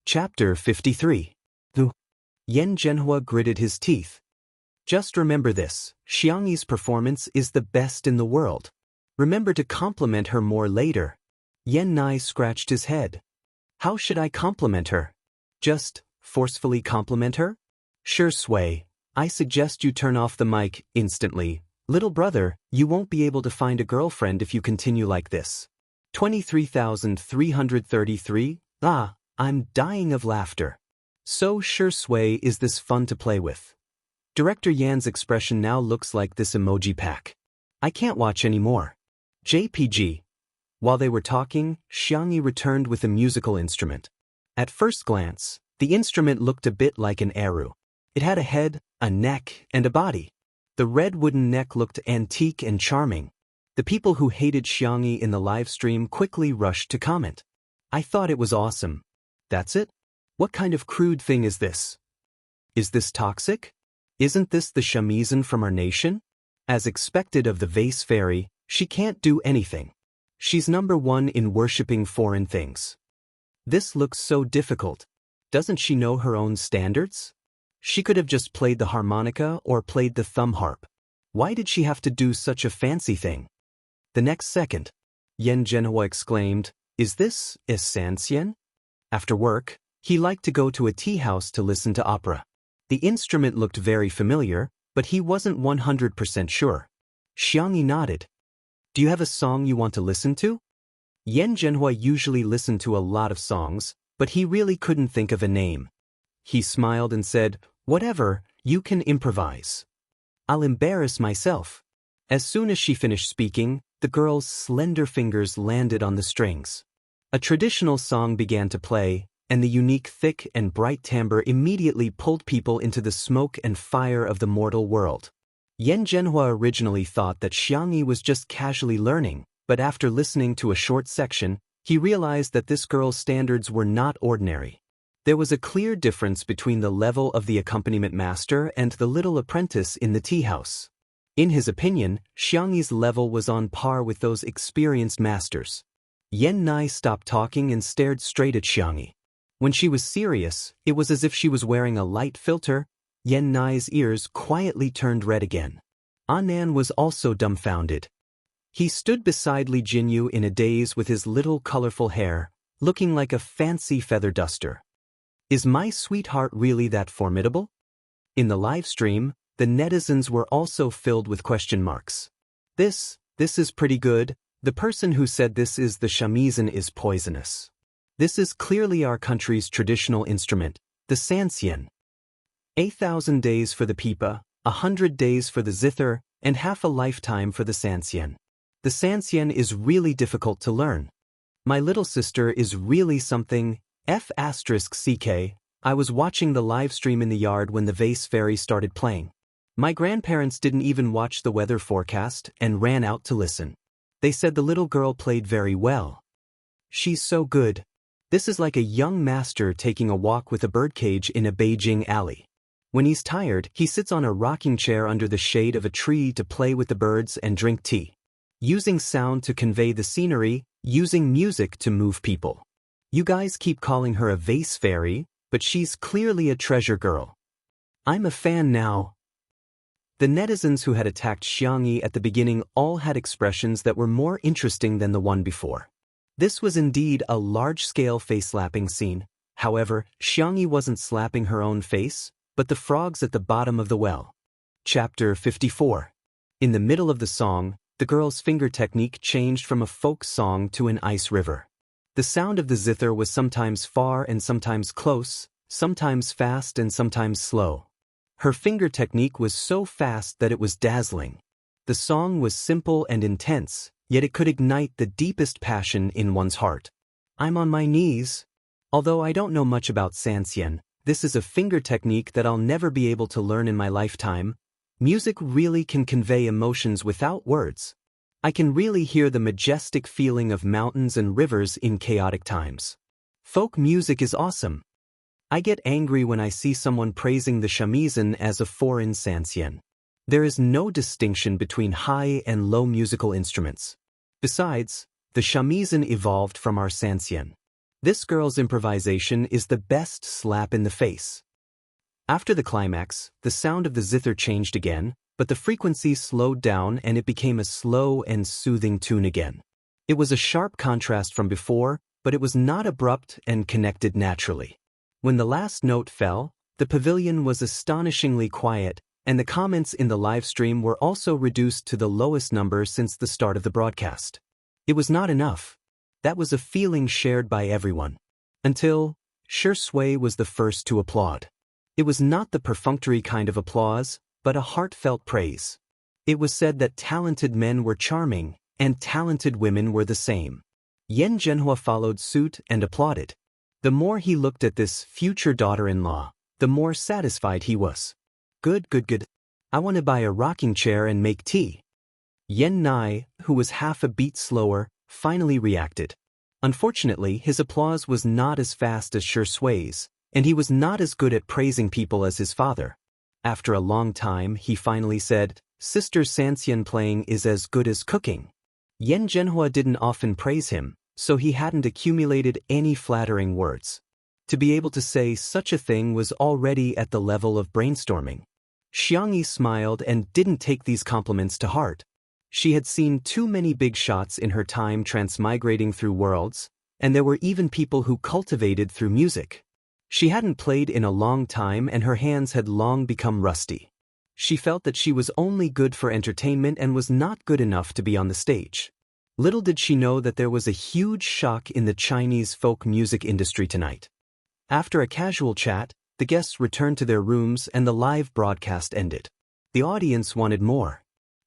Chapter 53. The Yen Zhenhua gritted his teeth. Just remember this, Xiangyi's performance is the best in the world. Remember to compliment her more later. Yen Nai scratched his head. How should I compliment her? Just forcefully compliment her? Sure, Sui. I suggest you turn off the mic instantly. Little brother, you won't be able to find a girlfriend if you continue like this. 23,333. I'm dying of laughter. So sure, Sui, is this fun to play with? Director Yan's expression now looks like this emoji pack. I can't watch anymore. JPG. While they were talking, Xiangyi returned with a musical instrument. At first glance, the instrument looked a bit like an eru. It had a head, a neck, and a body. The red wooden neck looked antique and charming. The people who hated Xiangyi in the live stream quickly rushed to comment. I thought it was awesome. That's it? What kind of crude thing is this? Is this toxic? Isn't this the shamisen from our nation? As expected of the vase fairy, she can't do anything. She's number one in worshipping foreign things. This looks so difficult. Doesn't she know her own standards? She could have just played the harmonica or played the thumb harp. Why did she have to do such a fancy thing? The next second, Yen Zhenhua exclaimed, "Is this Sansien?" After work, he liked to go to a tea house to listen to opera. The instrument looked very familiar, but he wasn't 100% sure. Xiangyi nodded. Do you have a song you want to listen to? Yen Zhenhua usually listened to a lot of songs, but he really couldn't think of a name. He smiled and said, "Whatever, you can improvise." "I'll embarrass myself." As soon as she finished speaking, the girl's slender fingers landed on the strings. A traditional song began to play, and the unique thick and bright timbre immediately pulled people into the smoke and fire of the mortal world. Yen Zhenhua originally thought that Xiangyi was just casually learning, but after listening to a short section, he realized that this girl's standards were not ordinary. There was a clear difference between the level of the accompaniment master and the little apprentice in the tea house. In his opinion, Xiangyi's level was on par with those experienced masters. Yen Nai stopped talking and stared straight at Xiangyi. When she was serious, it was as if she was wearing a light filter. Yen Nai's ears quietly turned red again. Anan was also dumbfounded. He stood beside Li Jinyu in a daze with his little colorful hair, looking like a fancy feather duster. Is my sweetheart really that formidable? In the live stream, the netizens were also filled with question marks. This is pretty good. The person who said this is the shamisen is poisonous. This is clearly our country's traditional instrument, the sansien. 8,000 days for the pipa, 100 days for the zither, and half a lifetime for the sansien. The sansien is really difficult to learn. My little sister is really something. F***ck. I was watching the live stream in the yard when the vase fairy started playing. My grandparents didn't even watch the weather forecast and ran out to listen. They said the little girl played very well. She's so good. This is like a young master taking a walk with a birdcage in a Beijing alley. When he's tired, he sits on a rocking chair under the shade of a tree to play with the birds and drink tea. Using sound to convey the scenery, using music to move people. You guys keep calling her a vase fairy, but she's clearly a treasure girl. I'm a fan now. The netizens who had attacked Xiangyi at the beginning all had expressions that were more interesting than the one before. This was indeed a large-scale face-slapping scene. However, Xiangyi wasn't slapping her own face, but the frogs at the bottom of the well. Chapter 54. In the middle of the song, the girl's finger technique changed from a folk song to an ice river. The sound of the zither was sometimes far and sometimes close, sometimes fast and sometimes slow. Her finger technique was so fast that it was dazzling. The song was simple and intense, yet it could ignite the deepest passion in one's heart. I'm on my knees. Although I don't know much about sansien, this is a finger technique that I'll never be able to learn in my lifetime. Music really can convey emotions without words. I can really hear the majestic feeling of mountains and rivers in chaotic times. Folk music is awesome. I get angry when I see someone praising the shamisen as a foreign sansien. There is no distinction between high and low musical instruments. Besides, the shamisen evolved from our sansien. This girl's improvisation is the best slap in the face. After the climax, the sound of the zither changed again, but the frequency slowed down and it became a slow and soothing tune again. It was a sharp contrast from before, but it was not abrupt and connected naturally. When the last note fell, the pavilion was astonishingly quiet, and the comments in the live stream were also reduced to the lowest number since the start of the broadcast. It was not enough. That was a feeling shared by everyone. Until Shui was the first to applaud. It was not the perfunctory kind of applause, but a heartfelt praise. It was said that talented men were charming, and talented women were the same. Yan Zhenhua followed suit and applauded. The more he looked at this future daughter-in-law, the more satisfied he was. Good. I want to buy a rocking chair and make tea. Yan Nai, who was half a beat slower, finally reacted. Unfortunately, his applause was not as fast as Shui's, and he was not as good at praising people as his father. After a long time, he finally said, "Sister Sanxian playing is as good as cooking." Yan Zhenhua didn't often praise him, so he hadn't accumulated any flattering words. To be able to say such a thing was already at the level of brainstorming. Xiangyi smiled and didn't take these compliments to heart. She had seen too many big shots in her time transmigrating through worlds, and there were even people who cultivated through music. She hadn't played in a long time and her hands had long become rusty. She felt that she was only good for entertainment and was not good enough to be on the stage. Little did she know that there was a huge shock in the Chinese folk music industry tonight. After a casual chat, the guests returned to their rooms and the live broadcast ended. The audience wanted more.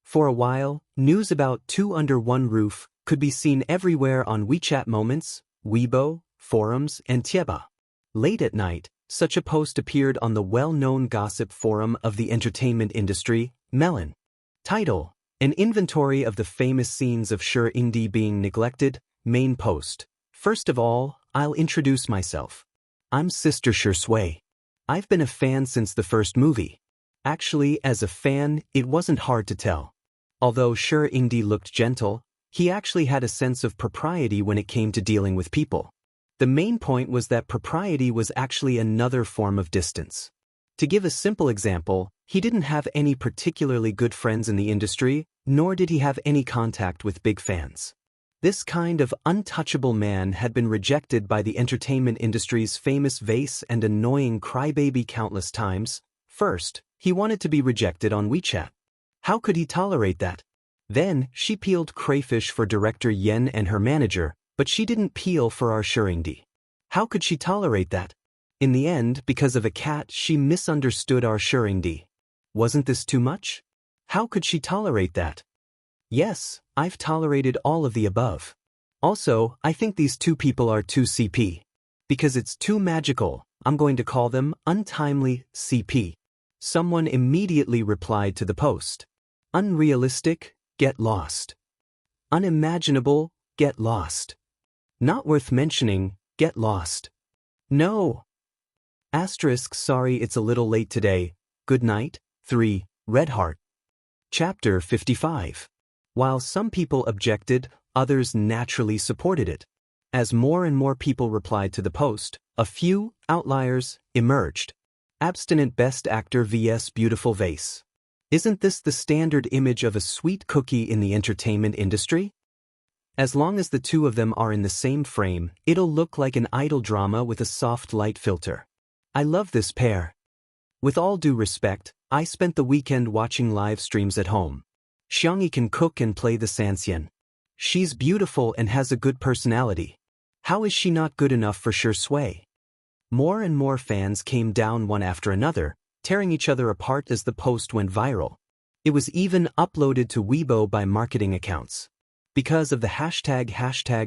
For a while, news about Two Under One Roof could be seen everywhere on WeChat Moments, Weibo, forums, and Tieba. Late at night, such a post appeared on the well-known gossip forum of the entertainment industry, Melon. Title: An inventory of the famous scenes of Shi Yingdi being neglected. Main post: First of all, I'll introduce myself. I'm Sister Shui. I've been a fan since the first movie. Actually, as a fan, it wasn't hard to tell. Although Shi Yingdi looked gentle, he actually had a sense of propriety when it came to dealing with people. The main point was that propriety was actually another form of distance. To give a simple example, he didn't have any particularly good friends in the industry, nor did he have any contact with big fans. This kind of untouchable man had been rejected by the entertainment industry's famous vase and annoying crybaby countless times. First, he wanted to be rejected on WeChat. How could he tolerate that? Then, she peeled crayfish for director Yen and her manager, but she didn't peel for our Shi Yingdi. How could she tolerate that? In the end, because of a cat, she misunderstood our Shi Yingdi. Wasn't this too much? How could she tolerate that? Yes, I've tolerated all of the above. Also, I think these two people are too CP. Because it's too magical, I'm going to call them untimely CP. Someone immediately replied to the post. Unrealistic, get lost. Unimaginable, get lost. Not worth mentioning, get lost. No. Asterisk sorry it's a little late today. Good night. 3. Red Heart. Chapter 55. While some people objected, others naturally supported it. As more and more people replied to the post, a few outliers emerged. Abstinent best actor vs beautiful vase. Isn't this the standard image of a sweet cookie in the entertainment industry? As long as the two of them are in the same frame, it'll look like an idol drama with a soft light filter. I love this pair. With all due respect, I spent the weekend watching live streams at home. Xiangyi can cook and play the Sanxian. She's beautiful and has a good personality. How is she not good enough for Shui? More and more fans came down one after another, tearing each other apart as the post went viral. It was even uploaded to Weibo by marketing accounts. Because of the hashtag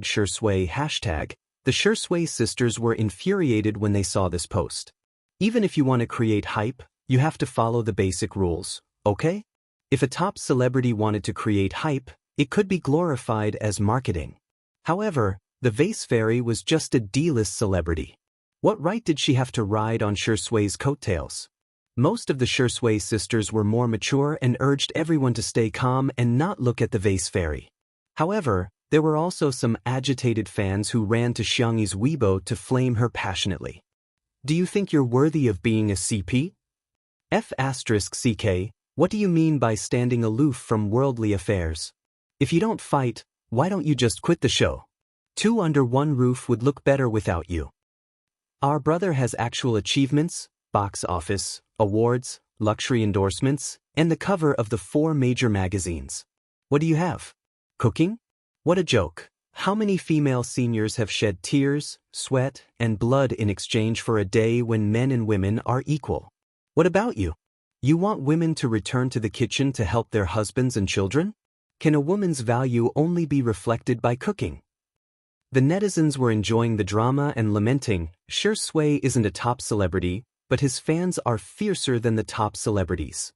Shui hashtag, the Shui sisters were infuriated when they saw this post. Even if you want to create hype, you have to follow the basic rules, okay? If a top celebrity wanted to create hype, it could be glorified as marketing. However, the vase fairy was just a D-list celebrity. What right did she have to ride on Shui's coattails? Most of the Shui sisters were more mature and urged everyone to stay calm and not look at the vase fairy. However, There were also some agitated fans who ran to Xiangyi's Weibo to flame her passionately. Do you think you're worthy of being a CP? F***CK, what do you mean by standing aloof from worldly affairs? If you don't fight, why don't you just quit the show? Two under one roof would look better without you. Our brother has actual achievements, box office, awards, luxury endorsements, and the cover of the 4 major magazines. What do you have? Cooking? What a joke. How many female seniors have shed tears, sweat, and blood in exchange for a day when men and women are equal? What about you? You want women to return to the kitchen to help their husbands and children? Can a woman's value only be reflected by cooking? The netizens were enjoying the drama and lamenting, sure Sui isn't a top celebrity, but his fans are fiercer than the top celebrities.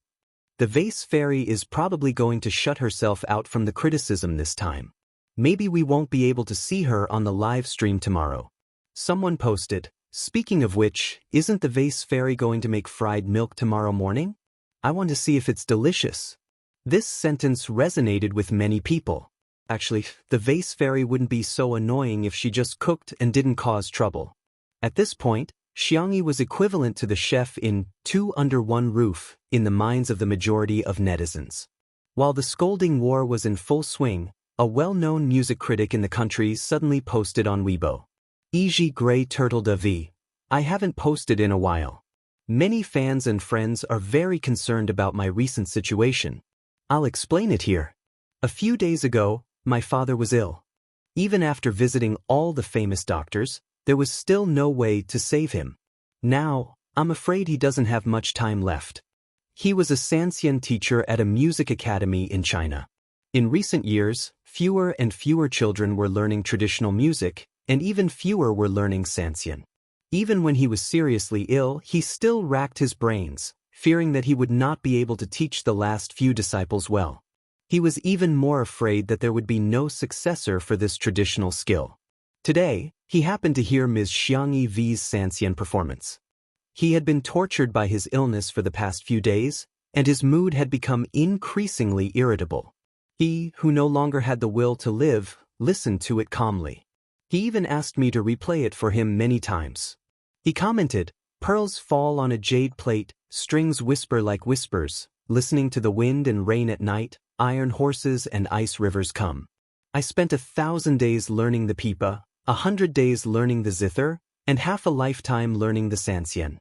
The vase fairy is probably going to shut herself out from the criticism this time. Maybe we won't be able to see her on the live stream tomorrow. Someone posted, speaking of which, isn't the vase fairy going to make fried milk tomorrow morning? I want to see if it's delicious. This sentence resonated with many people. Actually, the vase fairy wouldn't be so annoying if she just cooked and didn't cause trouble. At this point, Xiangyi was equivalent to the chef in Two Under One Roof in the minds of the majority of netizens. While the scolding war was in full swing, a well-known music critic in the country suddenly posted on Weibo. "EG Grey Turtle de V. I haven't posted in a while. Many fans and friends are very concerned about my recent situation. I'll explain it here. A few days ago, my father was ill. Even after visiting all the famous doctors, there was still no way to save him. Now, I'm afraid he doesn't have much time left. He was a Sanxian teacher at a music academy in China. In recent years, fewer and fewer children were learning traditional music, and even fewer were learning Sanxian. Even when he was seriously ill, he still racked his brains, fearing that he would not be able to teach the last few disciples well. He was even more afraid that there would be no successor for this traditional skill. Today, he happened to hear Ms. Xiangyi V's Sanxian performance. He had been tortured by his illness for the past few days, and his mood had become increasingly irritable. He, who no longer had the will to live, listened to it calmly. He even asked me to replay it for him many times. He commented, "Pearls fall on a jade plate, strings whisper like whispers, listening to the wind and rain at night, iron horses and ice rivers come. I spent 1,000 days learning the pipa, 100 days learning the zither, and half a lifetime learning the Sanxian.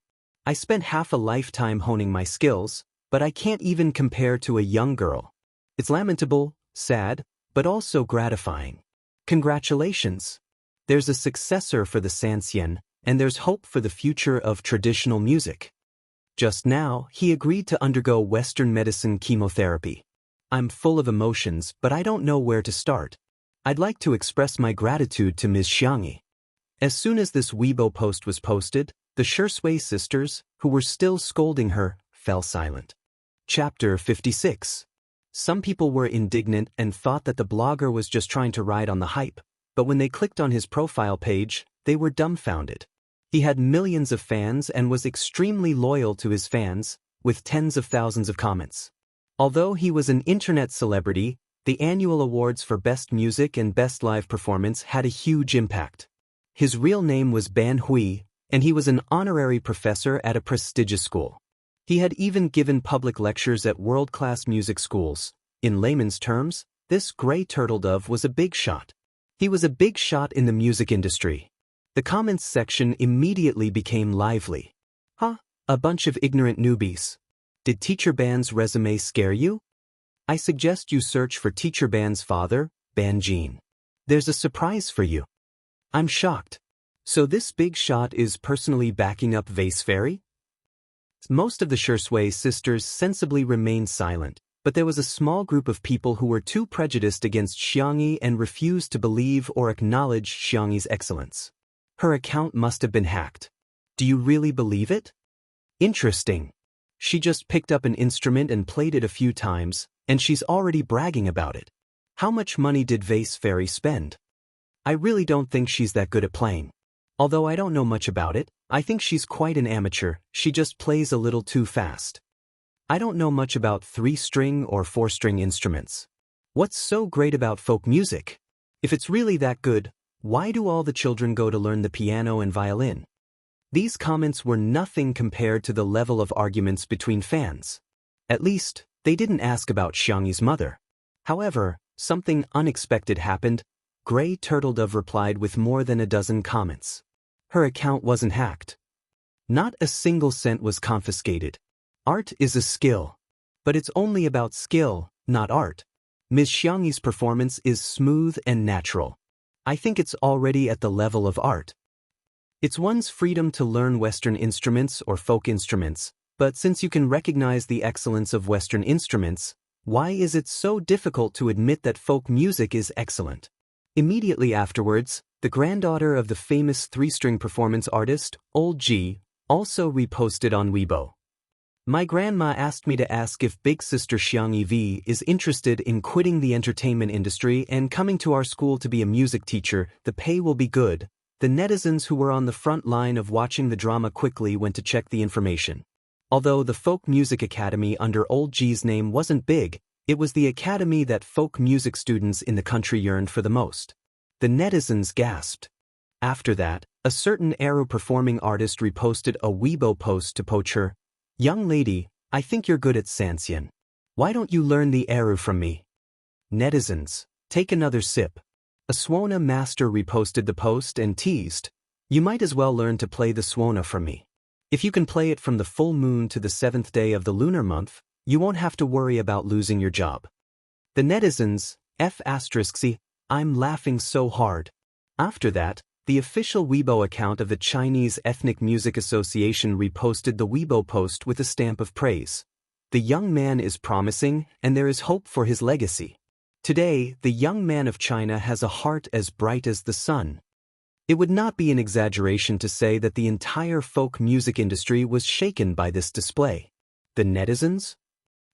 I spent half a lifetime honing my skills, but I can't even compare to a young girl. It's lamentable, sad, but also gratifying. Congratulations! There's a successor for the Sanxian, and there's hope for the future of traditional music." Just now, he agreed to undergo Western medicine chemotherapy. "I'm full of emotions, but I don't know where to start. I'd like to express my gratitude to Ms. Xiangyi." As soon as this Weibo post was posted, the Shui sisters, who were still scolding her, fell silent. Chapter 56. Some people were indignant and thought that the blogger was just trying to ride on the hype, but when they clicked on his profile page, they were dumbfounded. He had millions of fans and was extremely loyal to his fans, with tens of thousands of comments. Although he was an internet celebrity, the annual awards for Best Music and Best Live Performance had a huge impact. His real name was Ban Hui, and he was an honorary professor at a prestigious school. He had even given public lectures at world-class music schools. In layman's terms, this gray turtle dove was a big shot. He was a big shot in the music industry. The comments section immediately became lively. "Huh, a bunch of ignorant newbies. Did Teacher Ban's resume scare you? I suggest you search for Teacher Ban's father, Ban Jean. There's a surprise for you. I'm shocked. So this big shot is personally backing up Vase Fairy?" Most of the Shui sisters sensibly remained silent, but there was a small group of people who were too prejudiced against Xiangyi and refused to believe or acknowledge Xiangyi's excellence. Her account must have been hacked. Do you really believe it? Interesting. She just picked up an instrument and played it a few times, and she's already bragging about it. How much money did Vase Fairy spend? I really don't think she's that good at playing. Although I don't know much about it, I think she's quite an amateur, she just plays a little too fast. I don't know much about 3-string or 4-string instruments. What's so great about folk music? If it's really that good, why do all the children go to learn the piano and violin? These comments were nothing compared to the level of arguments between fans. At least, they didn't ask about Xiangyi's mother. However, something unexpected happened. Grey Turtle Dove replied with more than a dozen comments. Her account wasn't hacked. Not a single cent was confiscated. Art is a skill. But it's only about skill, not art. Ms. Xiangyi's performance is smooth and natural. I think it's already at the level of art. It's one's freedom to learn Western instruments or folk instruments, but since you can recognize the excellence of Western instruments, why is it so difficult to admit that folk music is excellent? Immediately afterwards, the granddaughter of the famous three-string performance artist, Old G, also reposted on Weibo. My grandma asked me to ask if big sister Xiangyi V is interested in quitting the entertainment industry and coming to our school to be a music teacher. The pay will be good. The netizens who were on the front line of watching the drama quickly went to check the information. Although the Folk Music Academy under Old G's name wasn't big, it was the academy that folk music students in the country yearned for the most. The netizens gasped. After that, a certain Aero performing artist reposted a Weibo post to poach her. Young lady, I think you're good at Sanxian. Why don't you learn the Aero from me? Netizens, take another sip. A Swona master reposted the post and teased, you might as well learn to play the Swona from me. If you can play it from the full moon to the 7th day of the lunar month, you won't have to worry about losing your job. The netizens, F***, I'm laughing so hard. After that, the official Weibo account of the Chinese Ethnic Music Association reposted the Weibo post with a stamp of praise. The young man is promising, and there is hope for his legacy. Today, the young man of China has a heart as bright as the sun. It would not be an exaggeration to say that the entire folk music industry was shaken by this display. The netizens?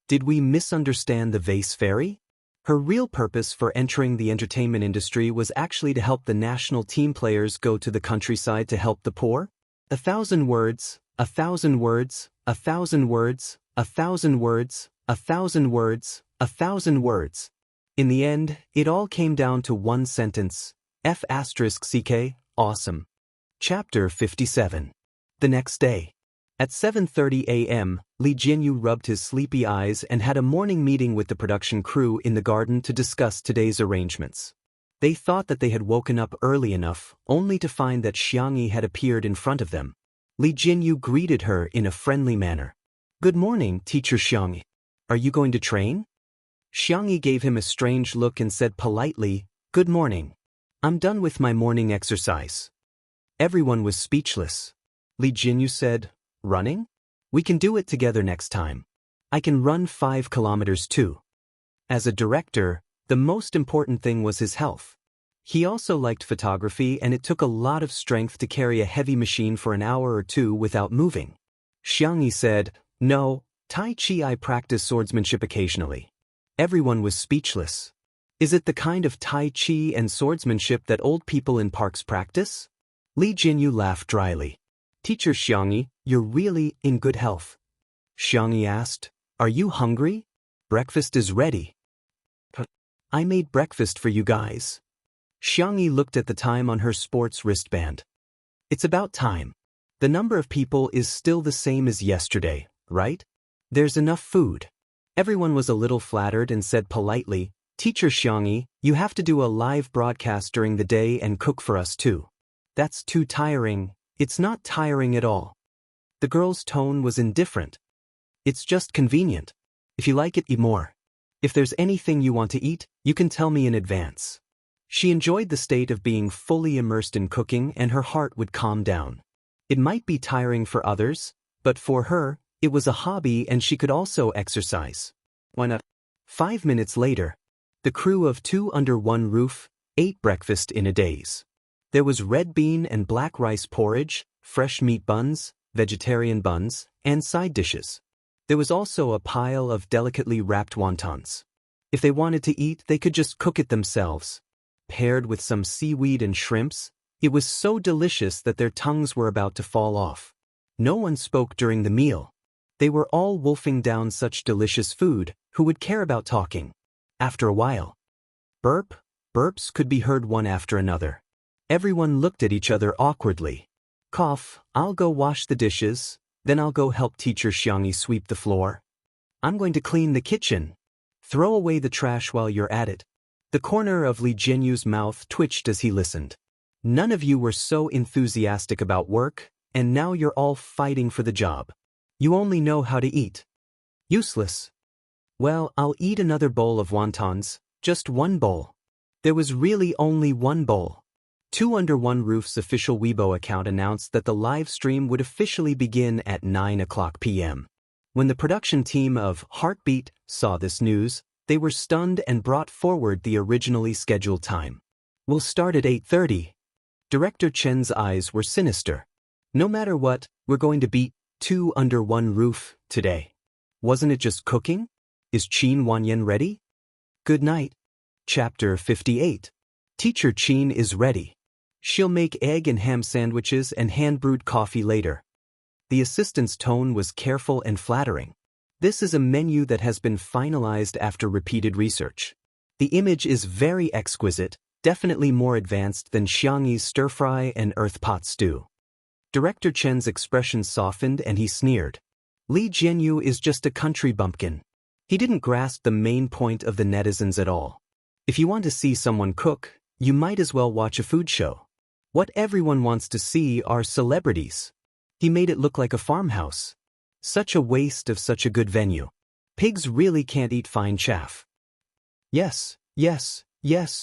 Did we misunderstand the vase fairy? Her real purpose for entering the entertainment industry was actually to help the national team players go to the countryside to help the poor? 1,000 words, 1,000 words, 1,000 words, 1,000 words, 1,000 words, 1,000 words. In the end, it all came down to one sentence. F***, awesome. Chapter 57. The next day. At 7:30 a.m., Li Jinyu rubbed his sleepy eyes and had a morning meeting with the production crew in the garden to discuss today's arrangements. They thought that they had woken up early enough, only to find that Xiangyi had appeared in front of them. Li Jinyu greeted her in a friendly manner. Good morning, teacher Xiangyi. Are you going to train? Xiangyi gave him a strange look and said politely, Good morning. I'm done with my morning exercise. Everyone was speechless. Li Jinyu said, Running? We can do it together next time. I can run 5 kilometers too. As a director, the most important thing was his health. He also liked photography and it took a lot of strength to carry a heavy machine for an hour or two without moving. Xiangyi said, No, Tai Chi I practice swordsmanship occasionally. Everyone was speechless. Is it the kind of Tai Chi and swordsmanship that old people in parks practice? Li Jinyu laughed dryly. Teacher Xiangyi, you're really in good health. Xiangyi asked, Are you hungry? Breakfast is ready. I made breakfast for you guys. Xiangyi looked at the time on her sports wristband. It's about time. The number of people is still the same as yesterday, right? There's enough food. Everyone was a little flattered and said politely, Teacher Xiangyi, you have to do a live broadcast during the day and cook for us too. That's too tiring. It's not tiring at all. The girl's tone was indifferent. It's just convenient. If you like it, eat more. If there's anything you want to eat, you can tell me in advance. She enjoyed the state of being fully immersed in cooking and her heart would calm down. It might be tiring for others, but for her, it was a hobby and she could also exercise. Why not? 5 minutes later, the crew of 2 under one roof ate breakfast in a daze. There was red bean and black rice porridge, fresh meat buns, vegetarian buns, and side dishes. There was also a pile of delicately wrapped wontons. If they wanted to eat, they could just cook it themselves. Paired with some seaweed and shrimps, it was so delicious that their tongues were about to fall off. No one spoke during the meal. They were all wolfing down such delicious food, who would care about talking? After a while. Burp, Burps could be heard one after another. Everyone looked at each other awkwardly. Cough, I'll go wash the dishes, then I'll go help teacher Xiangyi sweep the floor. I'm going to clean the kitchen. Throw away the trash while you're at it. The corner of Li Jianyu's mouth twitched as he listened. None of you were so enthusiastic about work, and now you're all fighting for the job. You only know how to eat. Useless. Well, I'll eat another bowl of wontons, just one bowl. There was really only one bowl. Two Under One Roof's official Weibo account announced that the live stream would officially begin at 9:00 p.m. When the production team of Heartbeat saw this news, they were stunned and brought forward the originally scheduled time. We'll start at 8:30. Director Chen's eyes were sinister. No matter what, we're going to beat Two Under One Roof today. Wasn't it just cooking? Is Qin Wanyan ready? Good night. Chapter 58. Teacher Qin is ready. She'll make egg and ham sandwiches and hand-brewed coffee later. The assistant's tone was careful and flattering. This is a menu that has been finalized after repeated research. The image is very exquisite, definitely more advanced than Xiangyi's stir-fry and earth pot stew. Director Chen's expression softened and he sneered. Li Jianyu is just a country bumpkin. He didn't grasp the main point of the netizens at all. If you want to see someone cook, you might as well watch a food show. What everyone wants to see are celebrities. He made it look like a farmhouse. Such a waste of such a good venue. Pigs really can't eat fine chaff. Yes,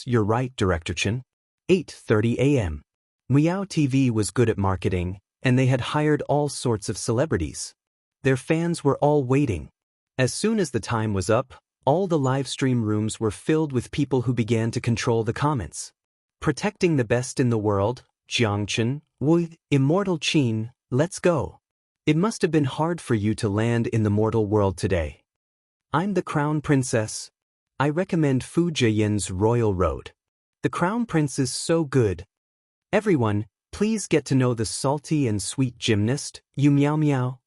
you're right, Director Chen. 8:30 a.m. Meow TV was good at marketing, and they had hired all sorts of celebrities. Their fans were all waiting. As soon as the time was up, all the live stream rooms were filled with people who began to control the comments. Protecting the best in the world, Jiangchen, Wu, Immortal Qin, let's go. It must have been hard for you to land in the mortal world today. I'm the Crown Princess. I recommend Fu Jiayin's Royal Road. The Crown Prince is so good. Everyone, please get to know the salty and sweet gymnast, Yu Miao Miao.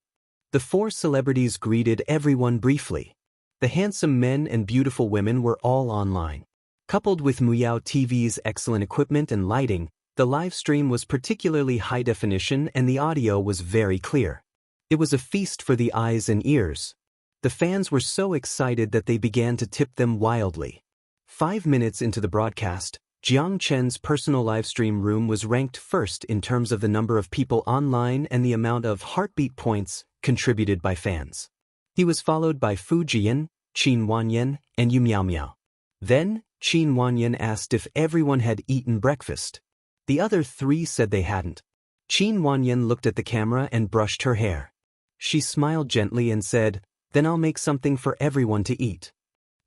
The four celebrities greeted everyone briefly. The handsome men and beautiful women were all online. Coupled with Meow TV's excellent equipment and lighting, the live stream was particularly high definition and the audio was very clear. It was a feast for the eyes and ears. The fans were so excited that they began to tip them wildly. 5 minutes into the broadcast, Jiang Chen's personal livestream room was ranked first in terms of the number of people online and the amount of heartbeat points contributed by fans. He was followed by Fu Jian, Qin Wanyan, and Yu Miao Miao. Then, Qin Wanyan asked if everyone had eaten breakfast. The other three said they hadn't. Qin Wanyan looked at the camera and brushed her hair. She smiled gently and said, "Then I'll make something for everyone to eat."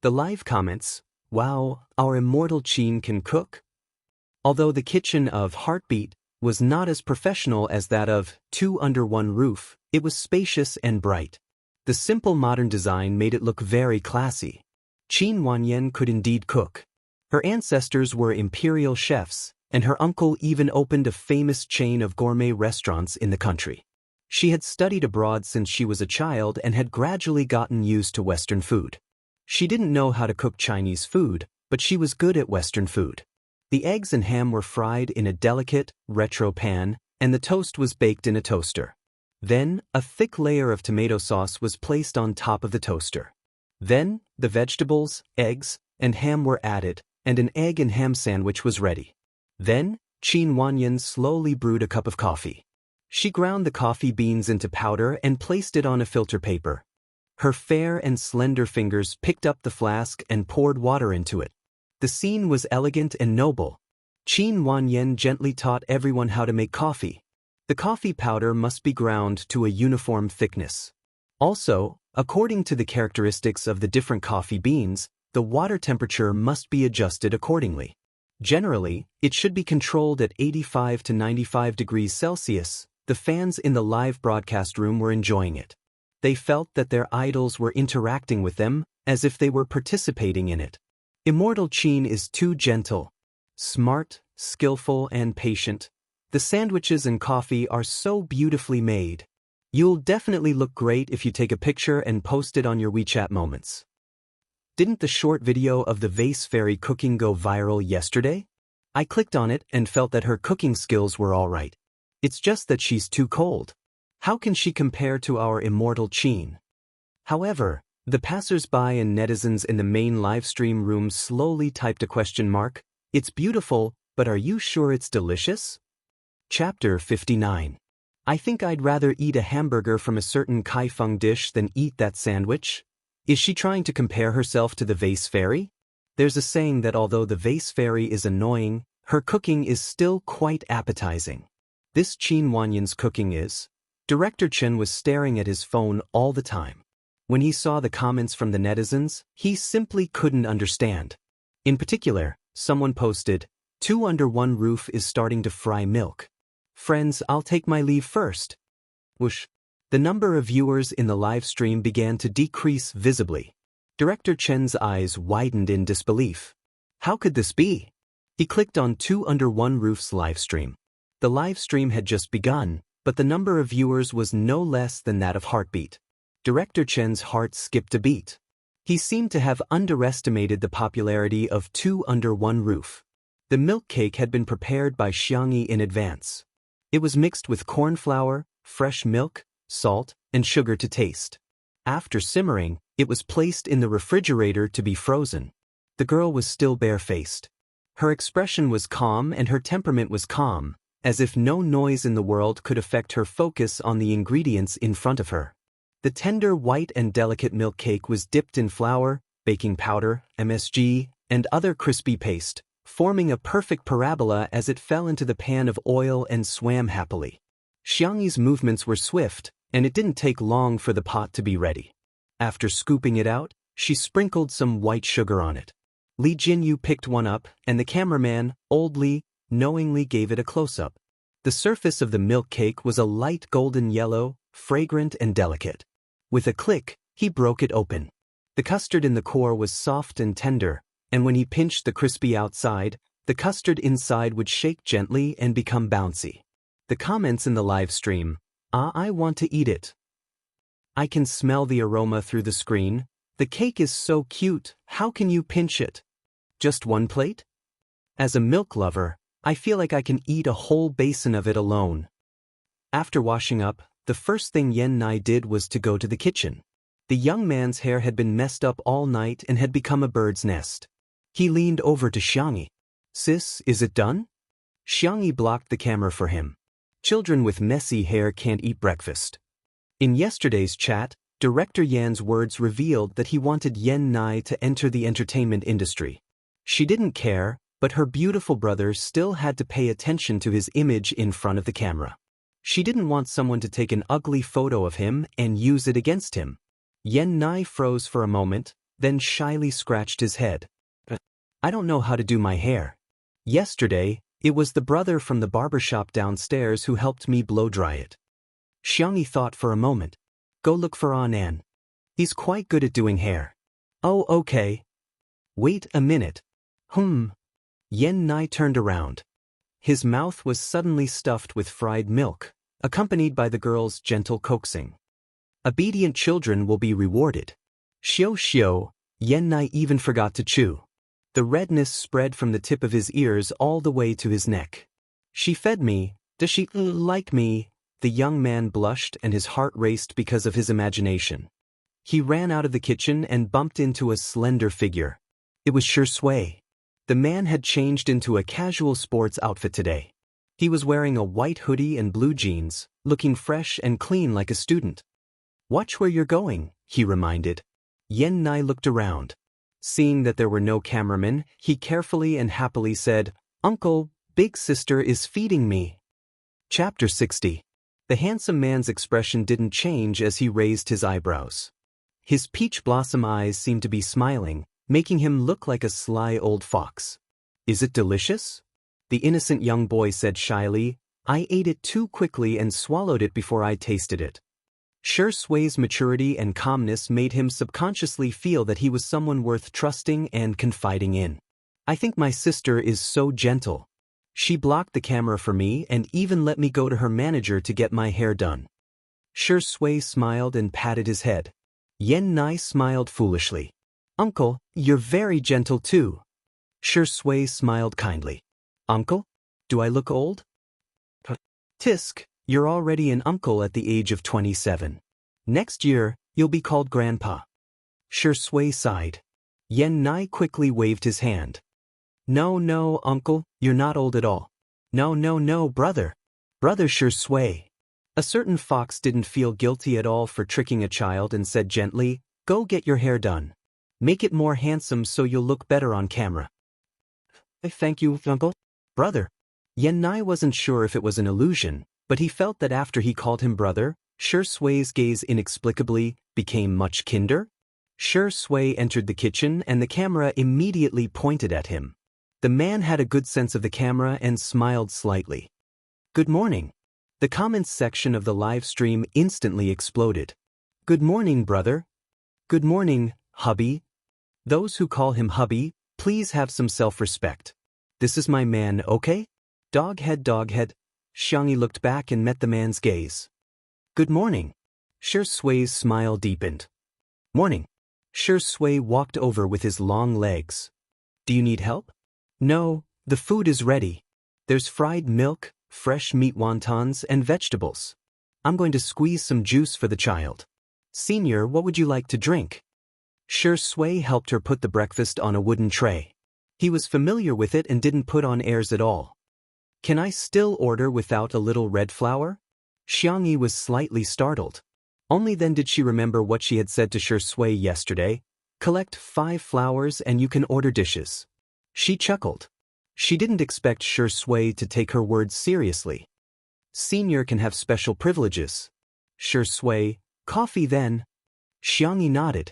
The live comments, "Wow, our immortal Qin can cook?" Although the kitchen of Heartbeat was not as professional as that of Two Under One Roof, it was spacious and bright. The simple modern design made it look very classy. Qin Wanyan could indeed cook. Her ancestors were imperial chefs, and her uncle even opened a famous chain of gourmet restaurants in the country. She had studied abroad since she was a child and had gradually gotten used to Western food. She didn't know how to cook Chinese food, but she was good at Western food. The eggs and ham were fried in a delicate, retro pan, and the toast was baked in a toaster. Then, a thick layer of tomato sauce was placed on top of the toaster. Then, the vegetables, eggs, and ham were added, and an egg and ham sandwich was ready. Then, Qin Wanyan slowly brewed a cup of coffee. She ground the coffee beans into powder and placed it on a filter paper. Her fair and slender fingers picked up the flask and poured water into it. The scene was elegant and noble. Qin Wanyan gently taught everyone how to make coffee. The coffee powder must be ground to a uniform thickness. Also, according to the characteristics of the different coffee beans, the water temperature must be adjusted accordingly. Generally, it should be controlled at 85 to 95 degrees Celsius. The fans in the live broadcast room were enjoying it. They felt that their idols were interacting with them, as if they were participating in it. Immortal Qin is too gentle, smart, skillful, and patient. The sandwiches and coffee are so beautifully made. You'll definitely look great if you take a picture and post it on your WeChat moments. Didn't the short video of the vase fairy cooking go viral yesterday? I clicked on it and felt that her cooking skills were alright. It's just that she's too cold. How can she compare to our immortal Chin? However, the passers-by and netizens in the main livestream room slowly typed a question mark. It's beautiful, but are you sure it's delicious? Chapter 59. I think I'd rather eat a hamburger from a certain Kaifeng dish than eat that sandwich. Is she trying to compare herself to the vase fairy? There's a saying that although the vase fairy is annoying, her cooking is still quite appetizing. This Chin Wanyan's cooking is. Director Chen was staring at his phone all the time. When he saw the comments from the netizens, he simply couldn't understand. In particular, someone posted, "Two under one roof is starting to fry milk. Friends, I'll take my leave first." Whoosh. The number of viewers in the live stream began to decrease visibly. Director Chen's eyes widened in disbelief. How could this be? He clicked on Two Under One Roof's live stream. The live stream had just begun, but the number of viewers was no less than that of Heartbeat. Director Chen's heart skipped a beat. He seemed to have underestimated the popularity of Two Under One Roof. The milk cake had been prepared by Xiangyi in advance. It was mixed with corn flour, fresh milk, salt, and sugar to taste. After simmering, it was placed in the refrigerator to be frozen. The girl was still barefaced. Her expression was calm and her temperament was calm, as if no noise in the world could affect her focus on the ingredients in front of her. The tender white and delicate milk cake was dipped in flour, baking powder, MSG, and other crispy paste, forming a perfect parabola as it fell into the pan of oil and swam happily. Xiangyi's movements were swift, and it didn't take long for the pot to be ready. After scooping it out, she sprinkled some white sugar on it. Li Jinyu picked one up, and the cameraman, old Li, knowingly gave it a close-up. The surface of the milk cake was a light golden yellow, fragrant and delicate. With a click, he broke it open. The custard in the core was soft and tender, and when he pinched the crispy outside, the custard inside would shake gently and become bouncy. The comments in the live stream, I want to eat it. I can smell the aroma through the screen. The cake is so cute, how can you pinch it? Just one plate? As a milk lover, I feel like I can eat a whole basin of it alone. After washing up, the first thing Yen Nai did was to go to the kitchen. The young man's hair had been messed up all night and had become a bird's nest. He leaned over to Xiangyi. Sis, is it done? Xiangyi blocked the camera for him. Children with messy hair can't eat breakfast. In yesterday's chat, Director Yan's words revealed that he wanted Yen Nai to enter the entertainment industry. She didn't care, but her beautiful brother still had to pay attention to his image in front of the camera. She didn't want someone to take an ugly photo of him and use it against him. Yen Nai froze for a moment, then shyly scratched his head. I don't know how to do my hair. Yesterday, it was the brother from the barbershop downstairs who helped me blow-dry it. Xiangyi thought for a moment. Go look for Anan. He's quite good at doing hair. Oh, okay. Wait a minute. Yen Nai turned around. His mouth was suddenly stuffed with fried milk, accompanied by the girl's gentle coaxing. Obedient children will be rewarded. Xiao, Yen Nai even forgot to chew. The redness spread from the tip of his ears all the way to his neck. She fed me. Does she like me? The young man blushed and his heart raced because of his imagination. He ran out of the kitchen and bumped into a slender figure. It was Shui. The man had changed into a casual sports outfit today. He was wearing a white hoodie and blue jeans, looking fresh and clean like a student. Watch where you're going, he reminded. Yen Nai looked around. Seeing that there were no cameramen, he carefully and happily said, Uncle, big sister is feeding me. Chapter 60. The handsome man's expression didn't change as he raised his eyebrows. His peach blossom eyes seemed to be smiling, making him look like a sly old fox. Is it delicious? The innocent young boy said shyly, I ate it too quickly and swallowed it before I tasted it. Sui's maturity and calmness made him subconsciously feel that he was someone worth trusting and confiding in. I think my sister is so gentle. She blocked the camera for me and even let me go to her manager to get my hair done. Shui smiled and patted his head. Yen Nai smiled foolishly. Uncle, you're very gentle too. Shui smiled kindly. Uncle? Do I look old? Tisk, you're already an uncle at the age of 27. Next year, you'll be called Grandpa. Shui sighed. Yan Nai quickly waved his hand. No, uncle, you're not old at all. No, brother. Brother Shui. A certain fox didn't feel guilty at all for tricking a child and said gently, go get your hair done. Make it more handsome so you'll look better on camera. Thank you, uncle. Brother. Yan Nai wasn't sure if it was an illusion, but he felt that after he called him brother, Shui's gaze inexplicably became much kinder. Shui entered the kitchen and the camera immediately pointed at him. The man had a good sense of the camera and smiled slightly. Good morning. The comments section of the live stream instantly exploded. Good morning, brother. Good morning, hubby. Those who call him hubby, please have some self-respect. This is my man, okay? Doghead. Xiangyi looked back and met the man's gaze. Good morning. Shui's smile deepened. Morning. Shui walked over with his long legs. Do you need help? No, the food is ready. There's fried milk, fresh meat wontons, and vegetables. I'm going to squeeze some juice for the child. Senior, what would you like to drink? Shui helped her put the breakfast on a wooden tray. He was familiar with it and didn't put on airs at all. Can I still order without a little red flour? Xiangyi was slightly startled. Only then did she remember what she had said to Shui yesterday. Collect 5 flowers and you can order dishes. She chuckled. She didn't expect Shui to take her words seriously. Senior can have special privileges. Shui, coffee then. Xiangyi nodded.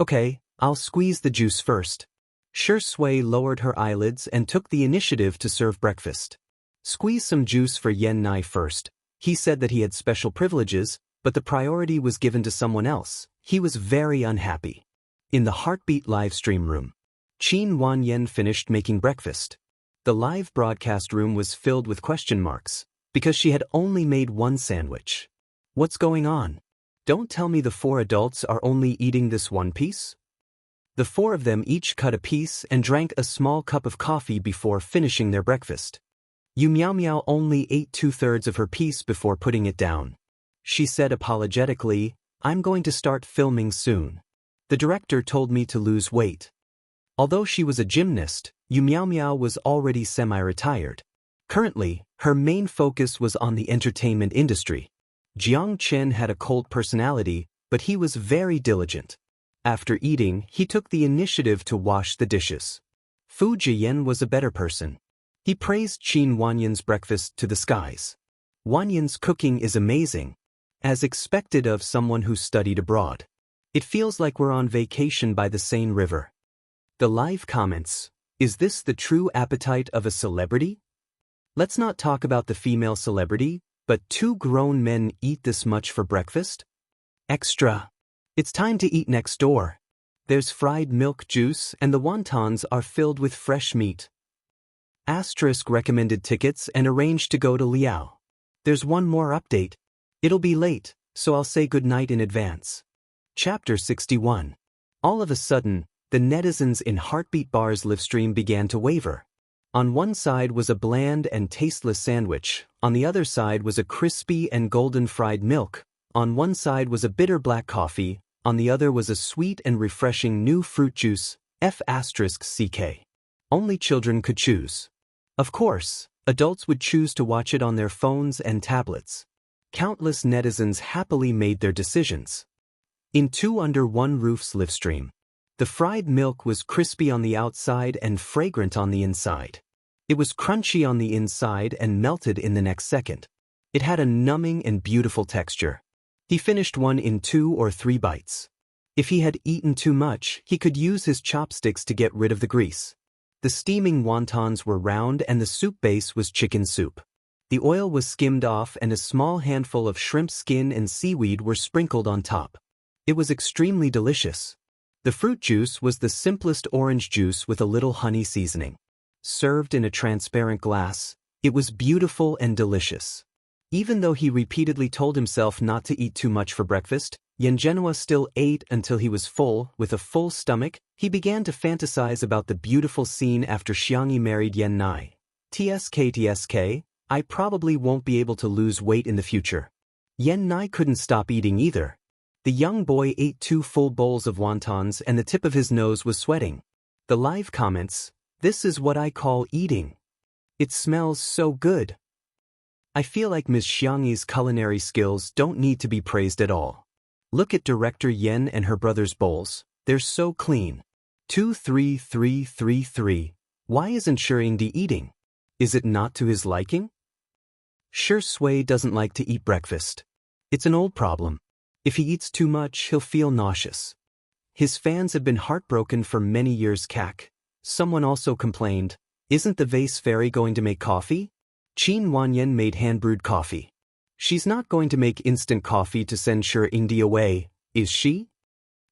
Okay, I'll squeeze the juice first. Shui lowered her eyelids and took the initiative to serve breakfast. Squeeze some juice for Yan Nai first. He said that he had special privileges, but the priority was given to someone else. He was very unhappy. In the Heartbeat livestream room, Qin Wanyan finished making breakfast. The live broadcast room was filled with question marks, because she had only made one sandwich. What's going on? Don't tell me the 4 adults are only eating this one piece? The 4 of them each cut a piece and drank a small cup of coffee before finishing their breakfast. Yu Miao only ate 2/3 of her piece before putting it down. She said apologetically, I'm going to start filming soon. The director told me to lose weight. Although she was a gymnast, Yu Miao was already semi-retired. Currently, her main focus was on the entertainment industry. Jiang Chen had a cold personality, but he was very diligent. After eating, he took the initiative to wash the dishes. Fu Jiyan was a better person. He praised Qin Wanyan's breakfast to the skies. Wanyan's cooking is amazing. As expected of someone who studied abroad. It feels like we're on vacation by the Seine River. The live comments, is this the true appetite of a celebrity? Let's not talk about the female celebrity, but 2 grown men eat this much for breakfast? Extra. It's time to eat next door. There's fried milk juice and the wontons are filled with fresh meat. Asterisk recommended tickets and arranged to go to Liao. There's one more update. It'll be late, so I'll say goodnight in advance. Chapter 61. All of a sudden, the netizens in Heartbeat Bar's livestream began to waver. On one side was a bland and tasteless sandwich, on the other side was a crispy and golden fried milk, on one side was a bitter black coffee, on the other was a sweet and refreshing new fruit juice, F***CK. Only children could choose. Of course, adults would choose to watch it on their phones and tablets. Countless netizens happily made their decisions. In 2 Under One Roof's livestream, the fried milk was crispy on the outside and fragrant on the inside. It was crunchy on the inside and melted in the next second. It had a numbing and beautiful texture. He finished one in 2 or 3 bites. If he had eaten too much, he could use his chopsticks to get rid of the grease. The steaming wontons were round and the soup base was chicken soup. The oil was skimmed off and a small handful of shrimp skin and seaweed were sprinkled on top. It was extremely delicious. The fruit juice was the simplest orange juice with a little honey seasoning. Served in a transparent glass, it was beautiful and delicious. Even though he repeatedly told himself not to eat too much for breakfast, Yan Genua still ate until he was full. With a full stomach, he began to fantasize about the beautiful scene after Xiangyi married Yan Nai. TSK, I probably won't be able to lose weight in the future. Yan Nai couldn't stop eating either. The young boy ate 2 full bowls of wontons and the tip of his nose was sweating. The live comments, "This is what I call eating. It smells so good." I feel like Ms. Xiangyi's culinary skills don't need to be praised at all. Look at Director Yen and her brother's bowls, they're so clean. 23333. Why isn't Shirindi eating? Is it not to his liking? Shui doesn't like to eat breakfast. It's an old problem. If he eats too much, he'll feel nauseous. His fans have been heartbroken for many years. Someone also complained, "Isn't the vase fairy going to make coffee?" Qin Wanyan made hand-brewed coffee. She's not going to make instant coffee to send Shirindi away, is she?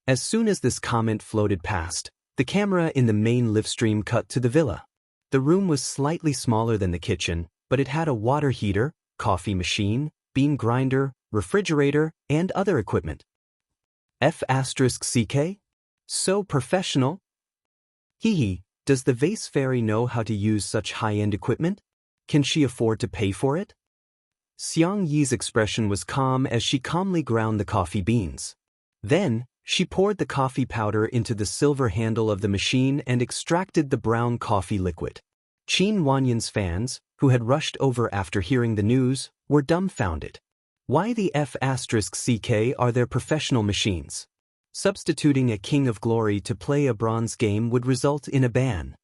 As soon as this comment floated past, the camera in the main livestream cut to the villa. The room was slightly smaller than the kitchen, but it had a water heater, coffee machine, bean grinder, refrigerator, and other equipment. F***CK? So professional? Hee, does the vase fairy know how to use such high-end equipment? Can she afford to pay for it? Xiang Yi's expression was calm as she calmly ground the coffee beans. Then, she poured the coffee powder into the silver handle of the machine and extracted the brown coffee liquid. Qin Wanyan's fans, who had rushed over after hearing the news, were dumbfounded. Why the F***CK are their professional machines? Substituting a King of Glory to play a bronze game would result in a ban.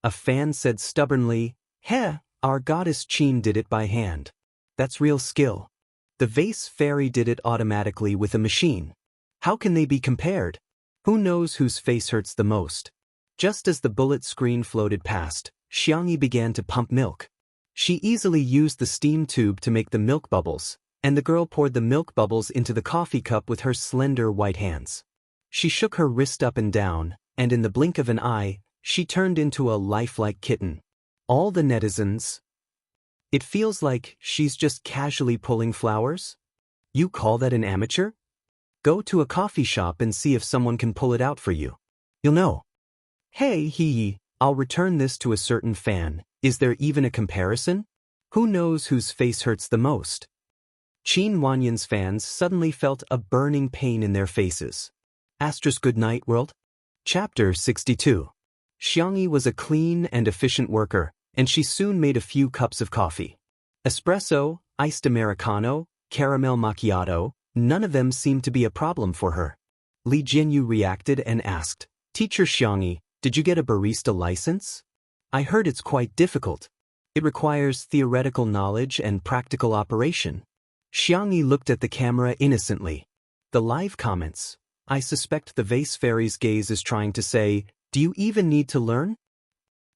A fan said stubbornly, "Heh, our goddess Qin did it by hand. That's real skill. The vase fairy did it automatically with a machine. How can they be compared? Who knows whose face hurts the most?" Just as the bullet screen floated past, Xiangyi began to pump milk. She easily used the steam tube to make the milk bubbles, and the girl poured the milk bubbles into the coffee cup with her slender white hands. She shook her wrist up and down, and in the blink of an eye, she turned into a lifelike kitten. All the netizens. It feels like she's just casually pulling flowers? You call that an amateur? Go to a coffee shop and see if someone can pull it out for you. You'll know. Hey, I'll return this to a certain fan. Is there even a comparison? Who knows whose face hurts the most? Qin Wanyan's fans suddenly felt a burning pain in their faces. Good night, world. Chapter 62. Xiangyi was a clean and efficient worker, and she soon made a few cups of coffee. Espresso, iced Americano, caramel macchiato, none of them seemed to be a problem for her. Li Jinyu reacted and asked, "Teacher Xiangyi, did you get a barista license? I heard it's quite difficult. It requires theoretical knowledge and practical operation." Xiangyi looked at the camera innocently. The live comments. I suspect the vase fairy's gaze is trying to say, "Do you even need to learn?"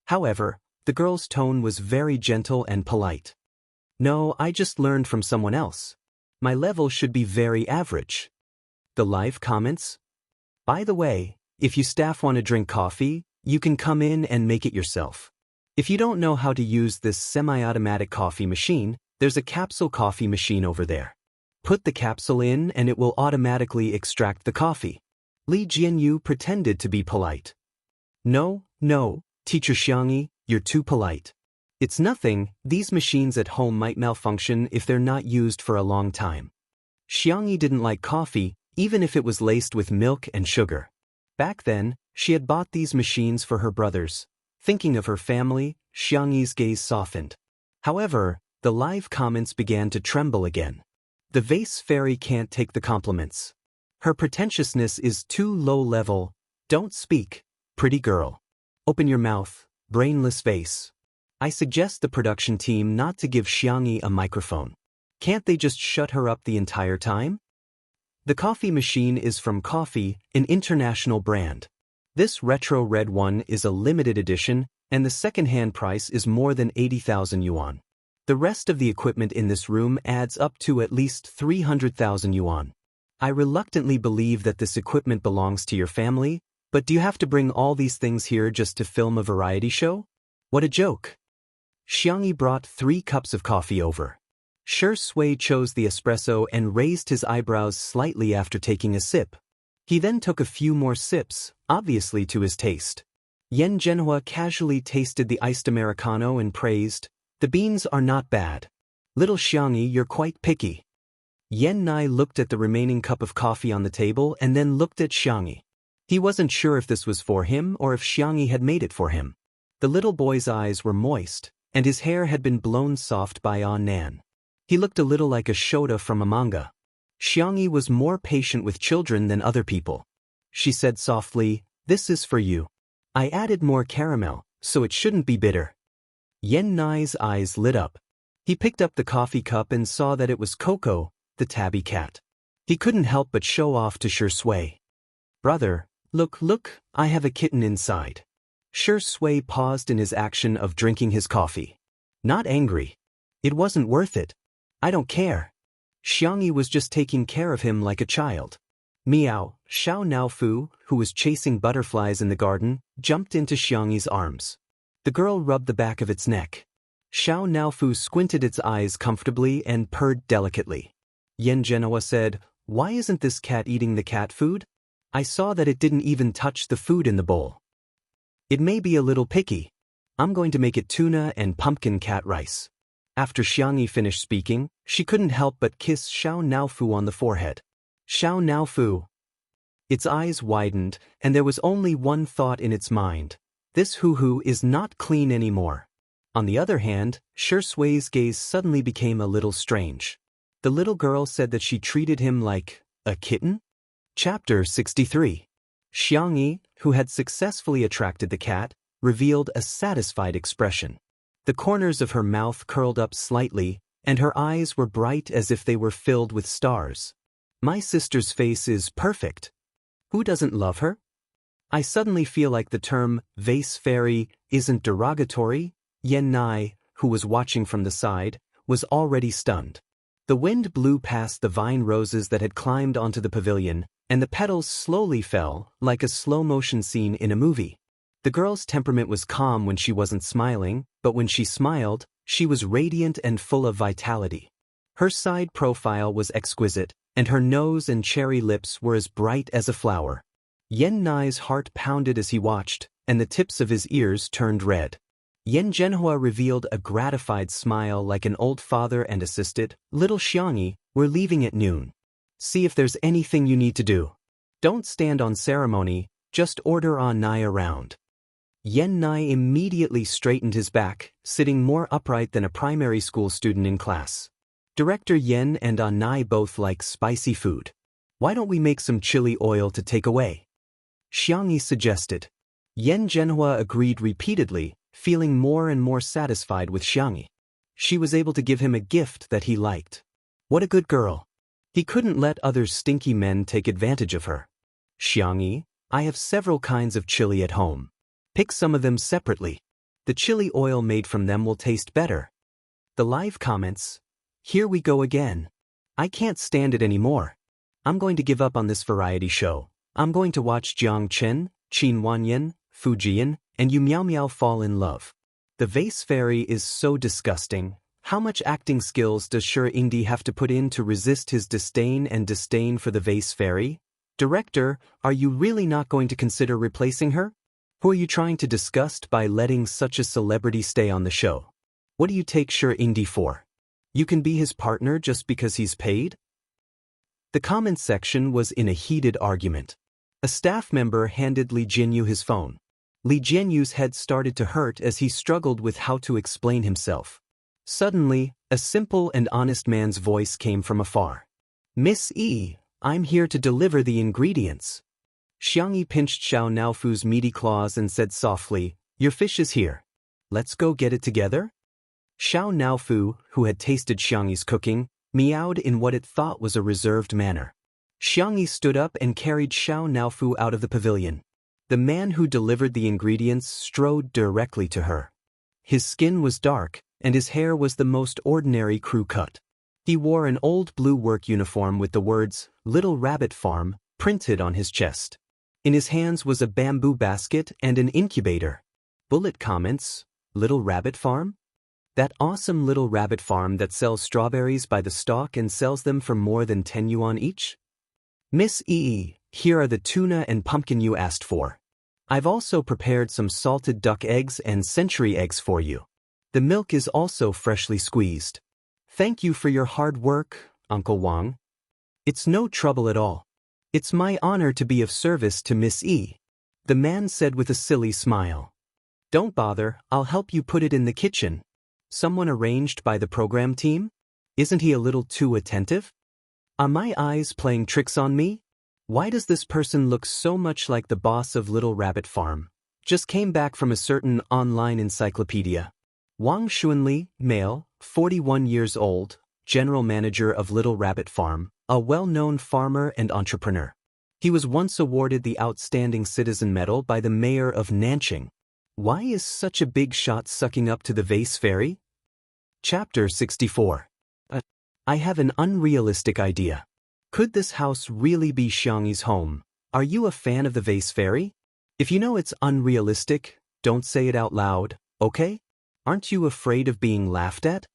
However, the girl's tone was very gentle and polite. "No, I just learned from someone else. My level should be very average." The live comments. By the way, if you staff want to drink coffee, you can come in and make it yourself. If you don't know how to use this semi-automatic coffee machine, there's a capsule coffee machine over there. Put the capsule in and it will automatically extract the coffee. Li Jianyu pretended to be polite. No, Teacher Xiangyi, you're too polite. It's nothing, these machines at home might malfunction if they're not used for a long time. Xiangyi didn't like coffee, even if it was laced with milk and sugar. Back then, she had bought these machines for her brothers. Thinking of her family, Xiangyi's gaze softened. However, the live comments began to tremble again. The vase fairy can't take the compliments. Her pretentiousness is too low level. Don't speak, pretty girl. Open your mouth, brainless vase. I suggest the production team not to give Xiangyi a microphone. Can't they just shut her up the entire time? The coffee machine is from Coffee, an international brand. This retro red one is a limited edition, and the second-hand price is more than 80,000 yuan. The rest of the equipment in this room adds up to at least 300,000 yuan. I reluctantly believe that this equipment belongs to your family, but do you have to bring all these things here just to film a variety show? What a joke. Xiangyi brought 3 cups of coffee over. Shui chose the espresso and raised his eyebrows slightly after taking a sip. He then took a few more sips, obviously to his taste. Yan Zhenhua casually tasted the iced Americano and praised, "The beans are not bad. Little Xiangyi, you're quite picky." Yan Nai looked at the remaining cup of coffee on the table and then looked at Xiangyi. He wasn't sure if this was for him or if Xiangyi had made it for him. The little boy's eyes were moist, and his hair had been blown soft by Nan. He looked a little like a Shota from a manga. Xiangyi was more patient with children than other people. She said softly, "This is for you. I added more caramel, so it shouldn't be bitter." Yan Nai's eyes lit up. He picked up the coffee cup and saw that it was Coco, the tabby cat. He couldn't help but show off to Shui. "Brother, look, I have a kitten inside." Shui paused in his action of drinking his coffee. Not angry. It wasn't worth it. "I don't care." Xiangyi was just taking care of him like a child. Meow, Xiao Naofu, who was chasing butterflies in the garden, jumped into Xiangyi's arms. The girl rubbed the back of its neck. Xiao Naofu squinted its eyes comfortably and purred delicately. Yan Zhenhua said, "Why isn't this cat eating the cat food? I saw that it didn't even touch the food in the bowl." "It may be a little picky. I'm going to make it tuna and pumpkin cat rice." After Xiangyi finished speaking, she couldn't help but kiss Xiao Naofu on the forehead. "Xiao Naofu." Its eyes widened, and there was only one thought in its mind. This hoo-hoo is not clean anymore. On the other hand, Shui's gaze suddenly became a little strange. The little girl said that she treated him like a kitten? Chapter 63. Xiangyi, who had successfully attracted the cat, revealed a satisfied expression. The corners of her mouth curled up slightly, and her eyes were bright as if they were filled with stars. "My sister's face is perfect. Who doesn't love her?" I suddenly feel like the term vase fairy isn't derogatory. Yan Nai, who was watching from the side, was already stunned. The wind blew past the vine roses that had climbed onto the pavilion, and the petals slowly fell, like a slow-motion scene in a movie. The girl's temperament was calm when she wasn't smiling, but when she smiled, she was radiant and full of vitality. Her side profile was exquisite, and her nose and cherry lips were as bright as a flower. Yan Nai's heart pounded as he watched, and the tips of his ears turned red. Yan Zhenhua revealed a gratified smile like an old father and assisted, "Little Xiangyi, we're leaving at noon. See if there's anything you need to do. Don't stand on ceremony, just order Nai around." Yan Nai immediately straightened his back, sitting more upright than a primary school student in class. Director Yan and Nai both like spicy food. "Why don't we make some chili oil to take away?" Xiangyi suggested. Yan Zhenhua agreed repeatedly, feeling more and more satisfied with Xiangyi. She was able to give him a gift that he liked. What a good girl. He couldn't let other stinky men take advantage of her. "Xiangyi, I have several kinds of chili at home. Pick some of them separately. The chili oil made from them will taste better." The live comments. "Here we go again. I can't stand it anymore. I'm going to give up on this variety show. I'm going to watch Jiang Chen, Qin Wanyan, Fujian, and Yu Miao Miao fall in love. The vase fairy is so disgusting. How much acting skills does Shui Ingdi have to put in to resist his disdain for the vase fairy? Director, are you really not going to consider replacing her? Who are you trying to disgust by letting such a celebrity stay on the show? What do you take Shui Ingdi for? You can be his partner just because he's paid?" The comments section was in a heated argument. A staff member handed Li Jianyu his phone. Li Jianyu's head started to hurt as he struggled with how to explain himself. Suddenly, a simple and honest man's voice came from afar. "Miss E, I'm here to deliver the ingredients." Xiangyi pinched Xiao Naofu's meaty claws and said softly, "Your fish is here. Let's go get it together?" Xiao Naofu, who had tasted Xiangyi's cooking, meowed in what it thought was a reserved manner. Xiangyi stood up and carried Xiao Naofu out of the pavilion. The man who delivered the ingredients strode directly to her. His skin was dark, and his hair was the most ordinary crew cut. He wore an old blue work uniform with the words, "Little Rabbit Farm," printed on his chest. In his hands was a bamboo basket and an incubator. Bullet comments, "Little Rabbit Farm?" That awesome little rabbit farm that sells strawberries by the stalk and sells them for more than 10 yuan each? Miss Yi, here are the tuna and pumpkin you asked for. I've also prepared some salted duck eggs and century eggs for you. The milk is also freshly squeezed. Thank you for your hard work, Uncle Wang. It's no trouble at all. It's my honor to be of service to Miss Yi, the man said with a silly smile. Don't bother, I'll help you put it in the kitchen. Someone arranged by the program team? Isn't he a little too attentive? Are my eyes playing tricks on me? Why does this person look so much like the boss of Little Rabbit Farm? Just came back from a certain online encyclopedia. Wang Xuanli, male, 41 years old, general manager of Little Rabbit Farm, a well-known farmer and entrepreneur. He was once awarded the Outstanding Citizen Medal by the mayor of Nanqing. Why is such a big shot sucking up to the vase fairy? Chapter 64. I have an unrealistic idea. Could this house really be Xiangyi's home? Are you a fan of the vase fairy? If you know it's unrealistic, don't say it out loud, okay? Aren't you afraid of being laughed at?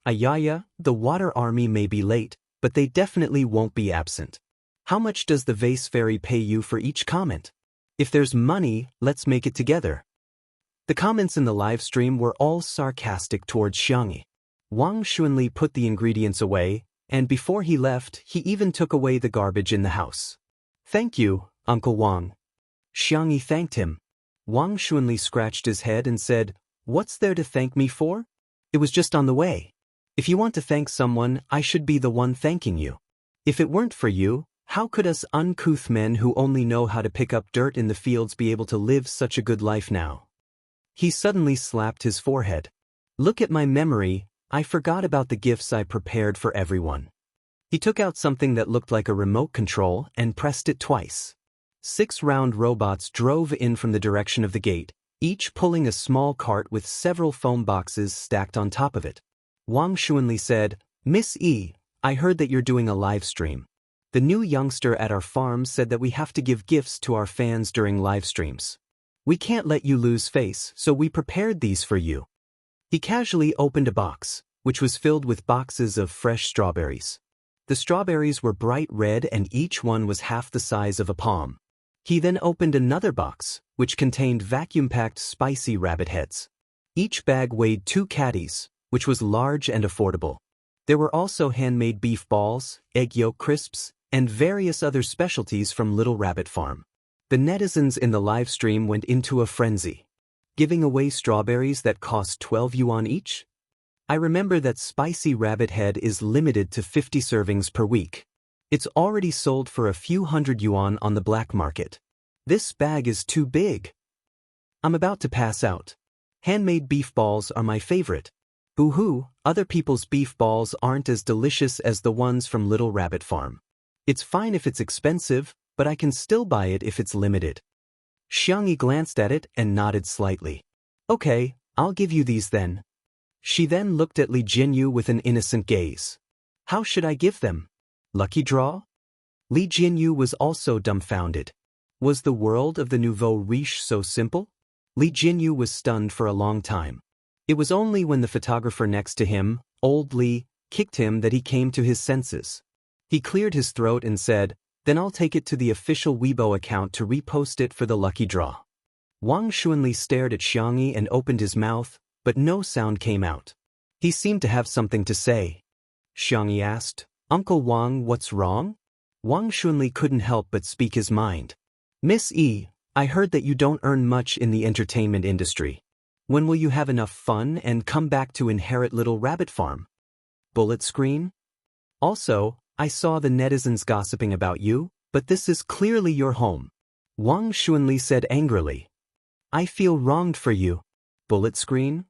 Ayaya, the water army may be late, but they definitely won't be absent. How much does the vase fairy pay you for each comment? If there's money, let's make it together. The comments in the live stream were all sarcastic towards Xiangyi. Wang Xuanli put the ingredients away, and before he left, he even took away the garbage in the house. Thank you, Uncle Wang. Xiangyi thanked him. Wang Xuanli scratched his head and said, What's there to thank me for? It was just on the way. If you want to thank someone, I should be the one thanking you. If it weren't for you, how could us uncouth men who only know how to pick up dirt in the fields be able to live such a good life now? He suddenly slapped his forehead. Look at my memory, I forgot about the gifts I prepared for everyone. He took out something that looked like a remote control and pressed it twice. 6 round robots drove in from the direction of the gate, each pulling a small cart with several foam boxes stacked on top of it. Wang Xuanli said, Miss Yi, I heard that you're doing a live stream. The new youngster at our farm said that we have to give gifts to our fans during live streams. We can't let you lose face, so we prepared these for you. He casually opened a box, which was filled with boxes of fresh strawberries. The strawberries were bright red and each one was half the size of a palm. He then opened another box, which contained vacuum-packed spicy rabbit heads. Each bag weighed 2 caddies, which was large and affordable. There were also handmade beef balls, egg yolk crisps, and various other specialties from Little Rabbit Farm. The netizens in the live stream went into a frenzy. Giving away strawberries that cost 12 yuan each? I remember that spicy rabbit head is limited to 50 servings per week. It's already sold for a few hundred yuan on the black market. This bag is too big. I'm about to pass out. Handmade beef balls are my favorite. Boo-hoo, other people's beef balls aren't as delicious as the ones from Little Rabbit Farm. It's fine if it's expensive, but I can still buy it if it's limited. Xiangyi glanced at it and nodded slightly. Okay, I'll give you these then. She then looked at Li Jinyu with an innocent gaze. How should I give them? Lucky draw? Li Jinyu was also dumbfounded. Was the world of the nouveau riche so simple? Li Jinyu was stunned for a long time. It was only when the photographer next to him, old Li, kicked him that he came to his senses. He cleared his throat and said, Then I'll take it to the official Weibo account to repost it for the lucky draw. Wang Xuanli stared at Xiangyi and opened his mouth, but no sound came out. He seemed to have something to say. Xiangyi asked, Uncle Wang, what's wrong? Wang Xuanli couldn't help but speak his mind. Miss Yi, I heard that you don't earn much in the entertainment industry. When will you have enough fun and come back to inherit Little Rabbit Farm? Bullet screen? Also, I saw the netizens gossiping about you, but this is clearly your home. Wang Xuanli said angrily. I feel wronged for you. Bullet screen?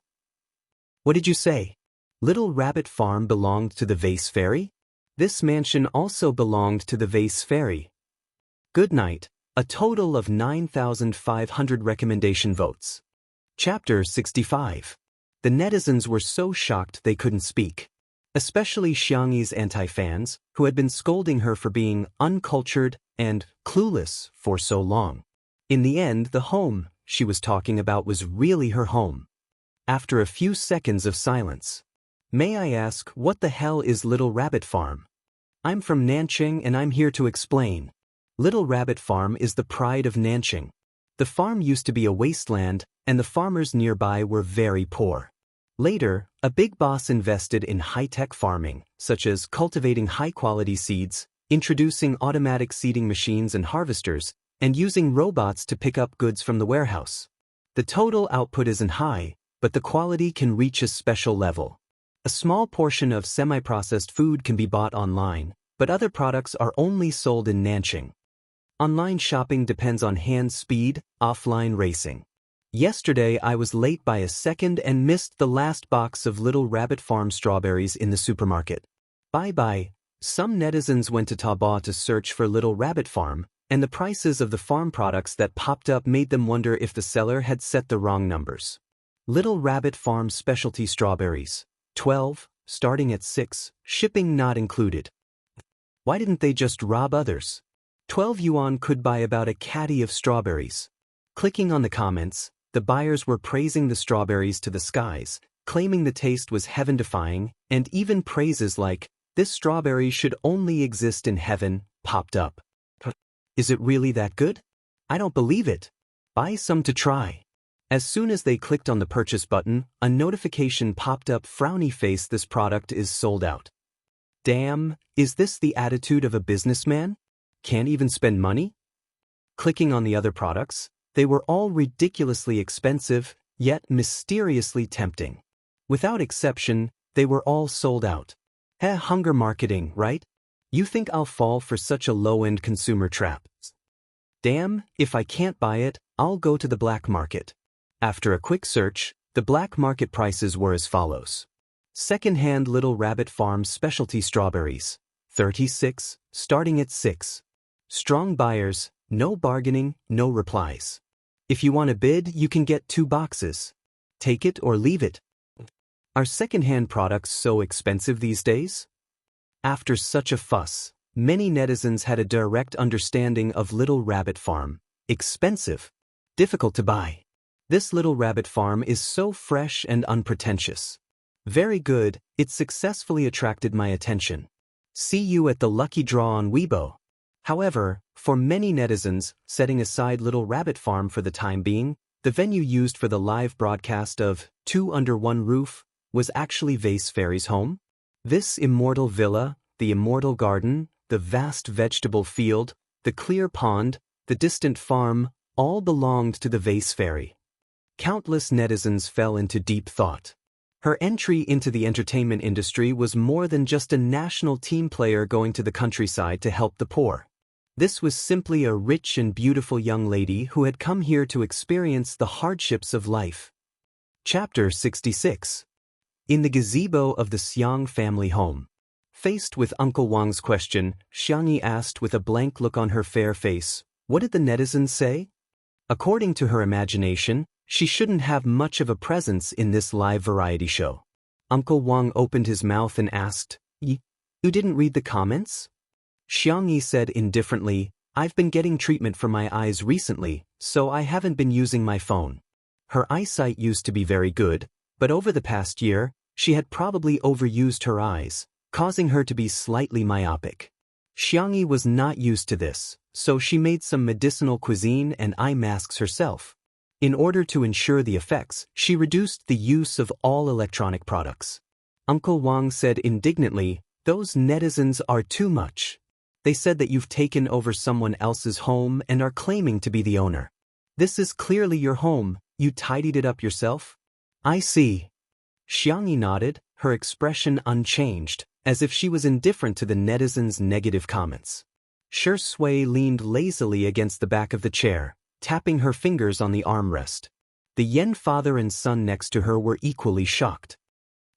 What did you say? Little Rabbit Farm belonged to the Vase Fairy? This mansion also belonged to the Vase Fairy. Good night. A total of 9,500 recommendation votes. Chapter 65. The netizens were so shocked they couldn't speak. Especially Xiangyi's anti-fans, who had been scolding her for being uncultured and clueless for so long. In the end, the home she was talking about was really her home. After a few seconds of silence. May I ask, what the hell is Little Rabbit Farm? I'm from Nanching and I'm here to explain. Little Rabbit Farm is the pride of Nanching. The farm used to be a wasteland, and the farmers nearby were very poor. Later, a big boss invested in high-tech farming, such as cultivating high-quality seeds, introducing automatic seeding machines and harvesters, and using robots to pick up goods from the warehouse. The total output isn't high, but the quality can reach a special level. A small portion of semi-processed food can be bought online, but other products are only sold in Nanching. Online shopping depends on hand speed, offline racing. Yesterday I was late by a second and missed the last box of Little Rabbit Farm strawberries in the supermarket. Bye-bye. Some netizens went to Taobao to search for Little Rabbit Farm, and the prices of the farm products that popped up made them wonder if the seller had set the wrong numbers. Little Rabbit Farm specialty strawberries. 12, starting at 6, shipping not included. Why didn't they just rob others? 12 yuan could buy about a caddy of strawberries. Clicking on the comments, the buyers were praising the strawberries to the skies, claiming the taste was heaven-defying, and even praises like, "This strawberry should only exist in heaven," popped up. Is it really that good? I don't believe it. Buy some to try. As soon as they clicked on the purchase button, a notification popped up, frowny face, this product is sold out. Damn, is this the attitude of a businessman? Can't even spend money? Clicking on the other products, they were all ridiculously expensive, yet mysteriously tempting. Without exception, they were all sold out. Hunger marketing, right? You think I'll fall for such a low-end consumer trap? Damn, if I can't buy it, I'll go to the black market. After a quick search, the black market prices were as follows. Second-hand Little Rabbit Farm specialty strawberries. 36, starting at 6. Strong buyers, no bargaining, no replies. If you want to bid, you can get 2 boxes. Take it or leave it. Are second-hand products so expensive these days? After such a fuss, many netizens had a direct understanding of Little Rabbit Farm. Expensive. Difficult to buy. This Little Rabbit Farm is so fresh and unpretentious. Very good, it successfully attracted my attention. See you at the lucky draw on Weibo. However, for many netizens, setting aside Little Rabbit Farm for the time being, the venue used for the live broadcast of Two Under One Roof was actually Vase Fairy's home. This immortal villa, the immortal garden, the vast vegetable field, the clear pond, the distant farm, all belonged to the Vase Fairy. Countless netizens fell into deep thought. Her entry into the entertainment industry was more than just a national team player going to the countryside to help the poor. This was simply a rich and beautiful young lady who had come here to experience the hardships of life. Chapter 66. In the gazebo of the Xiang family home. Faced with Uncle Wang's question, Xiangyi asked with a blank look on her fair face, "What did the netizens say?" According to her imagination, she shouldn't have much of a presence in this live variety show. Uncle Wang opened his mouth and asked, You didn't read the comments?" Xiangyi said indifferently, "I've been getting treatment for my eyes recently, so I haven't been using my phone." Her eyesight used to be very good, but over the past year, she had probably overused her eyes, causing her to be slightly myopic. Xiangyi was not used to this, so she made some medicinal cuisine and eye masks herself. In order to ensure the effects, she reduced the use of all electronic products. Uncle Wang said indignantly, "Those netizens are too much. They said that you've taken over someone else's home and are claiming to be the owner. This is clearly your home, you tidied it up yourself?" "I see." Xiangyi nodded, her expression unchanged, as if she was indifferent to the netizens' negative comments. Shui leaned lazily against the back of the chair, tapping her fingers on the armrest. The Yen father and son next to her were equally shocked.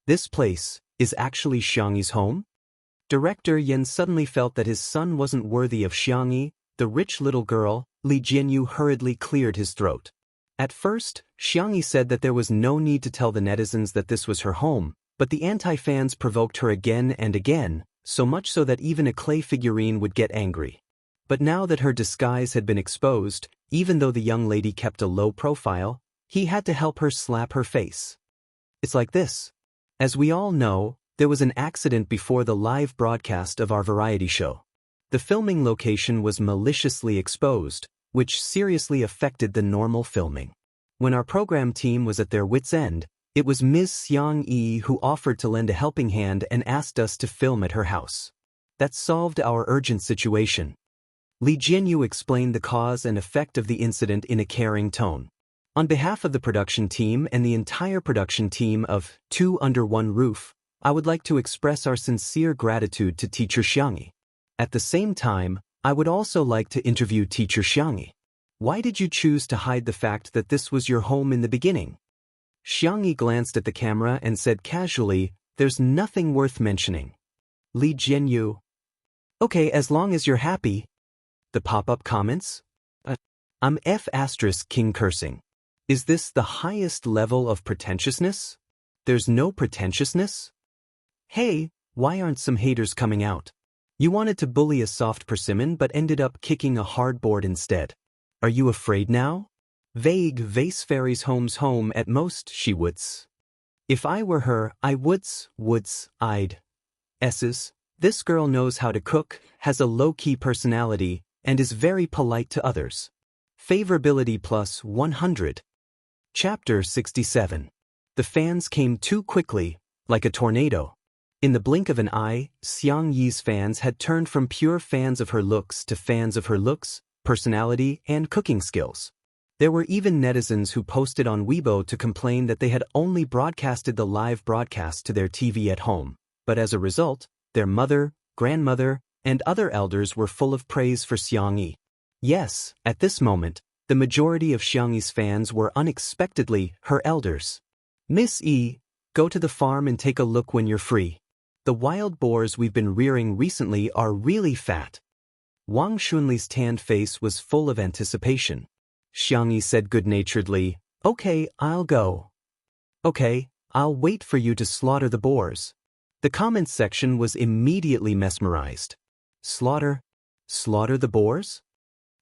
This place is actually Xiangyi's home? Director Yen suddenly felt that his son wasn't worthy of Xiangyi, the rich little girl. Li Jianyu hurriedly cleared his throat. At first, Xiangyi said that there was no need to tell the netizens that this was her home, but the anti-fans provoked her again and again, so much so that even a clay figurine would get angry. But now that her disguise had been exposed, even though the young lady kept a low profile, he had to help her slap her face. It's like this. As we all know, there was an accident before the live broadcast of our variety show. The filming location was maliciously exposed, which seriously affected the normal filming. When our program team was at their wits' end, it was Ms. Xiang-yi who offered to lend a helping hand and asked us to film at her house. That solved our urgent situation. Li Jianyu explained the cause and effect of the incident in a caring tone. On behalf of the production team and the entire production team of Two Under One Roof, I would like to express our sincere gratitude to Teacher Xiangyi. At the same time, I would also like to interview Teacher Xiangyi. Why did you choose to hide the fact that this was your home in the beginning? Xiangyi glanced at the camera and said casually, "There's nothing worth mentioning." Li Jianyu. Okay, as long as you're happy. The pop-up comments? I'm King cursing. Is this the highest level of pretentiousness? There's no pretentiousness? Hey, why aren't some haters coming out? You wanted to bully a soft persimmon but ended up kicking a hardboard instead. Are you afraid now? Vague vase fairies home's home at most, she would's. If I were her, I I'd. S's. This girl knows how to cook, has a low-key personality, and is very polite to others. Favorability plus 100. Chapter 67. The fans came too quickly, like a tornado. In the blink of an eye, Xiang Yi's fans had turned from pure fans of her looks to fans of her looks, personality, and cooking skills. There were even netizens who posted on Weibo to complain that they had only broadcasted the live broadcast to their TV at home, but as a result, their mother, grandmother, and other elders were full of praise for Xiang Yi. Yes, at this moment, the majority of Xiang Yi's fans were unexpectedly her elders. Miss E, go to the farm and take a look when you're free. The wild boars we've been rearing recently are really fat. Wang Xunli's tanned face was full of anticipation. Xiang Yi said good-naturedly, "Okay, I'll go." "Okay, I'll wait for you to slaughter the boars." The comments section was immediately mesmerized. Slaughter? Slaughter the boars?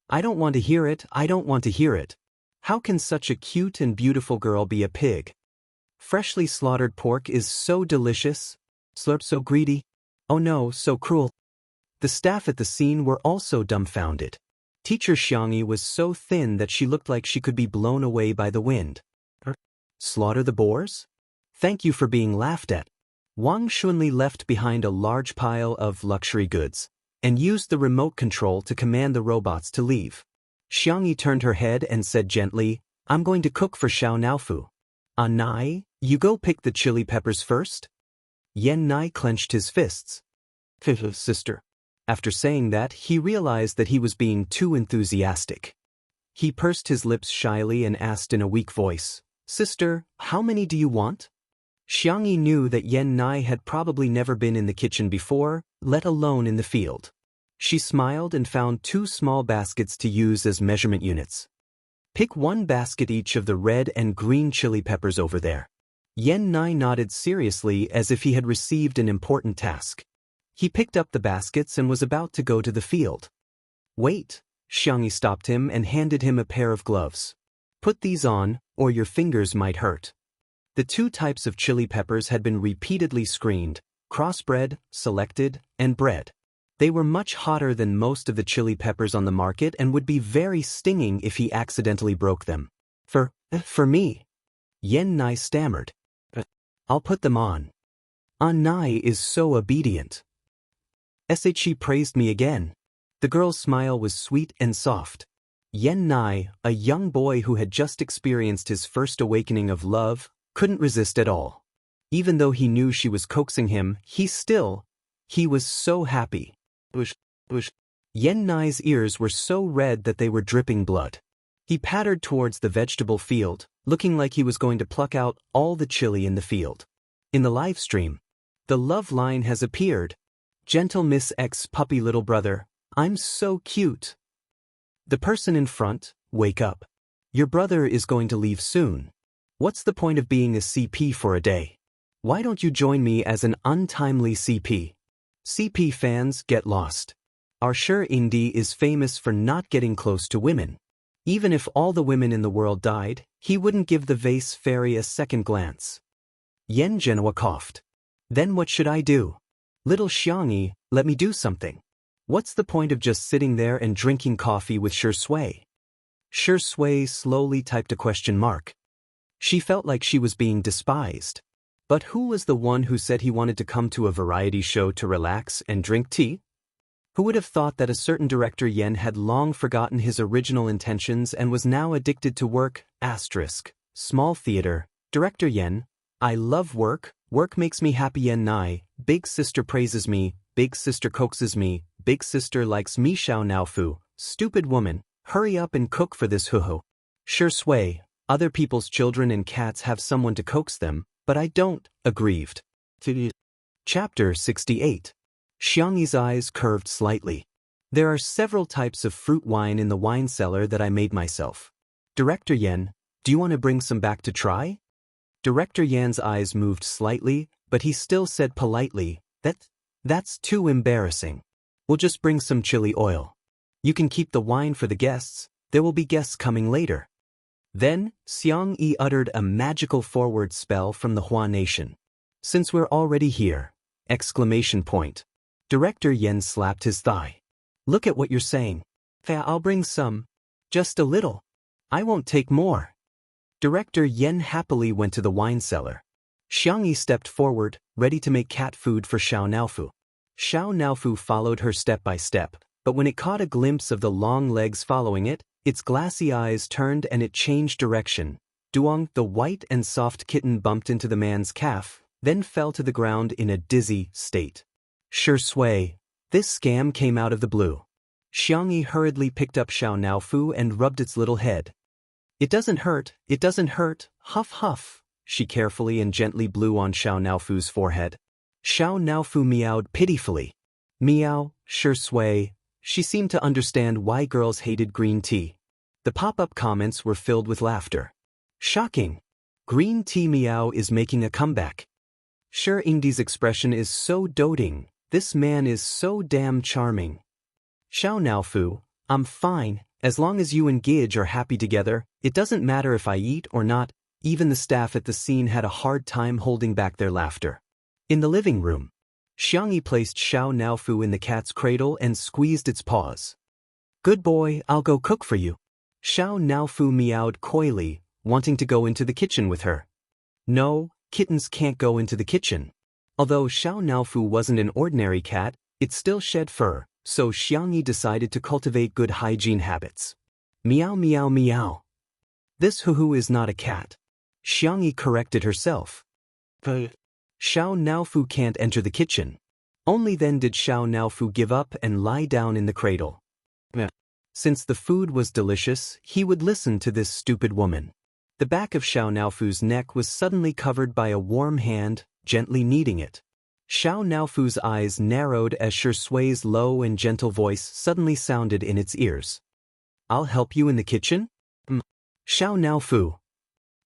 I don't want to hear it, I don't want to hear it. How can such a cute and beautiful girl be a pig? Freshly slaughtered pork is so delicious. Slurp, so greedy. Oh no, so cruel. The staff at the scene were also dumbfounded. Teacher Xiangyi was so thin that she looked like she could be blown away by the wind. Slaughter the boars? Thank you for being laughed at. Wang Xunli left behind a large pile of luxury goods, and used the remote control to command the robots to leave. Xiangyi turned her head and said gently, "I'm going to cook for Xiao Naofu. Nai, you go pick the chili peppers first?" Yan Nai clenched his fists. Sister. After saying that, he realized that he was being too enthusiastic. He pursed his lips shyly and asked in a weak voice, "Sister, how many do you want?" Xiangyi knew that Yan Nai had probably never been in the kitchen before, let alone in the field. She smiled and found 2 small baskets to use as measurement units. Pick 1 basket each of the red and green chili peppers over there. Yan Nai nodded seriously as if he had received an important task. He picked up the baskets and was about to go to the field. Wait, Xiangyi stopped him and handed him a pair of gloves. Put these on, or your fingers might hurt. The 2 types of chili peppers had been repeatedly screened, crossbred, selected, and bred. They were much hotter than most of the chili peppers on the market and would be very stinging if he accidentally broke them. For me. Yan Nai stammered. I'll put them on. Nai is so obedient. She praised me again. The girl's smile was sweet and soft. Yan Nai, a young boy who had just experienced his first awakening of love, couldn't resist at all. Even though he knew she was coaxing him, he was so happy. Yan Nai's ears were so red that they were dripping blood. He pattered towards the vegetable field, looking like he was going to pluck out all the chili in the field. In the live stream, the love line has appeared. Gentle Miss X puppy little brother, I'm so cute. The person in front, wake up. Your brother is going to leave soon. What's the point of being a CP for a day? Why don't you join me as an untimely CP? CP fans get lost. Our Sure Indie is famous for not getting close to women. Even if all the women in the world died, he wouldn't give the vase fairy a second glance. Yen Genoa coughed. Then what should I do? Little Xiangyi, let me do something. What's the point of just sitting there and drinking coffee with Shui? Shui slowly typed a question mark. She felt like she was being despised. But who was the one who said he wanted to come to a variety show to relax and drink tea? Who would have thought that a certain director Yen had long forgotten his original intentions and was now addicted to work? Small theater. Director Yen, I love work. Work makes me happy. Yen Nai, big sister praises me, big sister coaxes me, big sister likes me. Xiao Naofu, stupid woman, hurry up and cook for this hoo-hoo. Shui, other people's children and cats have someone to coax them, but I don't, aggrieved. Chapter 68. Xiangyi's eyes curved slightly. There are several types of fruit wine in the wine cellar that I made myself. Director Yen, do you want to bring some back to try? Director Yan's eyes moved slightly, but he still said politely, That's too embarrassing. We'll just bring some chili oil. You can keep the wine for the guests, there will be guests coming later. Then, Xiangyi uttered a magical forward spell from the Hua nation. Since we're already here! ! Director Yen slapped his thigh. Look at what you're saying. I'll bring some. Just a little. I won't take more. Director Yen happily went to the wine cellar. Xiangyi stepped forward, ready to make cat food for Xiao Naofu. Xiao Naofu followed her step by step, but when it caught a glimpse of the long legs following it, its glassy eyes turned and it changed direction. Duong, the white and soft kitten, bumped into the man's calf, then fell to the ground in a dizzy state. Shui, this scam came out of the blue. Xiangyi hurriedly picked up Xiao Naofu and rubbed its little head. It doesn't hurt, huff huff. She carefully and gently blew on Xiao Naofu's forehead. Xiao Naofu meowed pitifully. Meow, Shui. She seemed to understand why girls hated green tea. The pop-up comments were filled with laughter. Shocking! Green tea meow is making a comeback. Ingdi's expression is so doting. This man is so damn charming. Xiao Naofu, I'm fine, as long as you and Gage are happy together, it doesn't matter if I eat or not. Even the staff at the scene had a hard time holding back their laughter. In the living room, Xiangyi placed Xiao Naofu in the cat's cradle and squeezed its paws. Good boy, I'll go cook for you. Xiao Naofu meowed coyly, wanting to go into the kitchen with her. No, kittens can't go into the kitchen. Although Xiao Naofu wasn't an ordinary cat, it still shed fur, so Xiangyi decided to cultivate good hygiene habits. Meow meow meow. This hoo-hoo is not a cat. Xiangyi corrected herself. Xiao Naofu can't enter the kitchen. Only then did Xiao Naofu give up and lie down in the cradle. Since the food was delicious, he would listen to this stupid woman. The back of Xiao Naofu's neck was suddenly covered by a warm hand, gently kneading it. Xiao Naofu's eyes narrowed as Shui's low and gentle voice suddenly sounded in its ears. I'll help you in the kitchen? Xiao Naofu.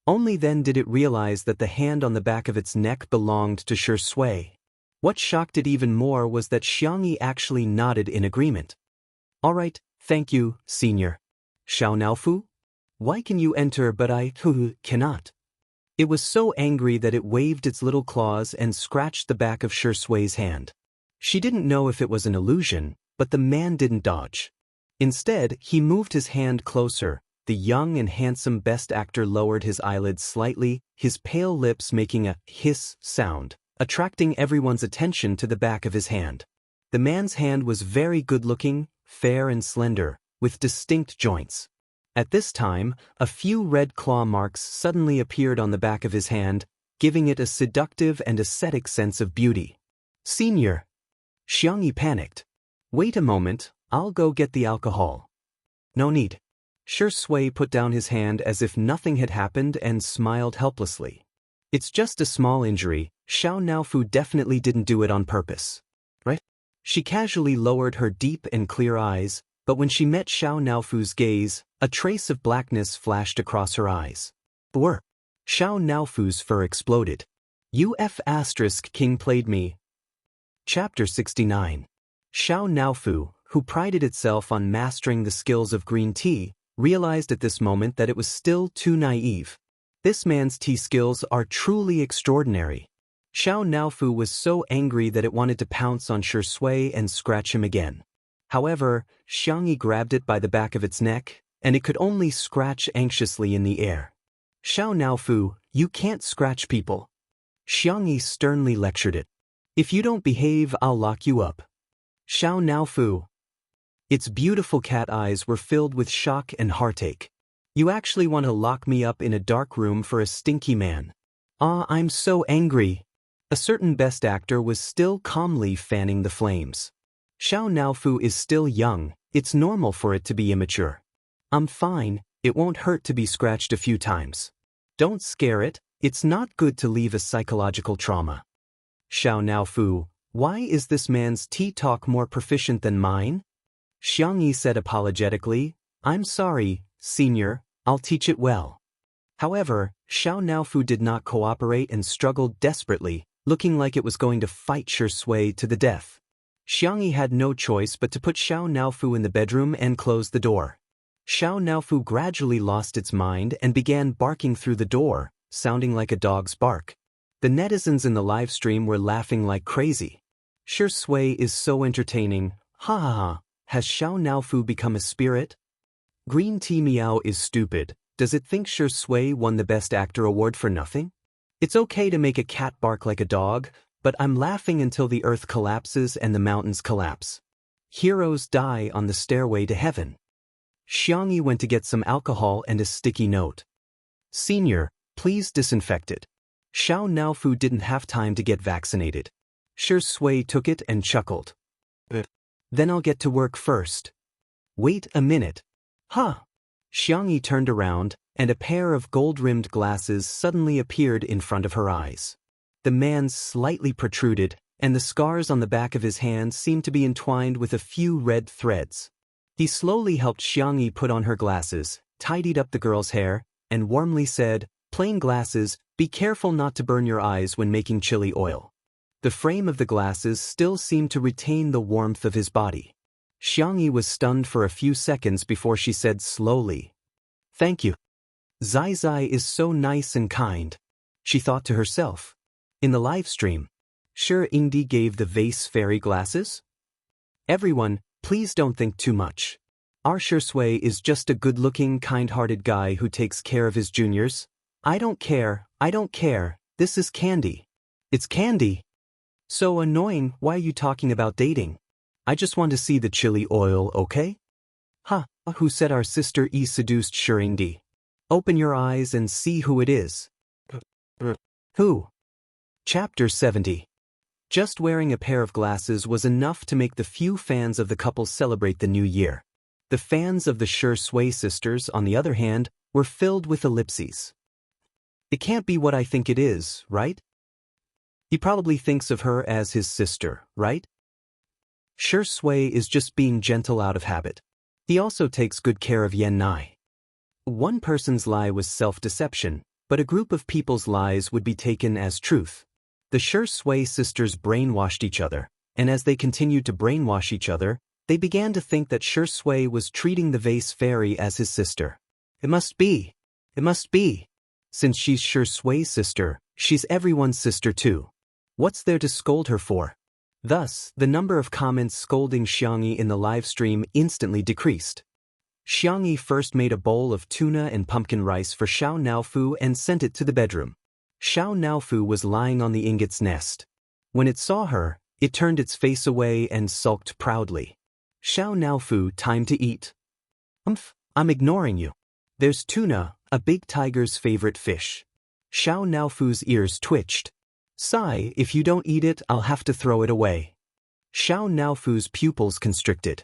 Only then did it realize that the hand on the back of its neck belonged to Shui. What shocked it even more was that Xiangyi actually nodded in agreement. All right, thank you, senior. Xiao Naofu? Why can you enter but I cannot? It was so angry that it waved its little claws and scratched the back of Shui's hand. She didn't know if it was an illusion, but the man didn't dodge. Instead, he moved his hand closer. The young and handsome best actor lowered his eyelids slightly, his pale lips making a hiss sound, attracting everyone's attention to the back of his hand. The man's hand was very good-looking, fair and slender, with distinct joints. At this time, a few red claw marks suddenly appeared on the back of his hand, giving it a seductive and ascetic sense of beauty. Senior! Xiangyi panicked. Wait a moment, I'll go get the alcohol. No need. Shui put down his hand as if nothing had happened and smiled helplessly. It's just a small injury, Xiao Naofu definitely didn't do it on purpose. Right? She casually lowered her deep and clear eyes, but when she met Xiao Naofu's gaze, a trace of blackness flashed across her eyes. Xiao Naofu's fur exploded. King played me. Chapter 69. Xiao Naofu, who prided itself on mastering the skills of green tea, realized at this moment that it was still too naive. This man's tea skills are truly extraordinary. Xiao Naofu was so angry that it wanted to pounce on Shui and scratch him again. However, Xiangyi grabbed it by the back of its neck, and it could only scratch anxiously in the air. Xiao Naofu, you can't scratch people. Xiangyi sternly lectured it. If you don't behave, I'll lock you up. Xiao Naofu. Its beautiful cat eyes were filled with shock and heartache. You actually want to lock me up in a dark room for a stinky man? Ah, I'm so angry. A certain best actor was still calmly fanning the flames. Xiao Naofu is still young, it's normal for it to be immature. I'm fine, it won't hurt to be scratched a few times. Don't scare it, it's not good to leave a psychological trauma. Xiao Naofu, why is this man's tea talk more proficient than mine? Xiangyi said apologetically, I'm sorry, senior, I'll teach it well. However, Xiao Naofu did not cooperate and struggled desperately, looking like it was going to fight Shui to the death. Xiangyi had no choice but to put Xiao Naofu in the bedroom and close the door. Xiao Naofu gradually lost its mind and began barking through the door, sounding like a dog's bark. The netizens in the live stream were laughing like crazy. Shui is so entertaining, ha ha ha, has Xiao Naofu become a spirit? Green Tea Meow is stupid, does it think Shui won the Best Actor award for nothing? It's okay to make a cat bark like a dog, but I'm laughing until the earth collapses and the mountains collapse. Heroes die on the stairway to heaven. Xiangyi went to get some alcohol and a sticky note. Senior, please disinfect it. Xiao Naofu didn't have time to get vaccinated. Shui took it and chuckled. Then I'll get to work first. Wait a minute. Huh. Xiangyi turned around, and a pair of gold-rimmed glasses suddenly appeared in front of her eyes. The man slightly protruded, and the scars on the back of his hands seemed to be entwined with a few red threads. He slowly helped Xiangyi put on her glasses, tidied up the girl's hair, and warmly said, "Plain glasses, be careful not to burn your eyes when making chili oil." The frame of the glasses still seemed to retain the warmth of his body. Xiangyi was stunned for a few seconds before she said slowly, "Thank you. Zai Zai is so nice and kind," she thought to herself. In the live stream, Ingdi gave the vase fairy glasses? Everyone, please don't think too much. Our Shui is just a good-looking, kind-hearted guy who takes care of his juniors. I don't care, this is candy. It's candy. So annoying, why are you talking about dating? I just want to see the chili oil, okay? Huh, who said our sister E seduced Ingdi? Open your eyes and see who it is. Who? Chapter 70. Just wearing a pair of glasses was enough to make the few fans of the couple celebrate the new year. The fans of the Shui sisters, on the other hand, were filled with ellipses. It can't be what I think it is, right? He probably thinks of her as his sister, right? Shui is just being gentle out of habit. He also takes good care of Yan Nai. One person's lie was self-deception, but a group of people's lies would be taken as truth. The Shui sisters brainwashed each other, and as they continued to brainwash each other, they began to think that Shui was treating the vase fairy as his sister. It must be. Since she's Shui's sister, she's everyone's sister too. What's there to scold her for? Thus, the number of comments scolding Xiangyi in the live stream instantly decreased. Xiangyi first made a bowl of tuna and pumpkin rice for Xiao Naofu and sent it to the bedroom. Xiao Naofu was lying on the ingot's nest. When it saw her, it turned its face away and sulked proudly. Xiao Naofu, time to eat. I'm ignoring you. There's tuna, a big tiger's favorite fish. Xiao Naofu's ears twitched. Sigh, if you don't eat it, I'll have to throw it away. Xiao Naofu's pupils constricted.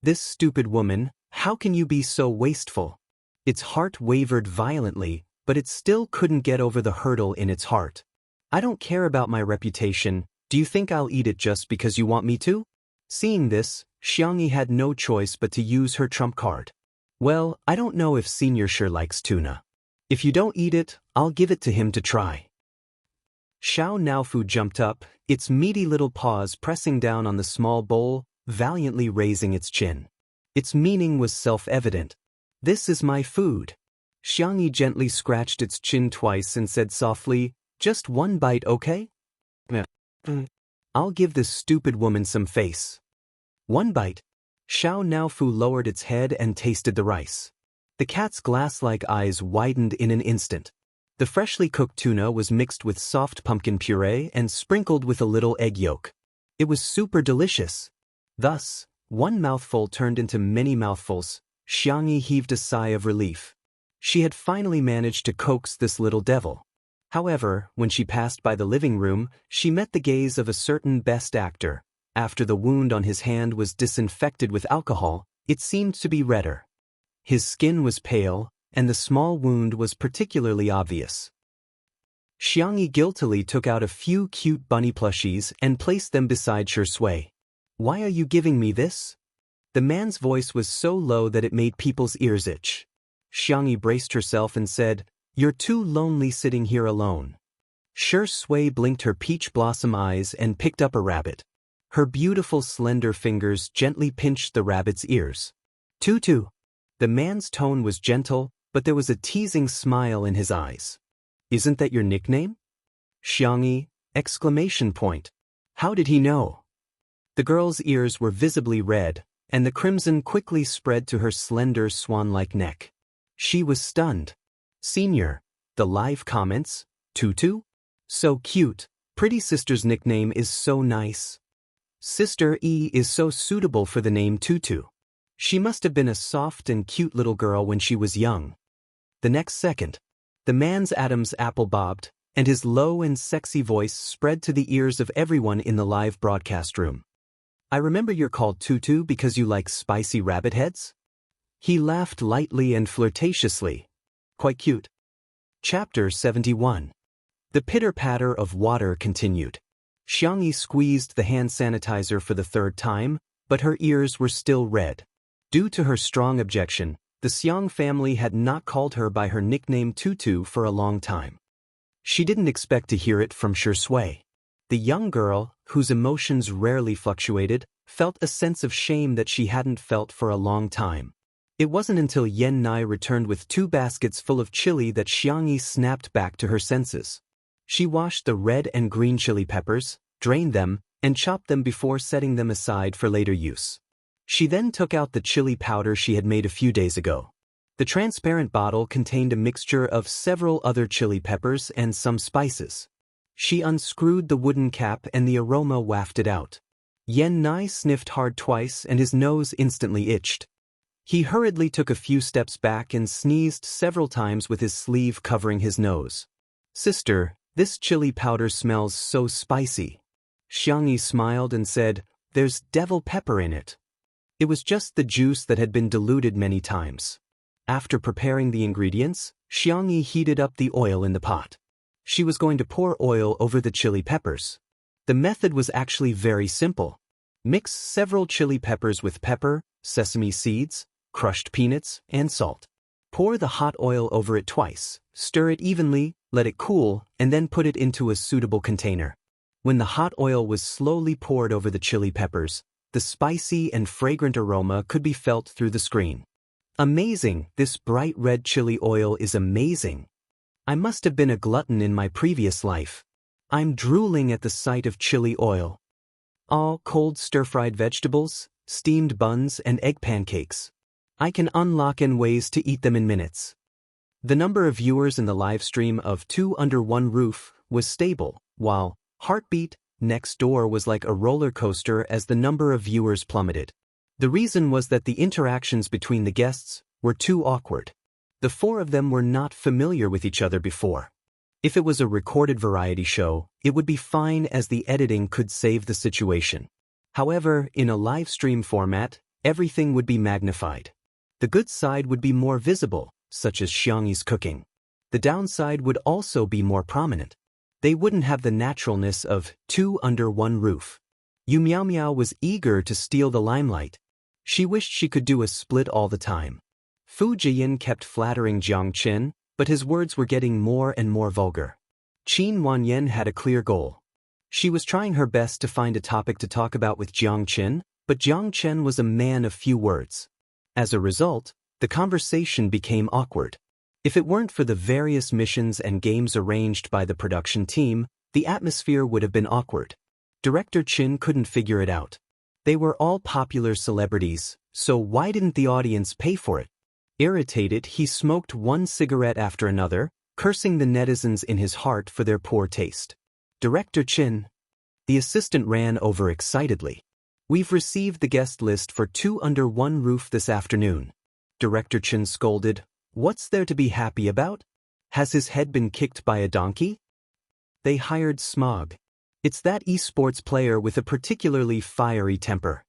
This stupid woman, how can you be so wasteful? Its heart wavered violently, but it still couldn't get over the hurdle in its heart. I don't care about my reputation, do you think I'll eat it just because you want me to? Seeing this, Xiangyi had no choice but to use her trump card. Well, I don't know if Senior sure likes tuna. If you don't eat it, I'll give it to him to try. Xiao Naofu jumped up, its meaty little paws pressing down on the small bowl, valiantly raising its chin. Its meaning was self-evident. This is my food. Xiangyi gently scratched its chin twice and said softly, "Just one bite, okay?" "Yeah. I'll give this stupid woman some face." One bite. Xiao Naofu lowered its head and tasted the rice. The cat's glass-like eyes widened in an instant. The freshly cooked tuna was mixed with soft pumpkin puree and sprinkled with a little egg yolk. It was super delicious. Thus, one mouthful turned into many mouthfuls. Xiangyi heaved a sigh of relief. She had finally managed to coax this little devil. However, when she passed by the living room, she met the gaze of a certain best actor. After the wound on his hand was disinfected with alcohol, it seemed to be redder. His skin was pale, and the small wound was particularly obvious. Xiangyi guiltily took out a few cute bunny plushies and placed them beside Shui. "Why are you giving me this?" The man's voice was so low that it made people's ears itch. Xiangyi braced herself and said, "You're too lonely sitting here alone." Shui blinked her peach blossom eyes and picked up a rabbit. Her beautiful slender fingers gently pinched the rabbit's ears. "Tutu." The man's tone was gentle, but there was a teasing smile in his eyes. "Isn't that your nickname?" "Xiangyi!" Exclamation point. How did he know? The girl's ears were visibly red, and the crimson quickly spread to her slender swan-like neck. She was stunned. "Senior." The live comments. "Tutu? So cute. Pretty sister's nickname is so nice. Sister E is so suitable for the name Tutu. She must have been a soft and cute little girl when she was young." The next second, the man's Adam's apple bobbed, and his low and sexy voice spread to the ears of everyone in the live broadcast room. "I remember you're called Tutu because you like spicy rabbit heads?" He laughed lightly and flirtatiously. "Quite cute." Chapter 71. The pitter-patter of water continued. Xiangyi squeezed the hand sanitizer for the third time, but her ears were still red. Due to her strong objection, the Xiang family had not called her by her nickname Tutu for a long time. She didn't expect to hear it from Shui. The young girl, whose emotions rarely fluctuated, felt a sense of shame that she hadn't felt for a long time. It wasn't until Yan Nai returned with 2 baskets full of chili that Xiangyi snapped back to her senses. She washed the red and green chili peppers, drained them, and chopped them before setting them aside for later use. She then took out the chili powder she had made a few days ago. The transparent bottle contained a mixture of several other chili peppers and some spices. She unscrewed the wooden cap and the aroma wafted out. Yan Nai sniffed hard twice and his nose instantly itched. He hurriedly took a few steps back and sneezed several times with his sleeve covering his nose. "Sister, this chili powder smells so spicy." Xiangyi smiled and said, "There's devil pepper in it." It was just the juice that had been diluted many times. After preparing the ingredients, Xiangyi heated up the oil in the pot. She was going to pour oil over the chili peppers. The method was actually very simple. Mix several chili peppers with pepper, sesame seeds, crushed peanuts, and salt. Pour the hot oil over it twice, stir it evenly, let it cool, and then put it into a suitable container. When the hot oil was slowly poured over the chili peppers, the spicy and fragrant aroma could be felt through the screen. "Amazing, this bright red chili oil is amazing. I must have been a glutton in my previous life. I'm drooling at the sight of chili oil. All cold stir-fried vegetables, steamed buns, and egg pancakes. I can unlock in ways to eat them in minutes." The number of viewers in the live stream of 2 Under One Roof was stable, while Heartbeat Next Door was like a roller coaster as the number of viewers plummeted. The reason was that the interactions between the guests were too awkward. The 4 of them were not familiar with each other before. If it was a recorded variety show, it would be fine as the editing could save the situation. However, in a live stream format, everything would be magnified. The good side would be more visible, such as Xiangyi's cooking. The downside would also be more prominent. They wouldn't have the naturalness of 2 Under One Roof. Yu Miao Miao was eager to steal the limelight. She wished she could do a split all the time. Fu Jiyin kept flattering Jiang Chen, but his words were getting more and more vulgar. Qin Wanyan had a clear goal. She was trying her best to find a topic to talk about with Jiang Chen, but Jiang Chen was a man of few words. As a result, the conversation became awkward. If it weren't for the various missions and games arranged by the production team, the atmosphere would have been awkward. Director Chin couldn't figure it out. They were all popular celebrities, so why didn't the audience pay for it? Irritated, he smoked one cigarette after another, cursing the netizens in his heart for their poor taste. Director Chin. The assistant ran over excitedly. We've received the guest list for 2 Under One Roof this afternoon. Director Chin scolded. What's there to be happy about? Has his head been kicked by a donkey? They hired Smog. It's that esports player with a particularly fiery temper.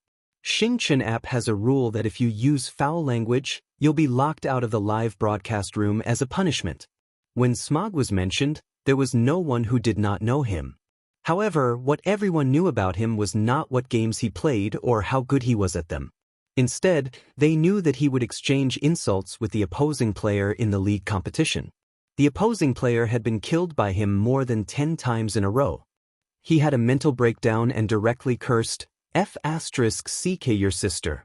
Xingchen app has a rule that if you use foul language, you'll be locked out of the live broadcast room as a punishment. When Smog was mentioned, there was no one who did not know him. However, what everyone knew about him was not what games he played or how good he was at them. Instead, they knew that he would exchange insults with the opposing player in the league competition. The opposing player had been killed by him more than 10 times in a row. He had a mental breakdown and directly cursed, F***CK your sister.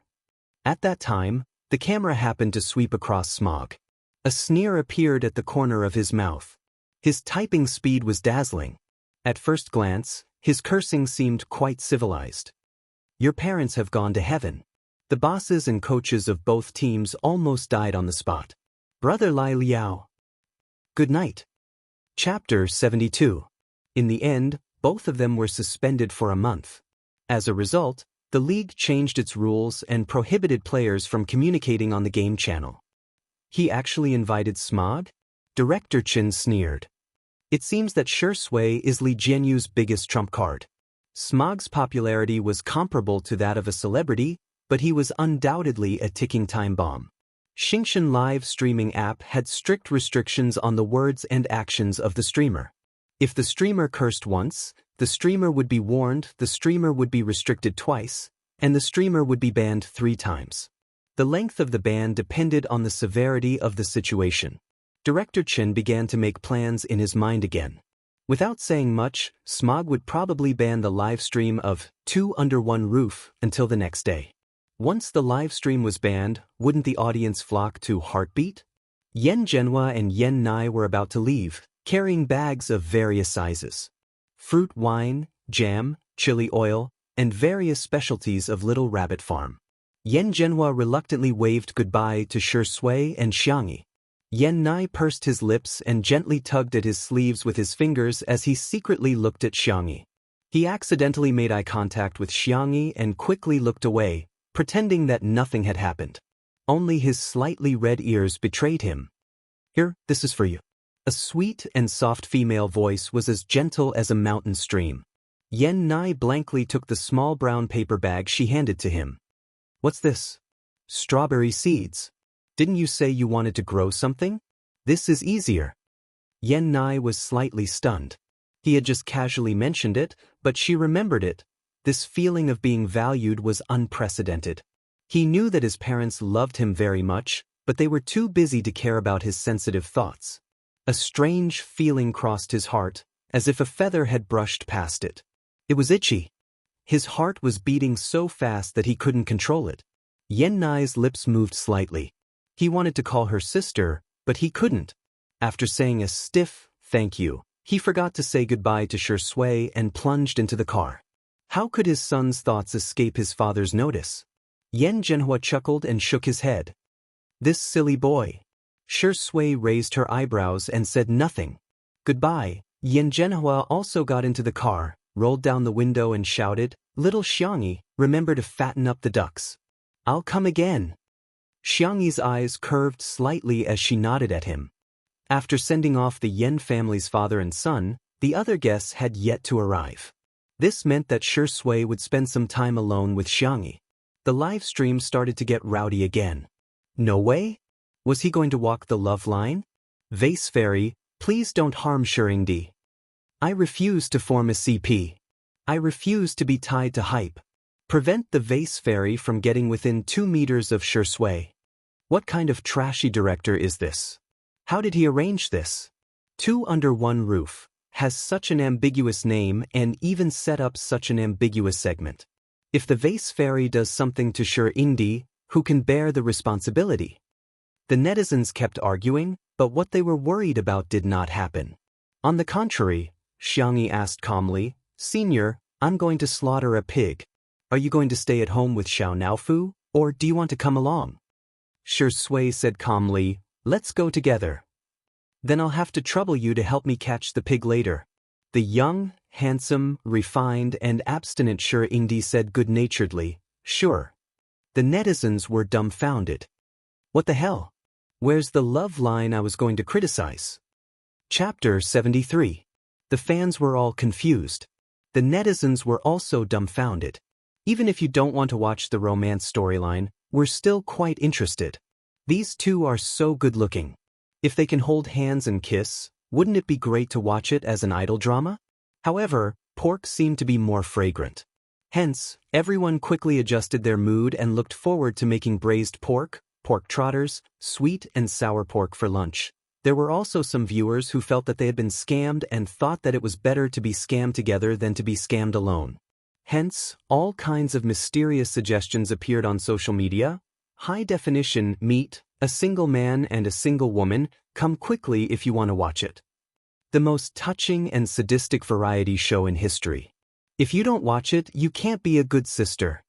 At that time, the camera happened to sweep across Smog. A sneer appeared at the corner of his mouth. His typing speed was dazzling. At first glance, his cursing seemed quite civilized. Your parents have gone to heaven. The bosses and coaches of both teams almost died on the spot. Brother Lai Liao. Good night. Chapter 72. In the end, both of them were suspended for a month. As a result, the league changed its rules and prohibited players from communicating on the game channel. He actually invited Smog? Director Chin sneered. It seems that Shui is Li Jianyu's biggest trump card. Smog's popularity was comparable to that of a celebrity, but he was undoubtedly a ticking time bomb. Xingchen live streaming app had strict restrictions on the words and actions of the streamer. If the streamer cursed once, the streamer would be warned, the streamer would be restricted twice, and the streamer would be banned 3 times. The length of the ban depended on the severity of the situation. Director Chin began to make plans in his mind again. Without saying much, Smog would probably ban the live stream of 2 Under One Roof until the next day. Once the live stream was banned, wouldn't the audience flock to Heartbeat? Yen Zhenhua and Yen Nai were about to leave, carrying bags of various sizes. Fruit wine, jam, chili oil, and various specialties of Little Rabbit Farm. Yen Zhenhua reluctantly waved goodbye to Shui and Xiangyi. Yen Nai pursed his lips and gently tugged at his sleeves with his fingers as he secretly looked at Xiangyi. He accidentally made eye contact with Xiangyi and quickly looked away, pretending that nothing had happened. Only his slightly red ears betrayed him. Here, this is for you. A sweet and soft female voice was as gentle as a mountain stream. Yen Nai blankly took the small brown paper bag she handed to him. What's this? Strawberry seeds. Didn't you say you wanted to grow something? This is easier. Yen Nai was slightly stunned. He had just casually mentioned it, but she remembered it. This feeling of being valued was unprecedented. He knew that his parents loved him very much, but they were too busy to care about his sensitive thoughts. A strange feeling crossed his heart, as if a feather had brushed past it. It was itchy. His heart was beating so fast that he couldn't control it. Yen Nai's lips moved slightly. He wanted to call her sister, but he couldn't. After saying a stiff thank you, he forgot to say goodbye to Shui and plunged into the car. How could his son's thoughts escape his father's notice? Yen Zhenhua chuckled and shook his head. This silly boy. Shui raised her eyebrows and said nothing. Goodbye. Yen Zhenhua also got into the car, rolled down the window and shouted, Little Xiangyi, remember to fatten up the ducks. I'll come again. Xiangyi's eyes curved slightly as she nodded at him. After sending off the Yen family's father and son, the other guests had yet to arrive. This meant that Shui would spend some time alone with Xiangyi. The live stream started to get rowdy again. No way? Was he going to walk the love line? Vase Fairy, please don't harm Shuringdi. I refuse to form a CP. I refuse to be tied to hype. Prevent the Vase Fairy from getting within 2 meters of Shui. What kind of trashy director is this? How did he arrange this? 2 Under One Roof has such an ambiguous name and even set up such an ambiguous segment. If the Vase Fairy does something to Shuringdi, who can bear the responsibility? The netizens kept arguing, But what they were worried about did not happen. On the contrary, Xiangyi asked calmly, "Senior, I'm going to slaughter a pig. Are you going to stay at home with Xiao Naofu, or do you want to come along?" Shi Sui said calmly, "Let's go together. Then I'll have to trouble you to help me catch the pig later." The young, handsome, refined, and abstinent Shi Yingdi said good-naturedly, "Sure." The netizens were dumbfounded. What the hell? Where's the love line I was going to criticize? Chapter 73. The fans were all confused. The netizens were also dumbfounded. Even if you don't want to watch the romance storyline, we're still quite interested. These two are so good-looking. If they can hold hands and kiss, wouldn't it be great to watch it as an idol drama? However, pork seemed to be more fragrant. Hence, everyone quickly adjusted their mood and looked forward to making braised pork, pork trotters, sweet and sour pork for lunch. There were also some viewers who felt that they had been scammed and thought that it was better to be scammed together than to be scammed alone. Hence, all kinds of mysterious suggestions appeared on social media. High-definition meet, a single man and a single woman, come quickly if you want to watch it. The most touching and sadistic variety show in history. If you don't watch it, you can't be a good sister.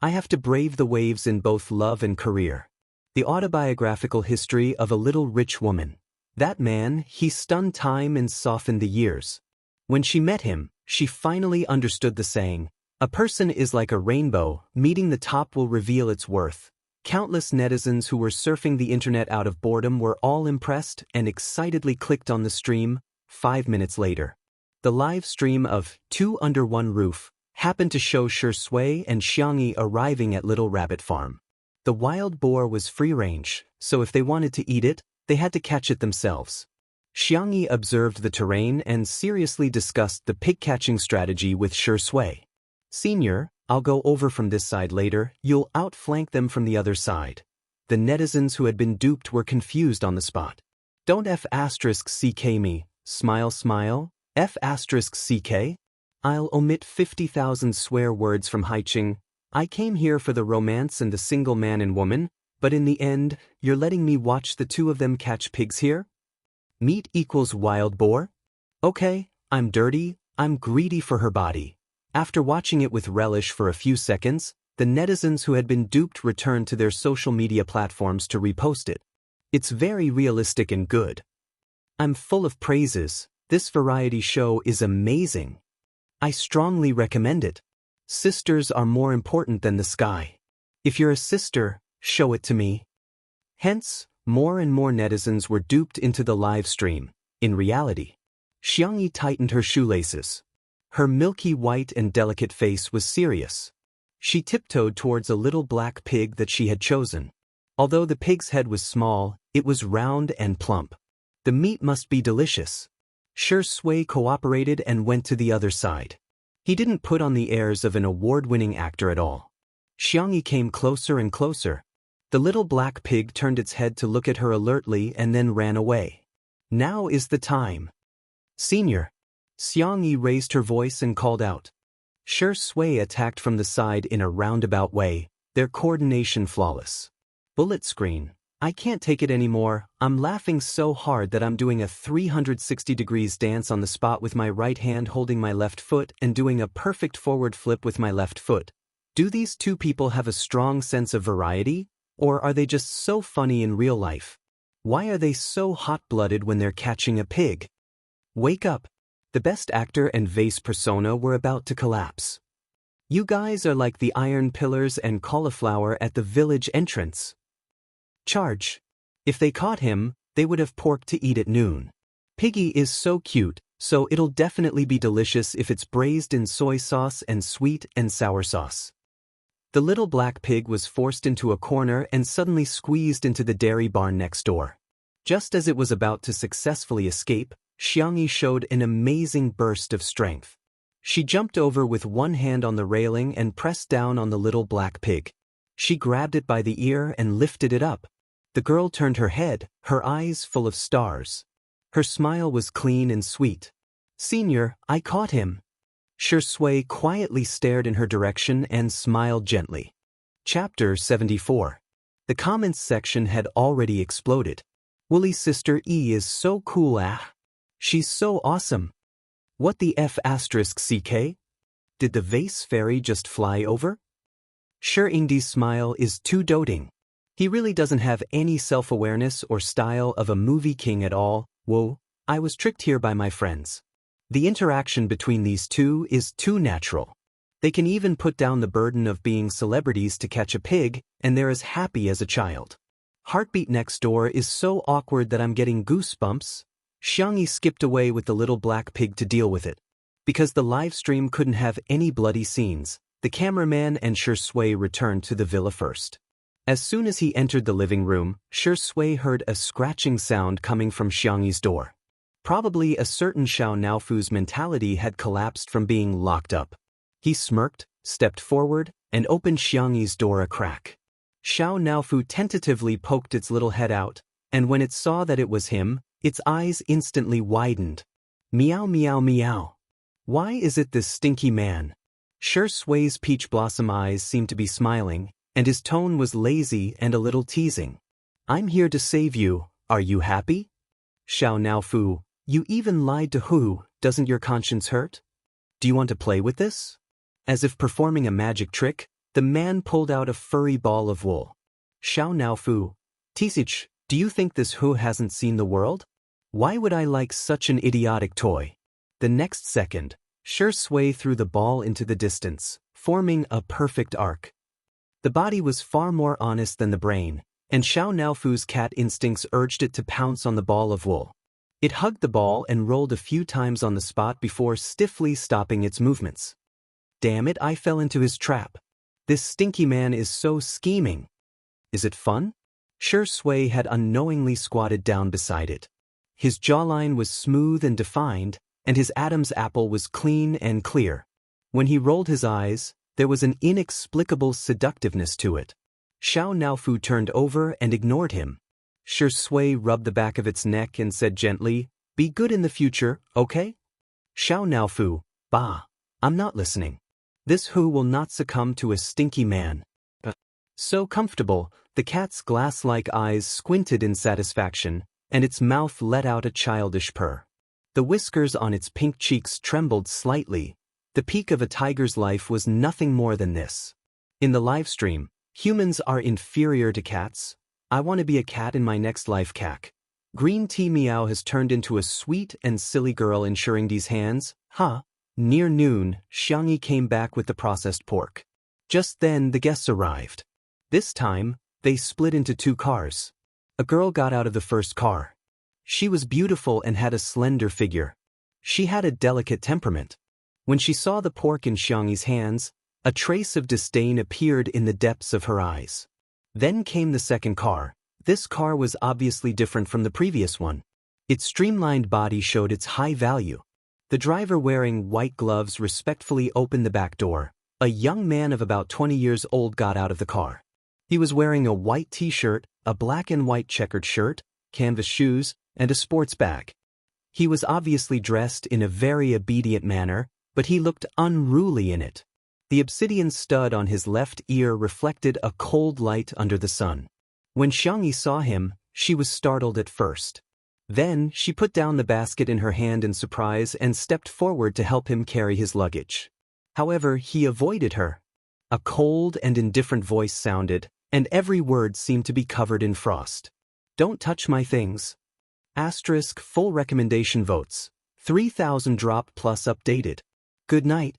I have to brave the waves in both love and career. The autobiographical history of a little rich woman. That man, he stunned time and softened the years. When she met him, she finally understood the saying, "A person is like a rainbow, meeting the top will reveal its worth." Countless netizens who were surfing the internet out of boredom were all impressed and excitedly clicked on the stream. 5 minutes later, the live stream of Two Under One Roof happened to show Shi Sui and Xiangyi arriving at Little Rabbit Farm. The wild boar was free-range, so if they wanted to eat it, they had to catch it themselves. Xiangyi observed the terrain and seriously discussed the pig-catching strategy with Shi Sui. "Senior, I'll go over from this side later, you'll outflank them from the other side." The netizens who had been duped were confused on the spot. "Don't F***ck me, smile smile, F***ck? I'll omit 50,000 swear words from Haiqing. I came here for the romance and the single man and woman, but in the end, you're letting me watch the two of them catch pigs here? Meat equals wild boar? Okay, I'm dirty, I'm greedy for her body." After watching it with relish for a few seconds, the netizens who had been duped returned to their social media platforms to repost it. "It's very realistic and good. I'm full of praises, this variety show is amazing. I strongly recommend it. Sisters are more important than the sky. If you're a sister, show it to me." Hence, more and more netizens were duped into the live stream. In reality, Xiangyi tightened her shoelaces. Her milky white and delicate face was serious. She tiptoed towards a little black pig that she had chosen. Although the pig's head was small, it was round and plump. The meat must be delicious. Shi Sui cooperated and went to the other side. He didn't put on the airs of an award-winning actor at all. Xiangyi came closer and closer. The little black pig turned its head to look at her alertly and then ran away. "Now is the time. Senior." Xiangyi raised her voice and called out. Shi Sui attacked from the side in a roundabout way, their coordination flawless. Bullet screen. "I can't take it anymore, I'm laughing so hard that I'm doing a 360 degrees dance on the spot with my right hand holding my left foot and doing a perfect forward flip with my left foot. Do these two people have a strong sense of variety, or are they just so funny in real life? Why are they so hot-blooded when they're catching a pig? Wake up. The best actor and vase persona were about to collapse. You guys are like the iron pillars and cauliflower at the village entrance. Charge. If they caught him, they would have pork to eat at noon. Piggy is so cute, so it'll definitely be delicious if it's braised in soy sauce and sweet and sour sauce." The little black pig was forced into a corner and suddenly squeezed into the dairy barn next door. Just as it was about to successfully escape, Xiangyi showed an amazing burst of strength. She jumped over with one hand on the railing and pressed down on the little black pig. She grabbed it by the ear and lifted it up. The girl turned her head, her eyes full of stars. Her smile was clean and sweet. "Senior, I caught him." Shi Sui quietly stared in her direction and smiled gently. Chapter 74. The comments section had already exploded. Woolly Sister E is so cool She's so awesome. What the F asterisk CK? Did the vase fairy just fly over? Sure Ingdi's smile is too doting. He really doesn't have any self-awareness or style of a movie king at all. Whoa, I was tricked here by my friends. The interaction between these two is too natural. They can even put down the burden of being celebrities to catch a pig, and they're as happy as a child. Heartbeat next door is so awkward that I'm getting goosebumps. Xiangyi skipped away with the little black pig to deal with it. Because the live stream couldn't have any bloody scenes, the cameraman and Sher Sui returned to the villa first. As soon as he entered the living room, Sher Sui heard a scratching sound coming from Xiangyi's door. Probably a certain Xiao Naofu's mentality had collapsed from being locked up. He smirked, stepped forward, and opened Xiangyi's door a crack. Xiao Naofu tentatively poked its little head out, and when it saw that it was him, its eyes instantly widened. Meow meow meow. Why is it this stinky man? Sher Sui's peach blossom eyes seemed to be smiling, and his tone was lazy and a little teasing. I'm here to save you, are you happy? Xiao Naofu, you even lied to who, doesn't your conscience hurt? Do you want to play with this? As if performing a magic trick, the man pulled out a furry ball of wool. Xiao Naofu, Tisich, do you think this who hasn't seen the world? Why would I like such an idiotic toy? The next second, Sher Sui threw the ball into the distance, forming a perfect arc. The body was far more honest than the brain, and Xiao Naofu's cat instincts urged it to pounce on the ball of wool. It hugged the ball and rolled a few times on the spot before stiffly stopping its movements. Damn it, I fell into his trap. This stinky man is so scheming. Is it fun? Sher Sui had unknowingly squatted down beside it. His jawline was smooth and defined, and his Adam's apple was clean and clear. When he rolled his eyes, there was an inexplicable seductiveness to it. Xiao Naofu turned over and ignored him. Sher Sui rubbed the back of its neck and said gently, "Be good in the future, okay?" Xiao Naofu, "Bah, I'm not listening. This who will not succumb to a stinky man." So comfortable, the cat's glass-like eyes squinted in satisfaction, and its mouth let out a childish purr. The whiskers on its pink cheeks trembled slightly. The peak of a tiger's life was nothing more than this. In the livestream, humans are inferior to cats. I want to be a cat in my next life cack. Green Tea Meow has turned into a sweet and silly girl in Shuringdi's hands, huh? Near noon, Xiangyi came back with the processed pork. Just then the guests arrived. This time, they split into two cars. A girl got out of the first car. She was beautiful and had a slender figure. She had a delicate temperament. When she saw the pork in Xiangyi's hands, a trace of disdain appeared in the depths of her eyes. Then came the second car. This car was obviously different from the previous one. Its streamlined body showed its high value. The driver wearing white gloves respectfully opened the back door. A young man of about 20 years old got out of the car. He was wearing a white t-shirt, a black and white checkered shirt, canvas shoes, and a sports bag. He was obviously dressed in a very obedient manner, but he looked unruly in it. The obsidian stud on his left ear reflected a cold light under the sun. When Xiangyi saw him, she was startled at first. Then, she put down the basket in her hand in surprise and stepped forward to help him carry his luggage. However, he avoided her. A cold and indifferent voice sounded, and every word seemed to be covered in frost. "Don't touch my things." Asterisk full recommendation votes. 3000 drop plus updated. Good night.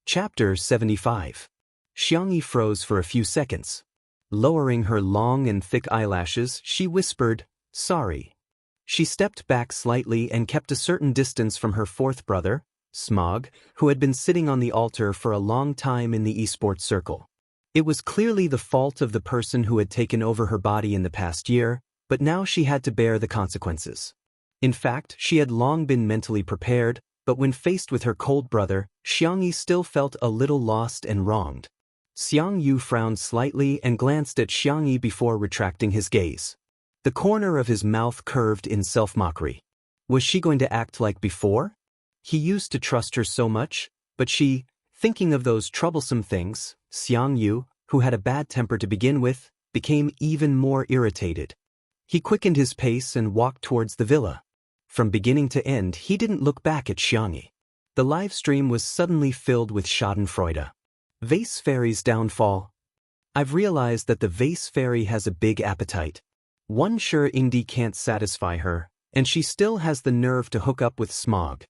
Chapter 75. Xiangyi froze for a few seconds. Lowering her long and thick eyelashes, she whispered, "Sorry." She stepped back slightly and kept a certain distance from her fourth brother, Smog, who had been sitting on the altar for a long time in the esports circle. It was clearly the fault of the person who had taken over her body in the past year, but now she had to bear the consequences. In fact, she had long been mentally prepared, but when faced with her cold brother, Xiangyi still felt a little lost and wronged. Xiang Yu frowned slightly and glanced at Xiangyi before retracting his gaze. The corner of his mouth curved in self-mockery. Was she going to act like before? He used to trust her so much, but she, thinking of those troublesome things, Xiang Yu, who had a bad temper to begin with, became even more irritated. He quickened his pace and walked towards the villa. From beginning to end, he didn't look back at Xiangyi. The live stream was suddenly filled with schadenfreude. Vase Fairy's downfall. I've realized that the Vase Fairy has a big appetite. One sure Ingdi can't satisfy her, and she still has the nerve to hook up with Smog.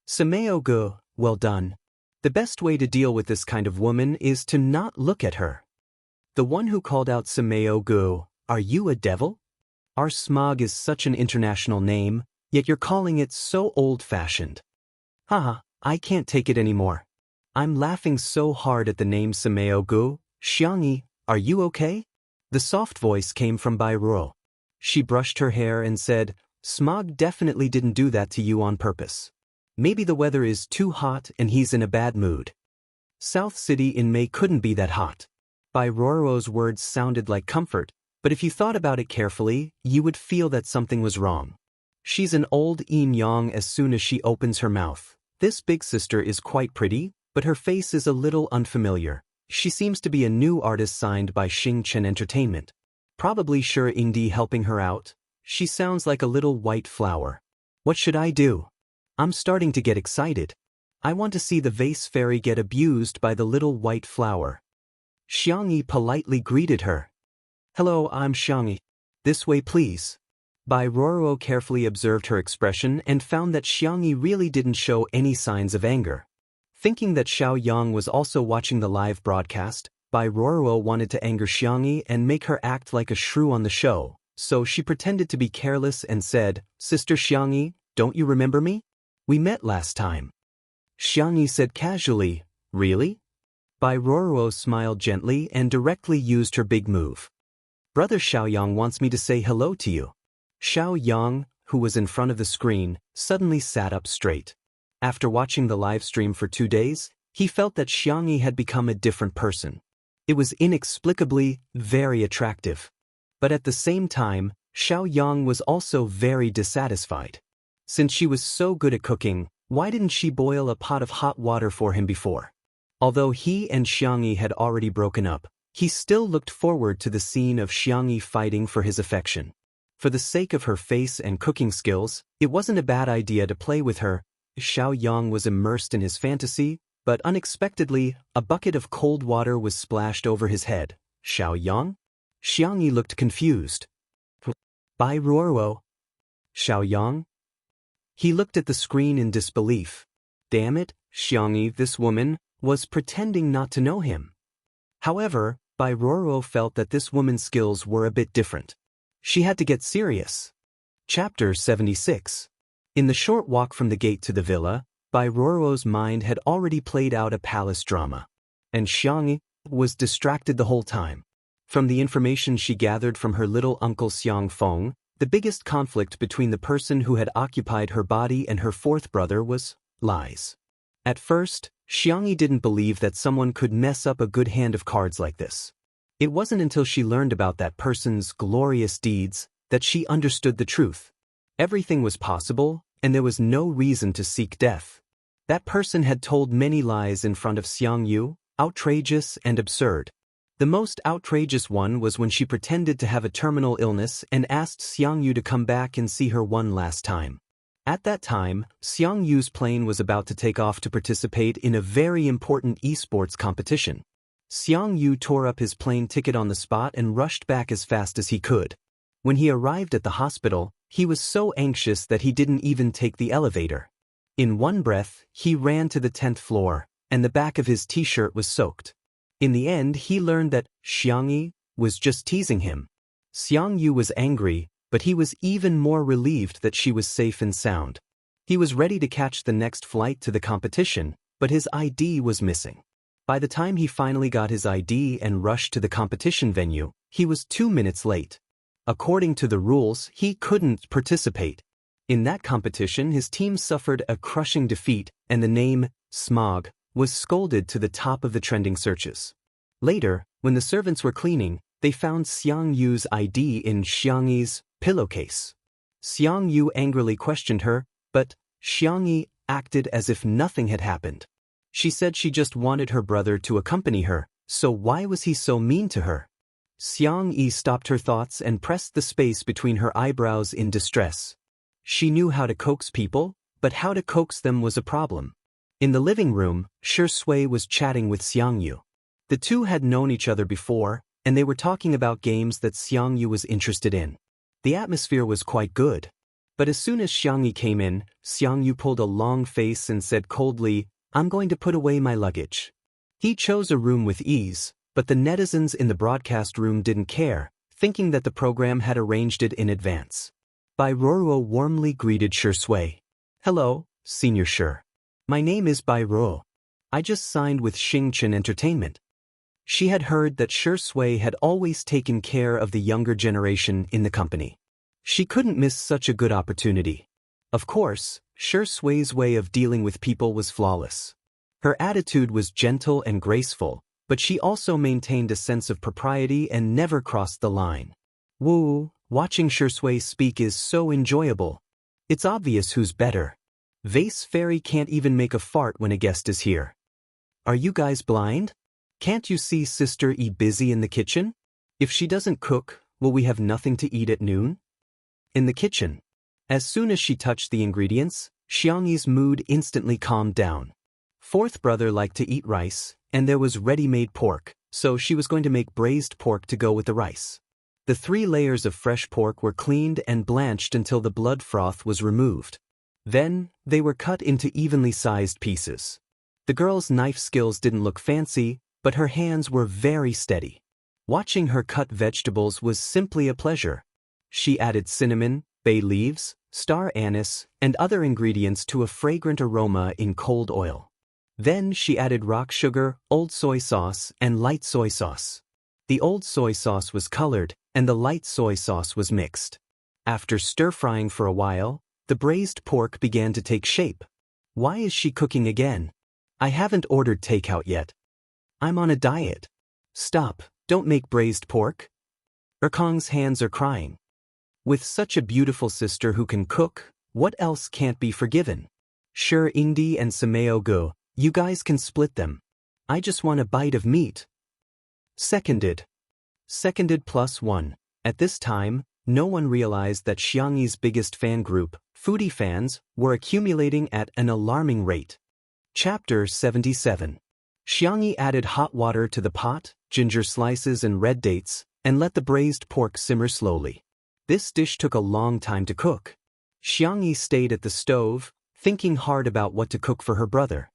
Sameo Go, well done. The best way to deal with this kind of woman is to not look at her. The one who called out Sameo Go, are you a devil? Our Smog is such an international name, yet you're calling it so old-fashioned. Haha, I can't take it anymore. I'm laughing so hard at the name Sameo Go. Xiangyi, are you okay? The soft voice came from Bai Ruo. She brushed her hair and said, Smog definitely didn't do that to you on purpose. Maybe the weather is too hot and he's in a bad mood. South City in May couldn't be that hot. Bai Ruo's words sounded like comfort, but if you thought about it carefully, you would feel that something was wrong. She's an old yin yang as soon as she opens her mouth. This big sister is quite pretty, but her face is a little unfamiliar. She seems to be a new artist signed by Xing Chen Entertainment. Probably sure Ingdi helping her out. She sounds like a little white flower. What should I do? I'm starting to get excited. I want to see the Vase Fairy get abused by the little white flower. Xiangyi politely greeted her. Hello, I'm Xiangyi. This way please. Bai Ruo carefully observed her expression and found that Xiangyi really didn't show any signs of anger. Thinking that Xiao Yang was also watching the live broadcast, Bai Ruo wanted to anger Xiangyi and make her act like a shrew on the show, so she pretended to be careless and said, Sister Xiangyi, don't you remember me? We met last time. Xiangyi said casually, Really? Bai Ruo smiled gently and directly used her big move. Brother Xiaoyang wants me to say hello to you. Xiao Yang, who was in front of the screen, suddenly sat up straight. After watching the live stream for 2 days, he felt that Xiangyi had become a different person. It was inexplicably very attractive. But at the same time, Xiao Yang was also very dissatisfied. Since she was so good at cooking, why didn't she boil a pot of hot water for him before? Although he and Xiangyi had already broken up, he still looked forward to the scene of Xiangyi fighting for his affection. For the sake of her face and cooking skills, it wasn't a bad idea to play with her. Xiao Yang was immersed in his fantasy, but unexpectedly, a bucket of cold water was splashed over his head. Xiao Yang? Xiangyi looked confused. Bai Ruo? Xiao Yang? He looked at the screen in disbelief. Damn it, Xiangyi, this woman, was pretending not to know him. However, Bai Ruo felt that this woman's skills were a bit different. She had to get serious. Chapter 76. In the short walk from the gate to the villa, Bai Ruo's mind had already played out a palace drama. And Xiangyi was distracted the whole time. From the information she gathered from her little uncle Xiang Feng, the biggest conflict between the person who had occupied her body and her fourth brother was lies. At first, Xiangyi didn't believe that someone could mess up a good hand of cards like this. It wasn't until she learned about that person's glorious deeds that she understood the truth. Everything was possible, and there was no reason to seek death. That person had told many lies in front of Xiangyu, outrageous and absurd. The most outrageous one was when she pretended to have a terminal illness and asked Xiangyu to come back and see her one last time. At that time, Xiangyu's plane was about to take off to participate in a very important esports competition. Xiangyu tore up his plane ticket on the spot and rushed back as fast as he could. When he arrived at the hospital, he was so anxious that he didn't even take the elevator. In one breath, he ran to the 10th floor, and the back of his t-shirt was soaked. In the end, he learned that Xiangyi was just teasing him. Xiangyu was angry, but he was even more relieved that she was safe and sound. He was ready to catch the next flight to the competition, but his ID was missing. By the time he finally got his ID and rushed to the competition venue, he was 2 minutes late. According to the rules, he couldn't participate. In that competition, his team suffered a crushing defeat, and the name, Smog, was scolded to the top of the trending searches. Later, when the servants were cleaning, they found Xiangyu's ID in Xiangyi's pillowcase. Xiangyu angrily questioned her, but Xiangyi acted as if nothing had happened. She said she just wanted her brother to accompany her, so why was he so mean to her? Xiang Yi stopped her thoughts and pressed the space between her eyebrows in distress. She knew how to coax people, but how to coax them was a problem. In the living room, Shi Sui was chatting with Xiang Yu. The two had known each other before, and they were talking about games that Xiang Yu was interested in. The atmosphere was quite good. But as soon as Xiang Yi came in, Xiang Yu pulled a long face and said coldly, "I'm going to put away my luggage." He chose a room with ease, but the netizens in the broadcast room didn't care, thinking that the program had arranged it in advance. Bai Ruo warmly greeted Shi Sui. "Hello, Senior Shi. My name is Bai Ruo. I just signed with Xingchen Entertainment." She had heard that Shi Sui had always taken care of the younger generation in the company. She couldn't miss such a good opportunity. Of course, Shi Sui's way of dealing with people was flawless. Her attitude was gentle and graceful, but she also maintained a sense of propriety and never crossed the line. Woo, watching Shi Sui speak is so enjoyable. It's obvious who's better. Vase Fairy can't even make a fart when a guest is here. Are you guys blind? Can't you see Sister E busy in the kitchen? If she doesn't cook, will we have nothing to eat at noon? In the kitchen. As soon as she touched the ingredients, Xiang Yi's mood instantly calmed down. Fourth brother liked to eat rice, and there was ready-made pork, so she was going to make braised pork to go with the rice. The 3 layers of fresh pork were cleaned and blanched until the blood froth was removed. Then, they were cut into evenly sized pieces. The girl's knife skills didn't look fancy, but her hands were very steady. Watching her cut vegetables was simply a pleasure. She added cinnamon, bay leaves, star anise, and other ingredients to a fragrant aroma in cold oil. Then she added rock sugar, old soy sauce, and light soy sauce. The old soy sauce was colored, and the light soy sauce was mixed. After stir-frying for a while, the braised pork began to take shape. Why is she cooking again? I haven't ordered takeout yet. I'm on a diet. Stop, don't make braised pork. Erkong's hands are crying. With such a beautiful sister who can cook, what else can't be forgiven? Sure, Ingdi and Sameo go, you guys can split them. I just want a bite of meat. Seconded. Seconded +1. At this time, no one realized that Xiang Yi's biggest fan group, foodie fans, were accumulating at an alarming rate. Chapter 77. Xiang Yi added hot water to the pot, ginger slices and red dates, and let the braised pork simmer slowly. This dish took a long time to cook. Xiang Yi stayed at the stove, thinking hard about what to cook for her brother.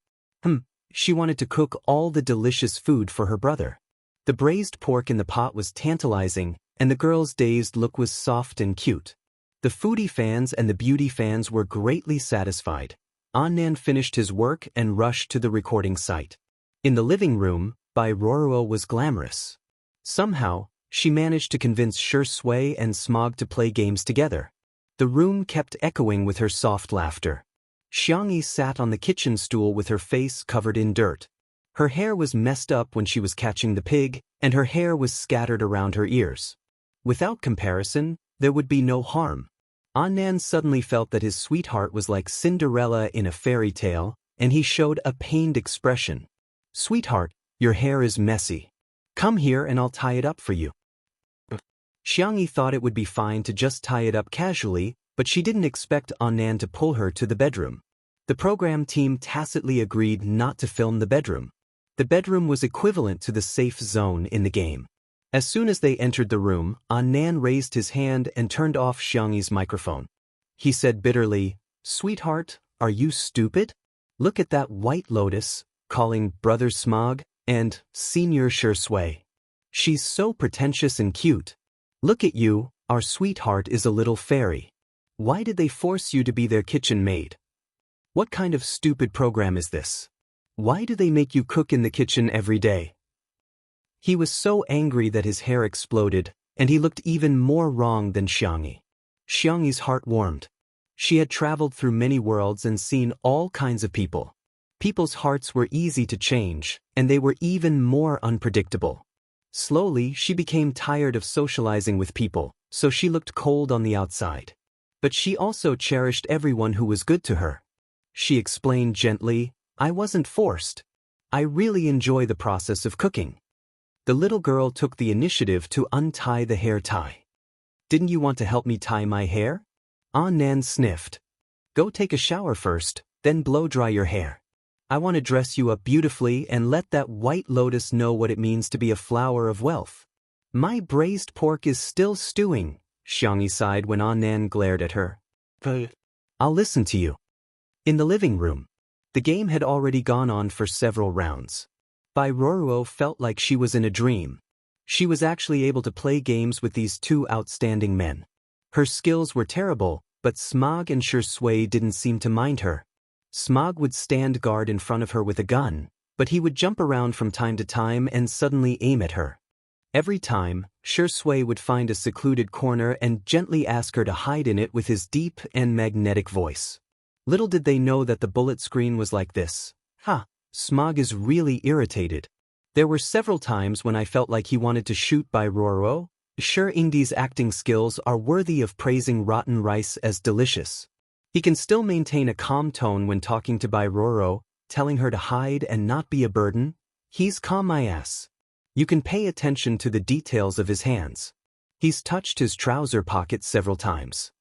She wanted to cook all the delicious food for her brother. The braised pork in the pot was tantalizing, and the girl's dazed look was soft and cute. The foodie fans and the beauty fans were greatly satisfied. Annan finished his work and rushed to the recording site. In the living room, Bai Ruo was glamorous. Somehow, she managed to convince Shi Sui and Smog to play games together. The room kept echoing with her soft laughter. Xiang Yi sat on the kitchen stool with her face covered in dirt. Her hair was messed up when she was catching the pig, and her hair was scattered around her ears. Without comparison, there would be no harm. Annan suddenly felt that his sweetheart was like Cinderella in a fairy tale, and he showed a pained expression. "Sweetheart, your hair is messy. Come here and I'll tie it up for you." Xiang Yi thought it would be fine to just tie it up casually, but she didn't expect Annan to pull her to the bedroom. The program team tacitly agreed not to film the bedroom. The bedroom was equivalent to the safe zone in the game. As soon as they entered the room, Annan raised his hand and turned off Xiang Yi's microphone. He said bitterly, "Sweetheart, are you stupid? Look at that white lotus," calling Brother Smog and Senior Shi Sui. "She's so pretentious and cute. Look at you, our sweetheart is a little fairy. Why did they force you to be their kitchen maid? What kind of stupid program is this? Why do they make you cook in the kitchen every day?" He was so angry that his hair exploded, and he looked even more wrong than Xiang Yi. Xiang Yi's heart warmed. She had traveled through many worlds and seen all kinds of people. People's hearts were easy to change, and they were even more unpredictable. Slowly, she became tired of socializing with people, so she looked cold on the outside. But she also cherished everyone who was good to her. She explained gently, "I wasn't forced. I really enjoy the process of cooking." The little girl took the initiative to untie the hair tie. Didn't you want to help me tie my hair? Nan sniffed. Go take a shower first, then blow dry your hair. I want to dress you up beautifully and let that white lotus know what it means to be a flower of wealth. My braised pork is still stewing, Xiangyi sighed when Nan glared at her. I'll listen to you. In the living room, the game had already gone on for several rounds. Bai Ruoruo felt like she was in a dream. She was actually able to play games with these two outstanding men. Her skills were terrible, but Smog and Shui didn't seem to mind her. Smog would stand guard in front of her with a gun, but he would jump around from time to time and suddenly aim at her. Every time, Shui would find a secluded corner and gently ask her to hide in it with his deep and magnetic voice. Little did they know that the bullet screen was like this. Smog is really irritated. There were several times when I felt like he wanted to shoot Bai Ruoruo. Sure, Ingdi's acting skills are worthy of praising rotten rice as delicious. He can still maintain a calm tone when talking to Bai Ruoruo, telling her to hide and not be a burden. He's calm my ass. You can pay attention to the details of his hands. He's touched his trouser pocket several times.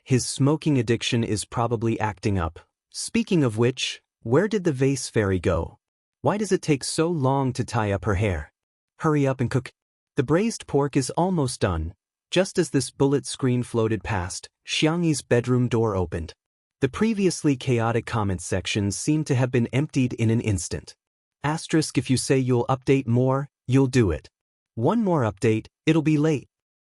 His smoking addiction is probably acting up. Speaking of which, where did the vase fairy go? Why does it take so long to tie up her hair? Hurry up and cook. The braised pork is almost done. Just as this bullet screen floated past, Xiangyi's bedroom door opened. The previously chaotic comments section seemed to have been emptied in an instant. Asterisk, if you say you'll update more, you'll do it. One more update, it'll be late.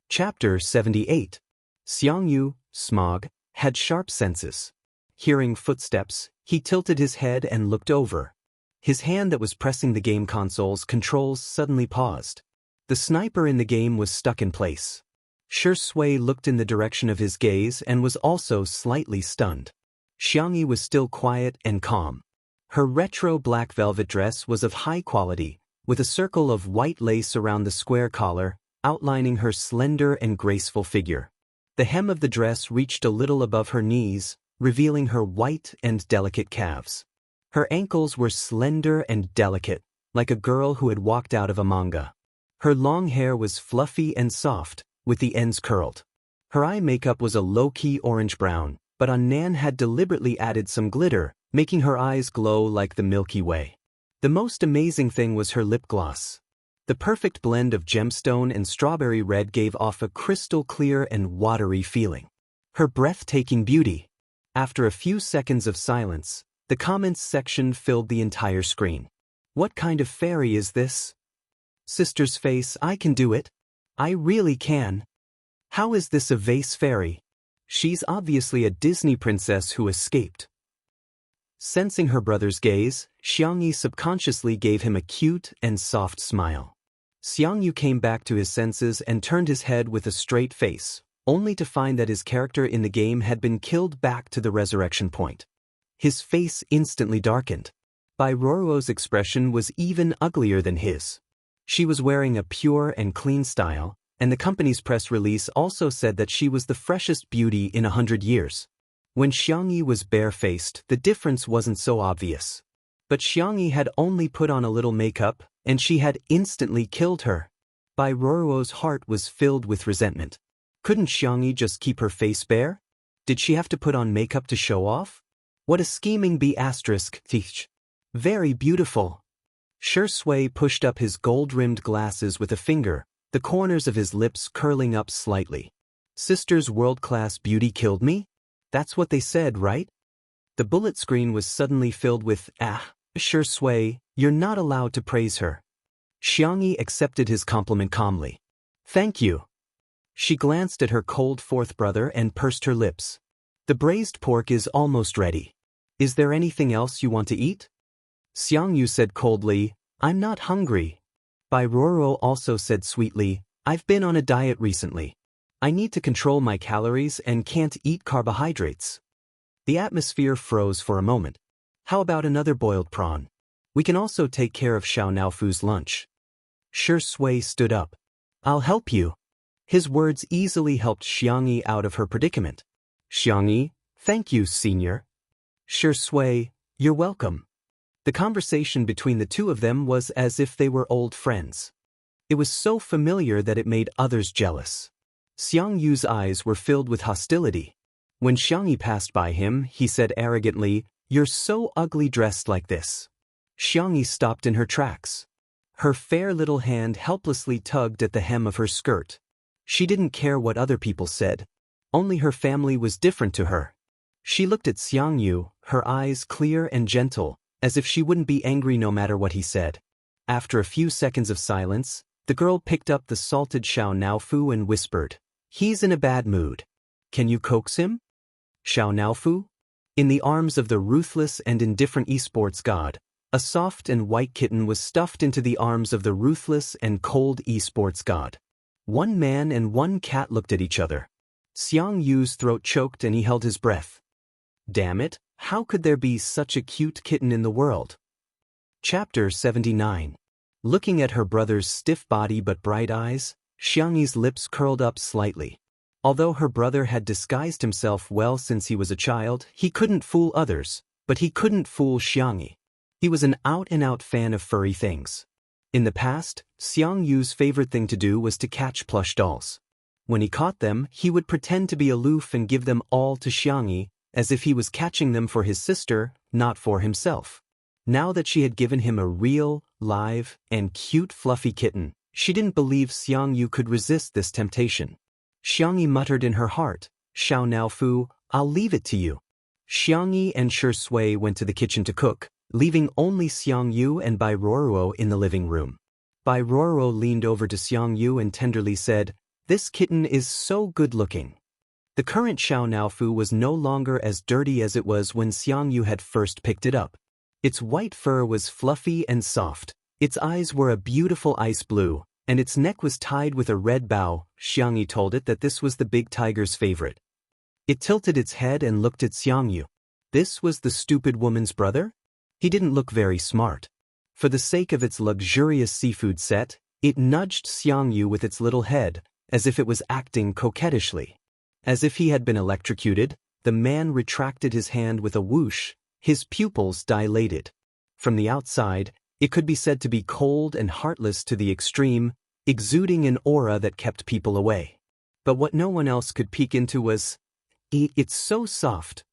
Chapter 78. Xiangyu, Smog, had sharp senses. Hearing footsteps, he tilted his head and looked over. His hand that was pressing the game console's controls suddenly paused. The sniper in the game was stuck in place. Shui looked in the direction of his gaze and was also slightly stunned. Xiangyi was still quiet and calm. Her retro black velvet dress was of high quality, with a circle of white lace around the square collar, outlining her slender and graceful figure. The hem of the dress reached a little above her knees, revealing her white and delicate calves. Her ankles were slender and delicate, like a girl who had walked out of a manga. Her long hair was fluffy and soft, with the ends curled. Her eye makeup was a low-key orange-brown, but Nan had deliberately added some glitter, making her eyes glow like the Milky Way. The most amazing thing was her lip gloss. The perfect blend of gemstone and strawberry red gave off a crystal-clear and watery feeling. Her breathtaking beauty. After a few seconds of silence, the comments section filled the entire screen. What kind of fairy is this? Sister's face, I can do it. I really can. How is this a vase fairy? She's obviously a Disney princess who escaped. Sensing her brother's gaze, Xiangyi subconsciously gave him a cute and soft smile. Xiangyu came back to his senses and turned his head with a straight face, only to find that his character in the game had been killed back to the resurrection point. His face instantly darkened. Bai Ruoruo's expression was even uglier than his. She was wearing a pure and clean style, and the company's press release also said that she was the freshest beauty in 100 years. When Xiangyi was barefaced, the difference wasn't so obvious. But Xiangyi had only put on a little makeup, and she had instantly killed her. Bai Ruoruo's heart was filled with resentment. Couldn't Xiangyi just keep her face bare? Did she have to put on makeup to show off? What a scheming bee asterisk, teach. Very beautiful. Shui pushed up his gold-rimmed glasses with a finger, the corners of his lips curling up slightly. Sister's world-class beauty killed me? That's what they said, right? The bullet screen was suddenly filled with, Shui, you're not allowed to praise her. Xiangyi accepted his compliment calmly. Thank you. She glanced at her cold fourth brother and pursed her lips. The braised pork is almost ready. Is there anything else you want to eat? Xiangyu said coldly, I'm not hungry. Bai Ruoruo also said sweetly, I've been on a diet recently. I need to control my calories and can't eat carbohydrates. The atmosphere froze for a moment. How about another boiled prawn? We can also take care of Xiao Naofu's lunch. Shui stood up. I'll help you. His words easily helped Xiangyi out of her predicament. Xiangyi, thank you, senior. Shui, you're welcome. The conversation between the two of them was as if they were old friends. It was so familiar that it made others jealous. Xiang Yu's eyes were filled with hostility. When Xiangyi passed by him, he said arrogantly, "You're so ugly dressed like this." Xiangyi stopped in her tracks. Her fair little hand helplessly tugged at the hem of her skirt. She didn't care what other people said. Only her family was different to her. She looked at Xiang Yu, her eyes clear and gentle, as if she wouldn't be angry no matter what he said. After a few seconds of silence, the girl picked up the salted Xiao Naofu and whispered, "He's in a bad mood. Can you coax him?" Xiao Naofu? In the arms of the ruthless and indifferent esports god, a soft and white kitten was stuffed into the arms of the ruthless and cold esports god. One man and one cat looked at each other. Xiang Yu's throat choked and he held his breath. Damn it, how could there be such a cute kitten in the world? Chapter 79. Looking at her brother's stiff body but bright eyes, Xiangyi's lips curled up slightly. Although her brother had disguised himself well since he was a child, he couldn't fool others, but he couldn't fool Xiangyi. He was an out-and-out fan of furry things. In the past, Xiang Yu's favorite thing to do was to catch plush dolls. When he caught them, he would pretend to be aloof and give them all to Xiangyi, as if he was catching them for his sister, not for himself. Now that she had given him a real, live, and cute fluffy kitten, she didn't believe Xiang Yu could resist this temptation. Xiangyi muttered in her heart, "Xiao Naofu, I'll leave it to you." Xiangyi and Shui went to the kitchen to cook, leaving only Xiang Yu and Bai Ruoruo in the living room. Bai Ruoruo leaned over to Xiang Yu and tenderly said, "This kitten is so good-looking." The current Xiao Naofu was no longer as dirty as it was when Xiang Yu had first picked it up. Its white fur was fluffy and soft, its eyes were a beautiful ice blue, and its neck was tied with a red bow. Xiangyi told it that this was the big tiger's favorite. It tilted its head and looked at Xiang Yu. This was the stupid woman's brother? He didn't look very smart. For the sake of its luxurious seafood set, it nudged Xiang Yu with its little head, as if it was acting coquettishly. As if he had been electrocuted, the man retracted his hand with a whoosh, his pupils dilated. From the outside, it could be said to be cold and heartless to the extreme, exuding an aura that kept people away. But what no one else could peek into was, it's so soft.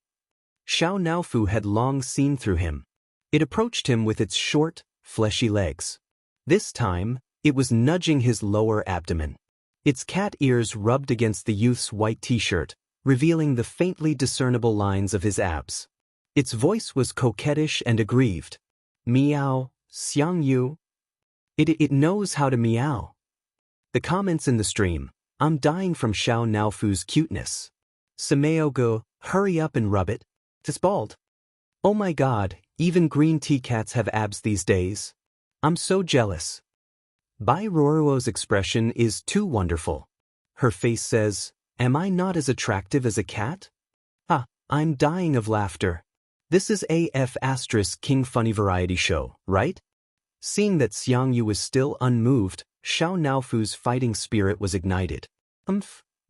Xiao Naofu had long seen through him. It approached him with its short, fleshy legs. This time, it was nudging his lower abdomen. Its cat ears rubbed against the youth's white t-shirt, revealing the faintly discernible lines of his abs. Its voice was coquettish and aggrieved. "Meow, Xiang Yu. It knows how to meow." The comments in the stream, "I'm dying from Xiao Naofu's cuteness. Sameo go, hurry up and rub it. It's bald. Oh my god, even green tea cats have abs these days. I'm so jealous." Bai Ruoruo's expression is too wonderful. Her face says, "Am I not as attractive as a cat?" I'm dying of laughter. This is AF * King Funny Variety Show, right? Seeing that Xiang Yu was still unmoved, Xiao Naofu's fighting spirit was ignited.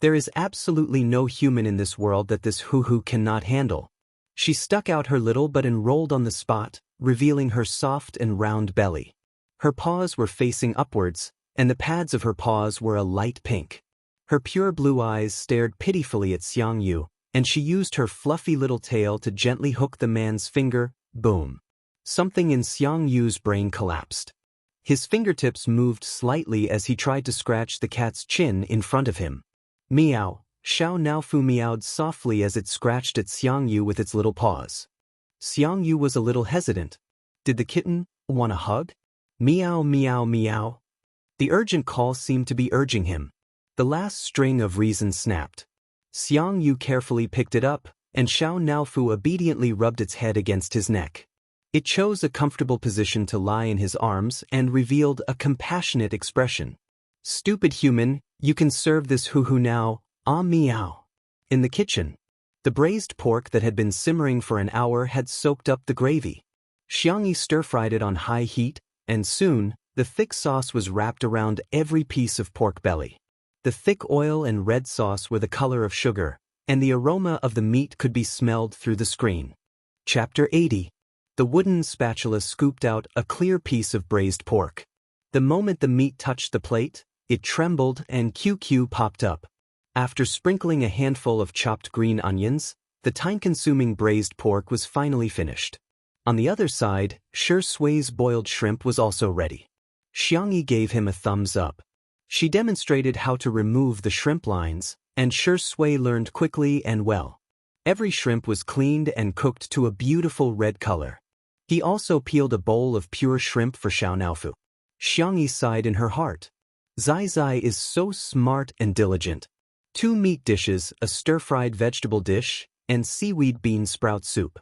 There is absolutely no human in this world that this hoo-hoo cannot handle. She stuck out her little butt and rolled on the spot, revealing her soft and round belly. Her paws were facing upwards, and the pads of her paws were a light pink. Her pure blue eyes stared pitifully at Xiang Yu, and she used her fluffy little tail to gently hook the man's finger. Boom. Something in Xiang Yu's brain collapsed. His fingertips moved slightly as he tried to scratch the cat's chin in front of him. Meow. Xiao Naofu meowed softly as it scratched at Xiang Yu with its little paws. Xiang Yu was a little hesitant. Did the kitten want a hug? Meow, meow, meow. The urgent call seemed to be urging him. The last string of reason snapped. Xiang Yu carefully picked it up, and Xiao Naofu obediently rubbed its head against his neck. It chose a comfortable position to lie in his arms and revealed a compassionate expression. "Stupid human, you can serve this hoo-hoo now, meow." In the kitchen, the braised pork that had been simmering for an hour had soaked up the gravy. Xiangyi stir-fried it on high heat, and soon, the thick sauce was wrapped around every piece of pork belly. The thick oil and red sauce were the color of sugar, and the aroma of the meat could be smelled through the screen. Chapter 80. The wooden spatula scooped out a clear piece of braised pork. The moment the meat touched the plate, it trembled and QQ popped up. After sprinkling a handful of chopped green onions, the time-consuming braised pork was finally finished. On the other side, Sui's boiled shrimp was also ready. Xiangyi gave him a thumbs up. She demonstrated how to remove the shrimp lines, and Sui learned quickly and well. Every shrimp was cleaned and cooked to a beautiful red color. He also peeled a bowl of pure shrimp for Xiao Naofu. Xiangyi sighed in her heart. Zai Zai is so smart and diligent. 2 meat dishes, a stir-fried vegetable dish, and seaweed bean sprout soup.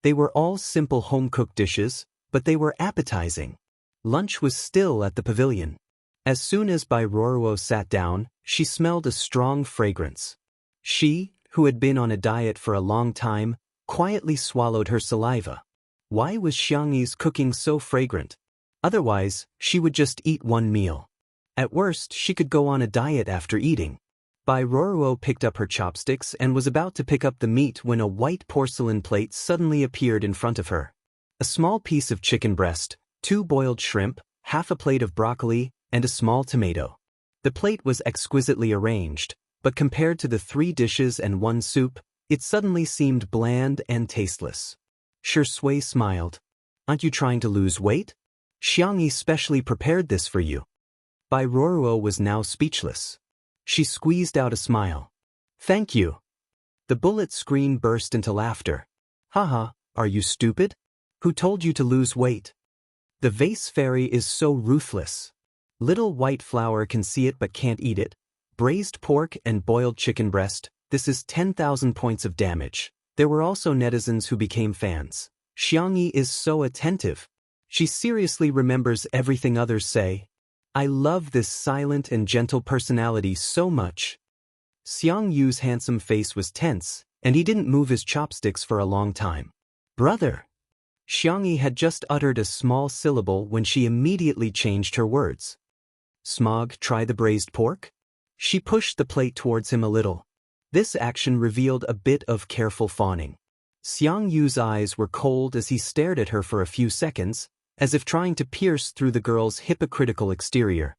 They were all simple home-cooked dishes, but they were appetizing. Lunch was still at the pavilion. As soon as Bai Ruoruo sat down, she smelled a strong fragrance. She, who had been on a diet for a long time, quietly swallowed her saliva. Why was Xiangyi's cooking so fragrant? Otherwise, she would just eat one meal. At worst, she could go on a diet after eating. Bai Ruoruo picked up her chopsticks and was about to pick up the meat when a white porcelain plate suddenly appeared in front of her. A small piece of chicken breast, 2 boiled shrimp, half a plate of broccoli, and a small tomato. The plate was exquisitely arranged, but compared to the 3 dishes and 1 soup, it suddenly seemed bland and tasteless. Sui smiled. Aren't you trying to lose weight? Xiangyi specially prepared this for you. Bai Ruoruo was now speechless. She squeezed out a smile. Thank you. The bullet screen burst into laughter. Haha, are you stupid? Who told you to lose weight? The vase fairy is so ruthless. Little white flower can see it but can't eat it. Braised pork and boiled chicken breast, this is 10,000 points of damage. There were also netizens who became fans. Xiangyi is so attentive. She seriously remembers everything others say. I love this silent and gentle personality so much. Xiang Yu's handsome face was tense, and he didn't move his chopsticks for a long time. Brother! Xiangyi had just uttered a small syllable when she immediately changed her words. Smog, try the braised pork? She pushed the plate towards him a little. This action revealed a bit of careful fawning. Xiang Yu's eyes were cold as he stared at her for a few seconds, as if trying to pierce through the girl's hypocritical exterior.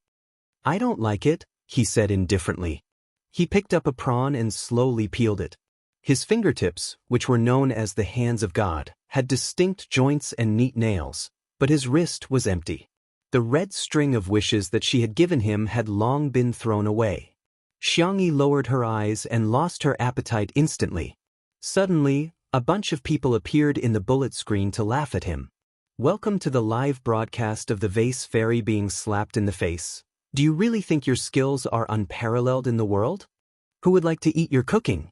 I don't like it, he said indifferently. He picked up a prawn and slowly peeled it. His fingertips, which were known as the hands of God, had distinct joints and neat nails, but his wrist was empty. The red string of wishes that she had given him had long been thrown away. Xiangyi lowered her eyes and lost her appetite instantly. Suddenly, a bunch of people appeared in the bullet screen to laugh at him. Welcome to the live broadcast of the vase fairy being slapped in the face. Do you really think your skills are unparalleled in the world? Who would like to eat your cooking?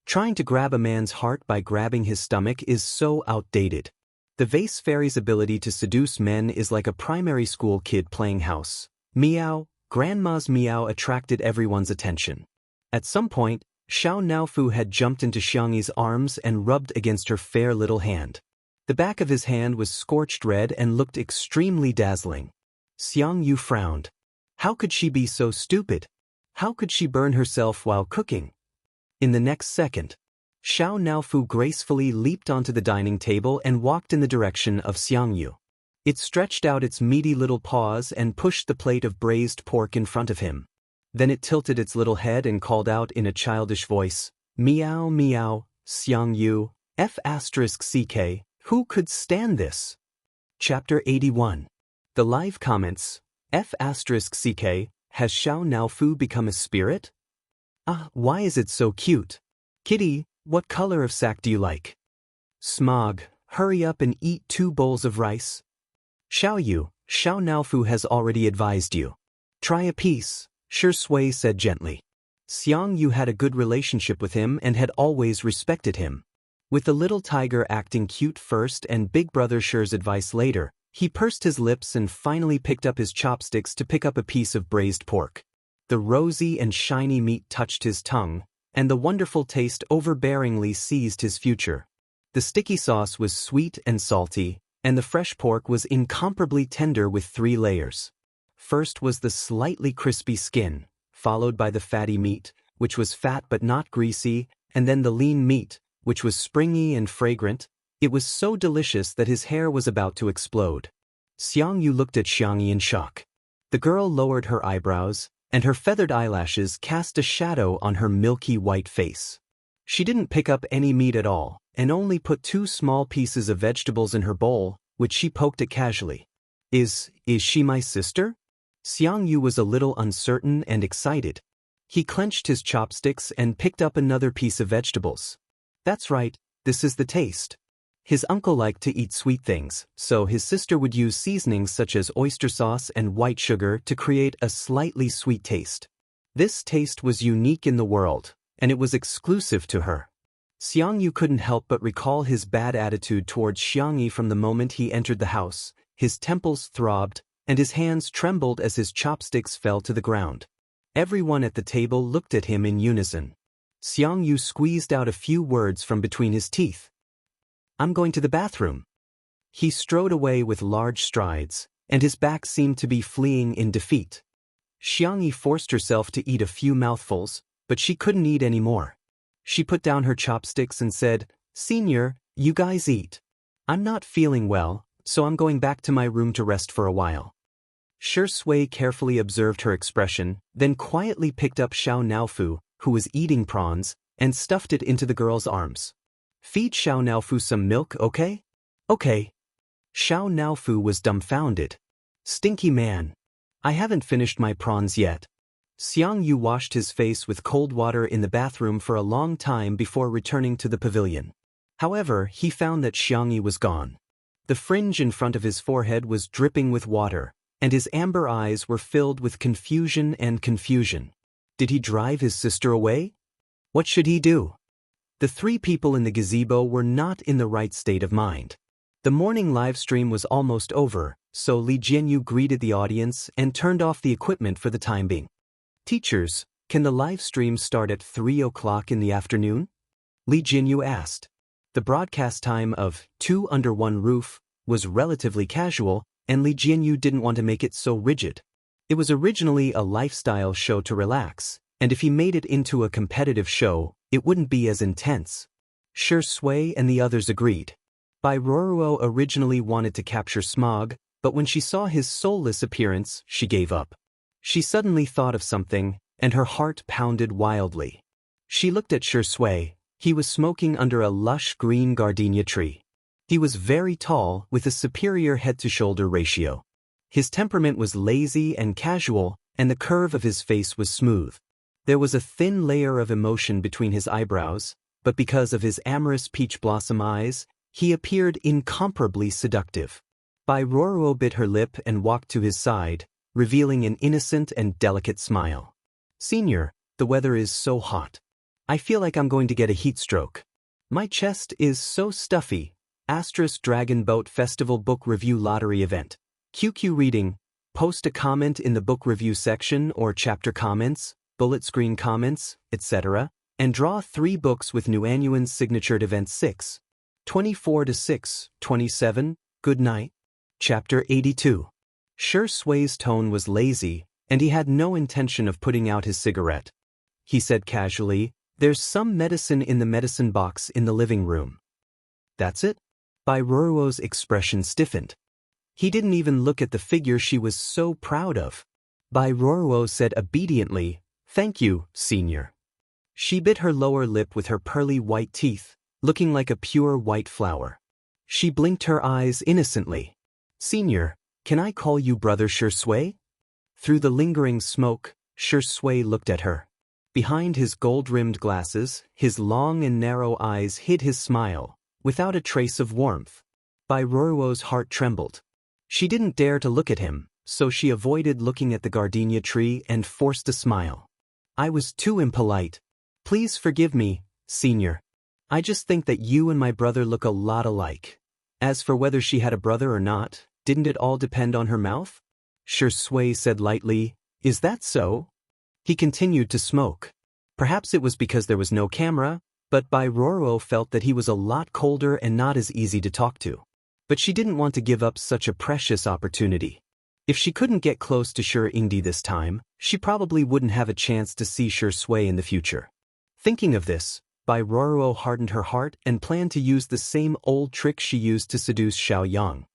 Trying to grab a man's heart by grabbing his stomach is so outdated. The vase fairy's ability to seduce men is like a primary school kid playing house. Meow, grandma's meow attracted everyone's attention. At some point, Xiao Naofu had jumped into Xiangyi's arms and rubbed against her fair little hand. The back of his hand was scorched red and looked extremely dazzling. Xiang Yu frowned. How could she be so stupid? How could she burn herself while cooking? In the next second, Xiao Naofu gracefully leaped onto the dining table and walked in the direction of Xiang Yu. It stretched out its meaty little paws and pushed the plate of braised pork in front of him. Then it tilted its little head and called out in a childish voice, Meow meow, Xiang Yu, F***CK. Who could stand this? Chapter 81. The live comments, F***CK, has Xiao Naofu become a spirit? Why is it so cute? Kitty, what color of sack do you like? Smog, hurry up and eat 2 bowls of rice. Xiao Naofu has already advised you. Try a piece, Shui said gently. Xiang Yu had a good relationship with him and had always respected him. With the little tiger acting cute first and Big Brother Shi's advice later, he pursed his lips and finally picked up his chopsticks to pick up a piece of braised pork. The rosy and shiny meat touched his tongue, and the wonderful taste overbearingly seized his future. The sticky sauce was sweet and salty, and the fresh pork was incomparably tender with 3 layers. First was the slightly crispy skin, followed by the fatty meat, which was fat but not greasy, and then the lean meat, which was springy and fragrant. It was so delicious that his hair was about to explode. Xiang Yu looked at Xiangyi in shock. The girl lowered her eyebrows, and her feathered eyelashes cast a shadow on her milky white face. She didn't pick up any meat at all, and only put 2 small pieces of vegetables in her bowl, which she poked at casually. Is she my sister? Xiang Yu was a little uncertain and excited. He clenched his chopsticks and picked up another piece of vegetables. That's right, this is the taste. His uncle liked to eat sweet things, so his sister would use seasonings such as oyster sauce and white sugar to create a slightly sweet taste. This taste was unique in the world, and it was exclusive to her. Xiang Yu couldn't help but recall his bad attitude towards Xiang Yi from the moment he entered the house. His temples throbbed, and his hands trembled as his chopsticks fell to the ground. Everyone at the table looked at him in unison. Xiang Yu squeezed out a few words from between his teeth. I'm going to the bathroom. He strode away with large strides, and his back seemed to be fleeing in defeat. Xiang Yi forced herself to eat a few mouthfuls, but she couldn't eat any more. She put down her chopsticks and said, "Senior, you guys eat. I'm not feeling well, so I'm going back to my room to rest for a while." Shi Sui carefully observed her expression, then quietly picked up Xiao Naofu, who was eating prawns, and stuffed it into the girl's arms. "Feed Xiao Naofu some milk, okay?" "Okay." Xiao Naofu was dumbfounded. "Stinky man. I haven't finished my prawns yet." Xiang Yu washed his face with cold water in the bathroom for a long time before returning to the pavilion. However, he found that Xiang Yi was gone. The fringe in front of his forehead was dripping with water, and his amber eyes were filled with confusion and confusion. Did he drive his sister away? What should he do? The 3 people in the gazebo were not in the right state of mind. The morning live stream was almost over, so Li Jianyu greeted the audience and turned off the equipment for the time being. "Teachers, can the live stream start at 3 o'clock in the afternoon?" Li Jianyu asked. The broadcast time of 2 Under One Roof was relatively casual, and Li Jianyu didn't want to make it so rigid. It was originally a lifestyle show to relax, and if he made it into a competitive show, it wouldn't be as intense. Shi Sui and the others agreed. Bai Ruoruo originally wanted to capture Smog, but when she saw his soulless appearance, she gave up. She suddenly thought of something, and her heart pounded wildly. She looked at Shi Sui. He was smoking under a lush green gardenia tree. He was very tall, with a superior head-to-shoulder ratio. His temperament was lazy and casual, and the curve of his face was smooth. There was a thin layer of emotion between his eyebrows, but because of his amorous peach blossom eyes, he appeared incomparably seductive. Bai Ruoruo bit her lip and walked to his side, revealing an innocent and delicate smile. "Senior, the weather is so hot. I feel like I'm going to get a heat stroke. My chest is so stuffy." Dragon Boat Festival Book Review Lottery Event. QQ Reading. Post a comment in the book review section or chapter comments, bullet screen comments, etc., and draw 3 books with Nuanuan's signatured Event 6. 24-6-27, Good night. Chapter 82. Shi Sui's tone was lazy, and he had no intention of putting out his cigarette. He said casually, "There's some medicine in the medicine box in the living room." "That's it?" Bai Ruoruo's expression stiffened. He didn't even look at the figure she was so proud of. Bai Ruoruo said obediently, "Thank you, senior." She bit her lower lip with her pearly white teeth, looking like a pure white flower. She blinked her eyes innocently. "Senior, can I call you Brother Shi Sui?" Through the lingering smoke, Shi Sui looked at her. Behind his gold-rimmed glasses, his long and narrow eyes hid his smile, without a trace of warmth. Bai Ruoruo's heart trembled. She didn't dare to look at him, so she avoided looking at the gardenia tree and forced a smile. "I was too impolite. Please forgive me, senior. I just think that you and my brother look a lot alike." As for whether she had a brother or not, didn't it all depend on her mouth? Shi Sui said lightly, "Is that so?" He continued to smoke. Perhaps it was because there was no camera, but Bai Ruoruo felt that he was a lot colder and not as easy to talk to. But she didn't want to give up such a precious opportunity. If she couldn't get close to Shi Yingdi this time, she probably wouldn't have a chance to see Shi Sui in the future. Thinking of this, Bai Ruoruo hardened her heart and planned to use the same old trick she used to seduce Xiao Yang.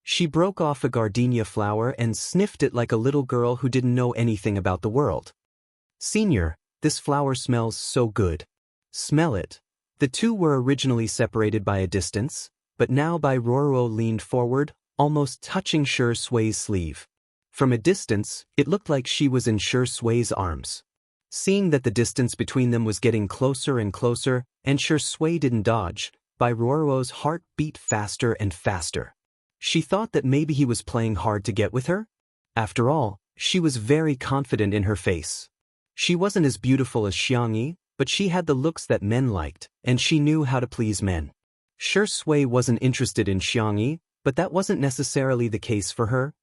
She broke off a gardenia flower and sniffed it like a little girl who didn't know anything about the world. Senior, this flower smells so good. Smell it. The two were originally separated by a distance, but now Ruoro leaned forward, almost touching Sui's sleeve. From a distance, it looked like she was in Sui's arms. Seeing that the distance between them was getting closer and closer, and Sui didn't dodge, Ruoro's heart beat faster and faster. She thought that maybe he was playing hard to get with her. After all, she was very confident in her face. She wasn't as beautiful as Xiangyi, but she had the looks that men liked, and she knew how to please men. Sui wasn't interested in Xiangyi, but that wasn't necessarily the case for her.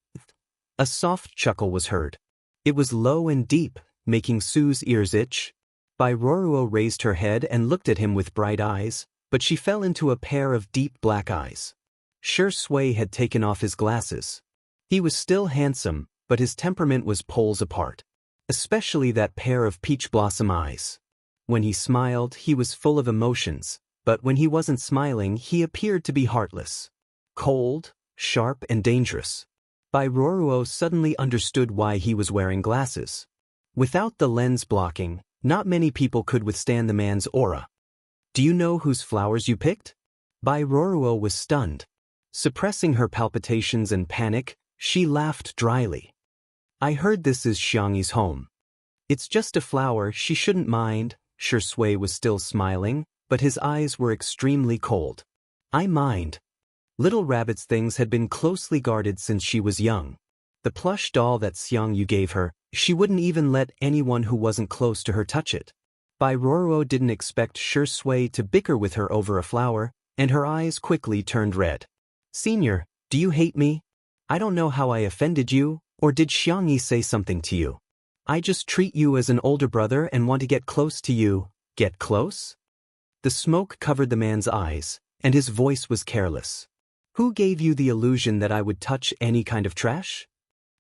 A soft chuckle was heard. It was low and deep, making Su's ears itch. Ruoro raised her head and looked at him with bright eyes, but she fell into a pair of deep black eyes. Sui had taken off his glasses. He was still handsome, but his temperament was poles apart. Especially that pair of peach blossom eyes. When he smiled, he was full of emotions, but when he wasn't smiling, he appeared to be heartless. Cold, sharp, and dangerous. Ruoro suddenly understood why he was wearing glasses. Without the lens blocking, not many people could withstand the man's aura. Do you know whose flowers you picked? Ruoro was stunned. Suppressing her palpitations and panic, she laughed dryly. I heard this is Xiangyi's home. It's just a flower, she shouldn't mind. Sui was still smiling, but his eyes were extremely cold. I mind. Little Rabbit's things had been closely guarded since she was young. The plush doll that Xiangyu gave her, she wouldn't even let anyone who wasn't close to her touch it. Ruoro didn't expect Sui to bicker with her over a flower, and her eyes quickly turned red. Senior, do you hate me? I don't know how I offended you, or did Xiangyi say something to you? I just treat you as an older brother and want to get close to you. Get close? The smoke covered the man's eyes, and his voice was careless. Who gave you the illusion that I would touch any kind of trash?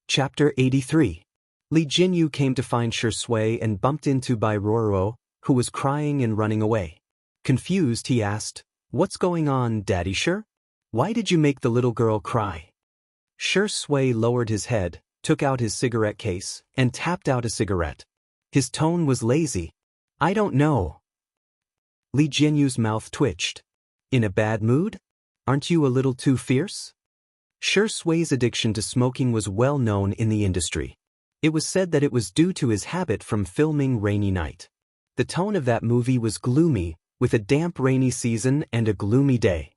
Chapter 83. Li Jinyu came to find Sui and bumped into Ruoro, who was crying and running away. Confused, he asked, What's going on, Daddy Sure? Why did you make the little girl cry? Sui lowered his head, took out his cigarette case, and tapped out a cigarette. His tone was lazy. I don't know. Li Jinyu's mouth twitched. In a bad mood? Aren't you a little too fierce? Sui's addiction to smoking was well known in the industry. It was said that it was due to his habit from filming Rainy Night. The tone of that movie was gloomy, with a damp rainy season and a gloomy day.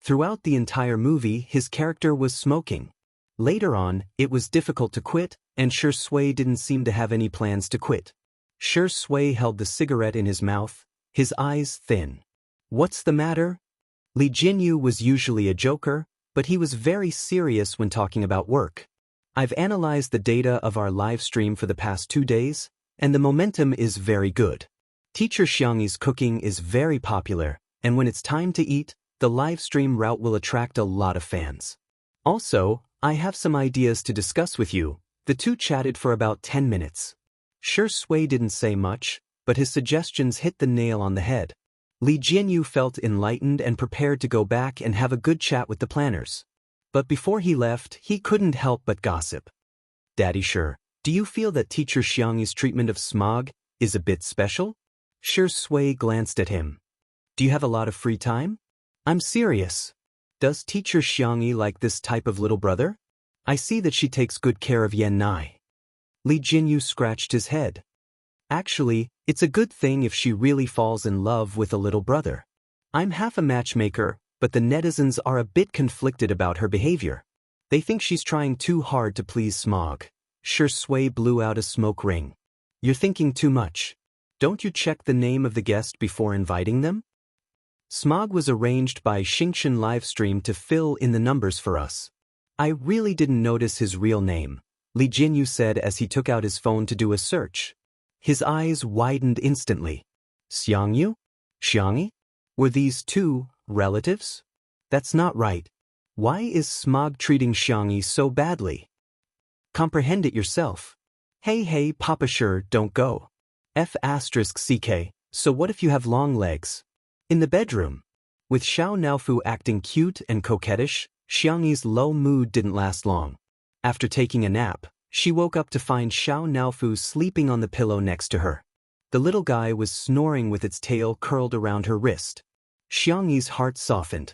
Throughout the entire movie, his character was smoking. Later on, it was difficult to quit, and Sui didn't seem to have any plans to quit. Sui held the cigarette in his mouth, his eyes thin. What's the matter? Li Jinyu was usually a joker, but he was very serious when talking about work. I've analyzed the data of our live stream for the past 2 days, and the momentum is very good. Teacher Xiangyi's cooking is very popular, and when it's time to eat, the live stream route will attract a lot of fans. Also, I have some ideas to discuss with you. The two chatted for about 10 minutes. Sui didn't say much, but his suggestions hit the nail on the head. Li Jinyu felt enlightened and prepared to go back and have a good chat with the planners. But before he left, he couldn't help but gossip. Daddy Sure, do you feel that Teacher Xiangyi's treatment of Smog is a bit special? Sui glanced at him. Do you have a lot of free time? I'm serious. Does Teacher Xiangyi like this type of little brother? I see that she takes good care of Yan Nai. Li Jinyu scratched his head. Actually, it's a good thing if she really falls in love with a little brother. I'm half a matchmaker, but the netizens are a bit conflicted about her behavior. They think she's trying too hard to please Smog. Sui blew out a smoke ring. You're thinking too much. Don't you check the name of the guest before inviting them? Smog was arranged by Xingchen Livestream to fill in the numbers for us. I really didn't notice his real name, Li Jinyu said as he took out his phone to do a search. His eyes widened instantly. Xiangyu? Xiangyi? Were these two relatives? That's not right. Why is Smog treating Xiangyi so badly? Comprehend it yourself. Hey, Papa Sure, don't go. F***ck, so what if you have long legs? In the bedroom. With Xiao Naofu acting cute and coquettish, Xiangyi's low mood didn't last long. After taking a nap, she woke up to find Xiao Naofu sleeping on the pillow next to her. The little guy was snoring with its tail curled around her wrist. Xiangyi's heart softened.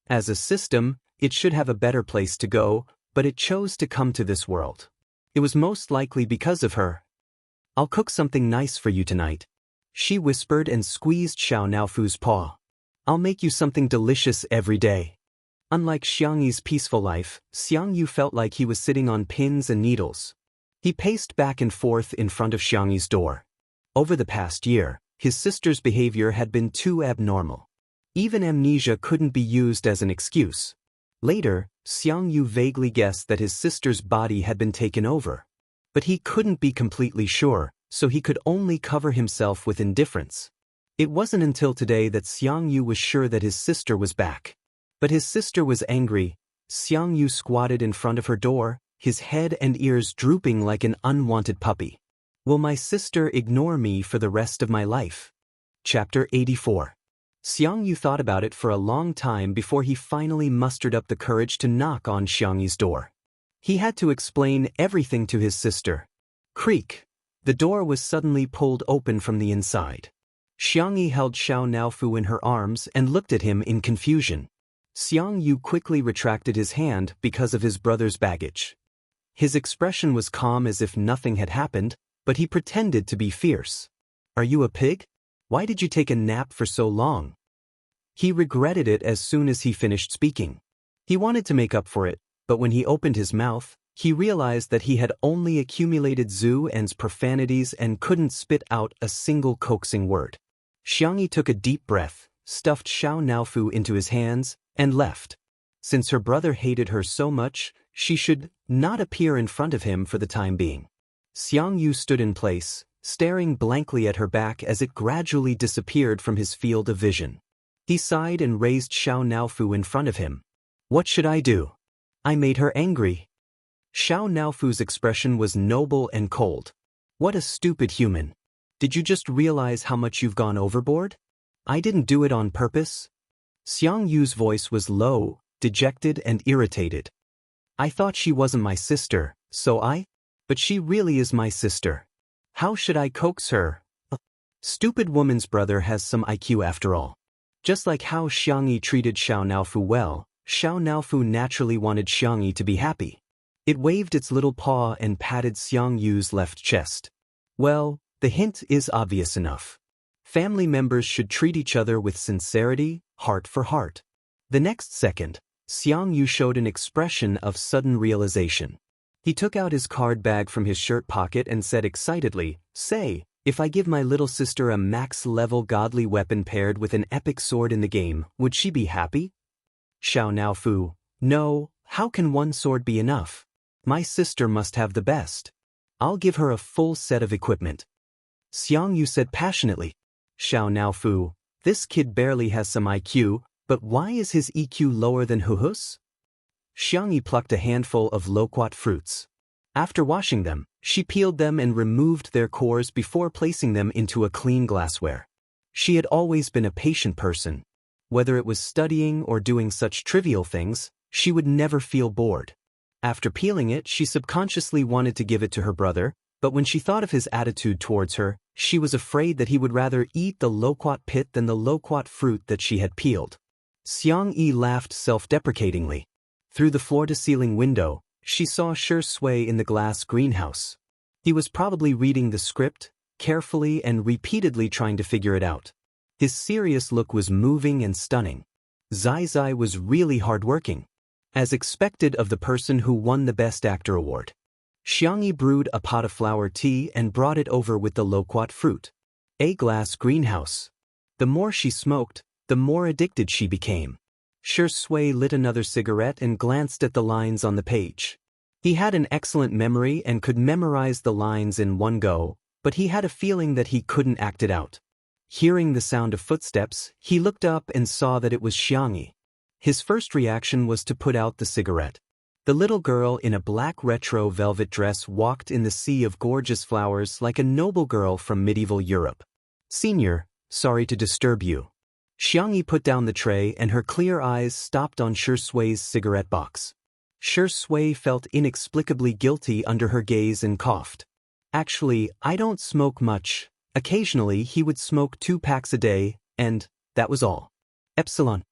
As a system, it should have a better place to go, but it chose to come to this world. It was most likely because of her. "I'll cook something nice for you tonight," she whispered and squeezed Xiao Naofu's paw. "I'll make you something delicious every day." Unlike Xiangyi's peaceful life, Xiangyu felt like he was sitting on pins and needles. He paced back and forth in front of Xiangyi's door. Over the past year, his sister's behavior had been too abnormal. Even amnesia couldn't be used as an excuse. Later, Xiangyu vaguely guessed that his sister's body had been taken over. But he couldn't be completely sure, so he could only cover himself with indifference. It wasn't until today that Xiangyu was sure that his sister was back. But his sister was angry. Xiangyu squatted in front of her door, his head and ears drooping like an unwanted puppy. "Will my sister ignore me for the rest of my life?" Chapter 84. Xiangyu thought about it for a long time before he finally mustered up the courage to knock on Xiangyi's door. He had to explain everything to his sister. Creak. The door was suddenly pulled open from the inside. Xiangyi held Xiao Naofu in her arms and looked at him in confusion. Xiangyu quickly retracted his hand because of his brother's baggage. His expression was calm as if nothing had happened, but he pretended to be fierce. "Are you a pig? Why did you take a nap for so long?" He regretted it as soon as he finished speaking. He wanted to make up for it, but when he opened his mouth, he realized that he had only accumulated Zhu En's profanities and couldn't spit out a single coaxing word. Xiangyi took a deep breath, stuffed Xiao Naofu into his hands, and left. Since her brother hated her so much, she should not appear in front of him for the time being. Xiangyu stood in place, staring blankly at her back as it gradually disappeared from his field of vision. He sighed and raised Xiao Naofu in front of him. "What should I do? I made her angry." Xiao Naofu's expression was noble and cold. "What a stupid human. Did you just realize how much you've gone overboard? I didn't do it on purpose." Xiangyu's voice was low, dejected and irritated. "I thought she wasn't my sister, but she really is my sister. How should I coax her? A stupid woman's brother has some IQ after all." Just like how Xiangyi treated Xiao Naofu well, Xiao Naofu naturally wanted Xiangyi to be happy. It waved its little paw and patted Xiangyu's left chest. Well, the hint is obvious enough. Family members should treat each other with sincerity, heart for heart. The next second, Xiangyu showed an expression of sudden realization. He took out his card bag from his shirt pocket and said excitedly, "Say, if I give my little sister a max-level godly weapon paired with an epic sword in the game, would she be happy?" Xiao Naofu: "No, how can one sword be enough? My sister must have the best. I'll give her a full set of equipment." Xiangyu said passionately. Xiao Naofu: "This kid barely has some IQ, but why is his EQ lower than Huhu's?" Xiangyi plucked a handful of loquat fruits. After washing them, she peeled them and removed their cores before placing them into a clean glassware. She had always been a patient person. Whether it was studying or doing such trivial things, she would never feel bored. After peeling it, she subconsciously wanted to give it to her brother, but when she thought of his attitude towards her, she was afraid that he would rather eat the loquat pit than the loquat fruit that she had peeled. Xiangyi laughed self-deprecatingly. Through the floor-to-ceiling window, she saw Shui in the glass greenhouse. He was probably reading the script, carefully and repeatedly trying to figure it out. His serious look was moving and stunning. Zai was really hardworking, as expected of the person who won the Best Actor award. Xiangyi brewed a pot of flower tea and brought it over with the loquat fruit. A glass greenhouse. The more she smoked, the more addicted she became. Shui lit another cigarette and glanced at the lines on the page. He had an excellent memory and could memorize the lines in one go, but he had a feeling that he couldn't act it out. Hearing the sound of footsteps, he looked up and saw that it was Xiangyi. His first reaction was to put out the cigarette. The little girl in a black retro velvet dress walked in the sea of gorgeous flowers like a noble girl from medieval Europe. "Senior, sorry to disturb you." Xiangyi put down the tray and her clear eyes stopped on Shi Sui's cigarette box. Shi Sui felt inexplicably guilty under her gaze and coughed. Actually, I don't smoke much. Occasionally he would smoke 2 packs a day, and that was all. Epsilon.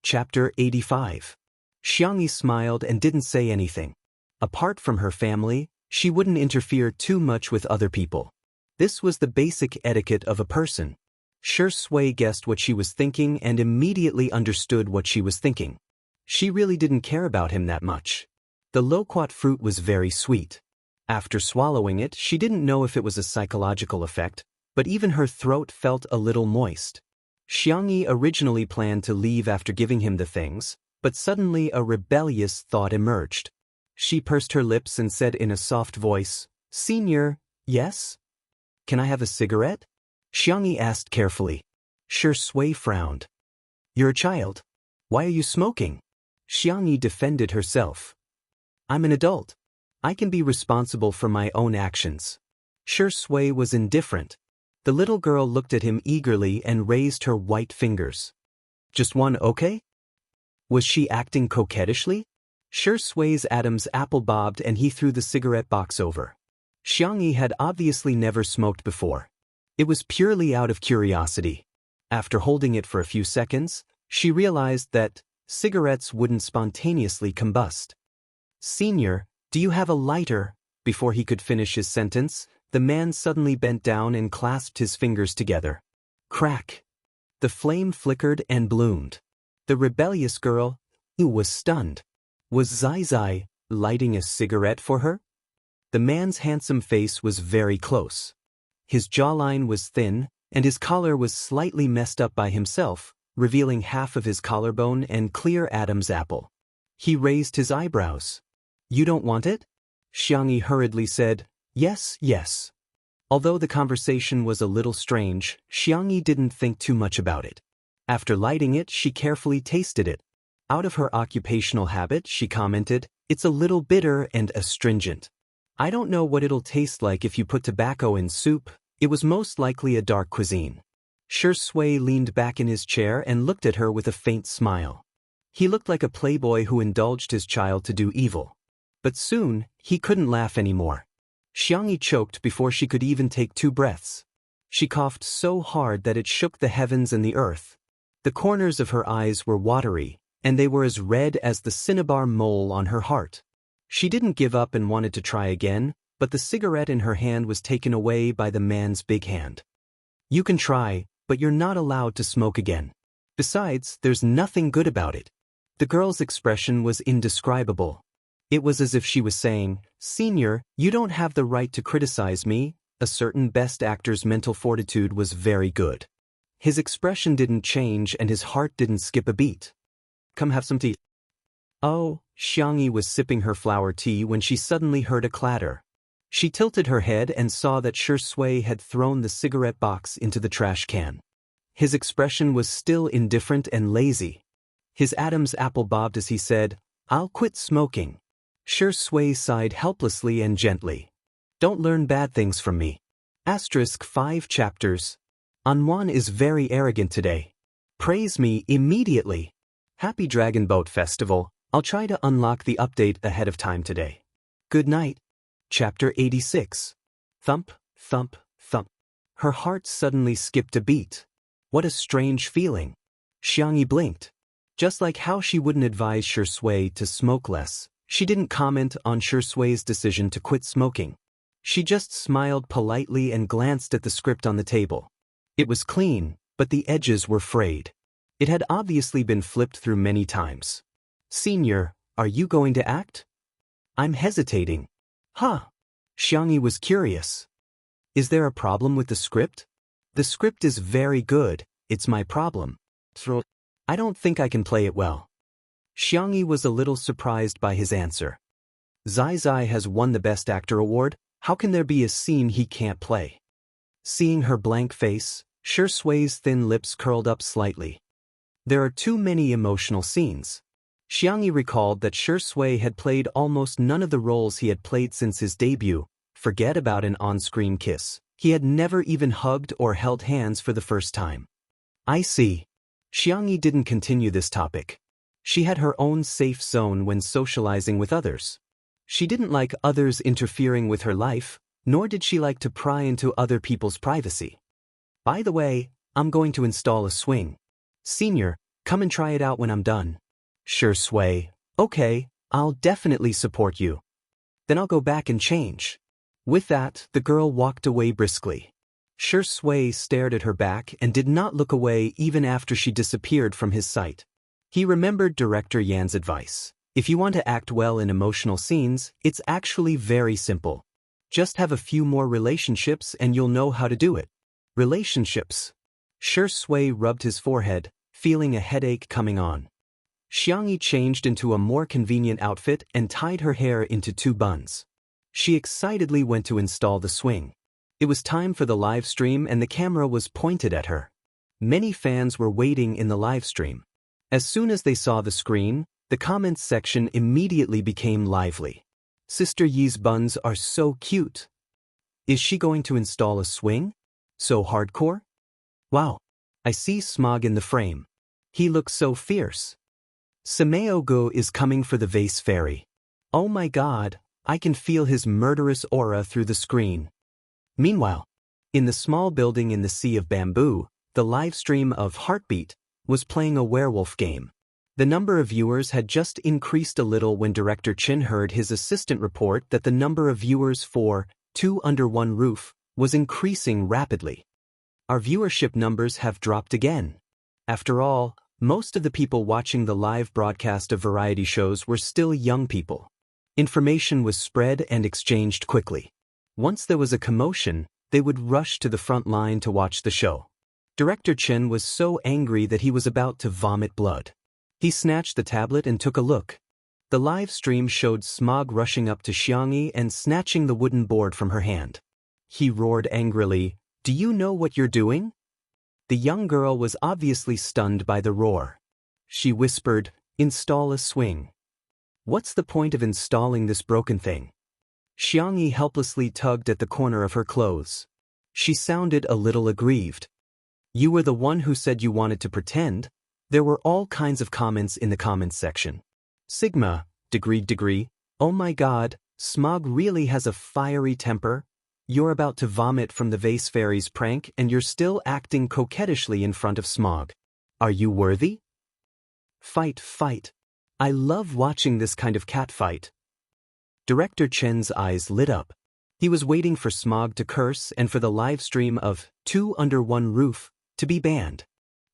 Chapter 85. Xiangyi smiled and didn't say anything. Apart from her family, she wouldn't interfere too much with other people. This was the basic etiquette of a person. Shi Sui guessed what she was thinking and immediately understood what she was thinking. She really didn't care about him that much. The loquat fruit was very sweet. After swallowing it, she didn't know if it was a psychological effect, but even her throat felt a little moist. Xiangyi originally planned to leave after giving him the things, but suddenly a rebellious thought emerged. She pursed her lips and said in a soft voice, "Senior, yes? Can I have a cigarette?" Xiangyi asked carefully. Shi Sui frowned. "You're a child. Why are you smoking?" Xiangyi defended herself. "I'm an adult. I can be responsible for my own actions." Shi Sui was indifferent. The little girl looked at him eagerly and raised her white fingers. "Just one, okay?" Was she acting coquettishly? Shi Sui's Adam's apple bobbed and he threw the cigarette box over. Xiangyi had obviously never smoked before. It was purely out of curiosity. After holding it for a few seconds, she realized that cigarettes wouldn't spontaneously combust. "Senior, do you have a lighter?" Before he could finish his sentence, the man suddenly bent down and clasped his fingers together. Crack! The flame flickered and bloomed. The rebellious girl, who was stunned. Was Zai Zai lighting a cigarette for her? The man's handsome face was very close. His jawline was thin, and his collar was slightly messed up by himself, revealing half of his collarbone and clear Adam's apple. He raised his eyebrows. "You don't want it?" Xiangyi hurriedly said, "Yes, yes." Although the conversation was a little strange, Xiangyi didn't think too much about it. After lighting it, she carefully tasted it. Out of her occupational habit, she commented, "It's a little bitter and astringent. I don't know what it'll taste like if you put tobacco in soup. It was most likely a dark cuisine." Shi Sui leaned back in his chair and looked at her with a faint smile. He looked like a playboy who indulged his child to do evil. But soon, he couldn't laugh anymore. Xiangyi choked before she could even take 2 breaths. She coughed so hard that it shook the heavens and the earth. The corners of her eyes were watery, and they were as red as the cinnabar mole on her heart. She didn't give up and wanted to try again, but the cigarette in her hand was taken away by the man's big hand. "You can try, but you're not allowed to smoke again. Besides, there's nothing good about it." The girl's expression was indescribable. It was as if she was saying, "Senior, you don't have the right to criticize me." A certain best actor's mental fortitude was very good. His expression didn't change and his heart didn't skip a beat. "Come have some tea." Oh, Xiangyi was sipping her flower tea when she suddenly heard a clatter. She tilted her head and saw that Shi Sui had thrown the cigarette box into the trash can. His expression was still indifferent and lazy. His Adam's apple bobbed as he said, "I'll quit smoking." Shi Sui sighed helplessly and gently. "Don't learn bad things from me." *5 chapters. Anwan is very arrogant today. Praise me immediately. Happy Dragon Boat Festival. I'll try to unlock the update ahead of time today. Good night. Chapter 86. Thump, thump, thump. Her heart suddenly skipped a beat. What a strange feeling. Xiangyi blinked. Just like how she wouldn't advise Shi Sui to smoke less, she didn't comment on Shi Sui's decision to quit smoking. She just smiled politely and glanced at the script on the table. It was clean, but the edges were frayed. It had obviously been flipped through many times. "Senior, are you going to act?" "I'm hesitating." "Huh." Xiangyi was curious. "Is there a problem with the script?" "The script is very good, it's my problem. I don't think I can play it well." Xiangyi was a little surprised by his answer. Zai Zai has won the Best Actor award, how can there be a scene he can't play? Seeing her blank face, Shi Sui's thin lips curled up slightly. There are too many emotional scenes. Xiangyi recalled that Shi Sui had played almost none of the roles he had played since his debut. Forget about an on-screen kiss. He had never even hugged or held hands for the first time. "I see." Xiangyi didn't continue this topic. She had her own safe zone when socializing with others. She didn't like others interfering with her life, nor did she like to pry into other people's privacy. By the way, I'm going to install a swing. Senior, come and try it out when I'm done. Sure, Sui. Okay, I'll definitely support you. Then I'll go back and change. With that, the girl walked away briskly. Sure Sui stared at her back and did not look away even after she disappeared from his sight. He remembered Director Yan's advice. If you want to act well in emotional scenes, it's actually very simple. Just have a few more relationships and you'll know how to do it. Relationships. Sure Sui rubbed his forehead, feeling a headache coming on. Xiangyi changed into a more convenient outfit and tied her hair into 2 buns. She excitedly went to install the swing. It was time for the live stream and the camera was pointed at her. Many fans were waiting in the live stream. As soon as they saw the screen, the comments section immediately became lively. Sister Yi's buns are so cute. Is she going to install a swing? So hardcore? Wow. I see Smog in the frame. He looks so fierce. Sameo-go is coming for the vase fairy. Oh my god, I can feel his murderous aura through the screen. Meanwhile, in the small building in the Sea of Bamboo, the live stream of Heartbeat was playing a werewolf game. The number of viewers had just increased a little when Director Chin heard his assistant report that the number of viewers for Two Under One Roof was increasing rapidly. Our viewership numbers have dropped again. After all, most of the people watching the live broadcast of variety shows were still young people. Information was spread and exchanged quickly. Once there was a commotion, they would rush to the front line to watch the show. Director Chen was so angry that he was about to vomit blood. He snatched the tablet and took a look. The live stream showed Smog rushing up to Xiangyi and snatching the wooden board from her hand. He roared angrily, "Do you know what you're doing?" The young girl was obviously stunned by the roar. She whispered, "Install a swing." What's the point of installing this broken thing? Xiangyi helplessly tugged at the corner of her clothes. She sounded a little aggrieved. You were the one who said you wanted to pretend. There were all kinds of comments in the comments section. Sigma, degree, oh my god, Smog really has a fiery temper. You're about to vomit from the vase fairy's prank and you're still acting coquettishly in front of Smog. Are you worthy? Fight. I love watching this kind of catfight. Director Chen's eyes lit up. He was waiting for Smog to curse and for the live stream of Two Under One Roof to be banned.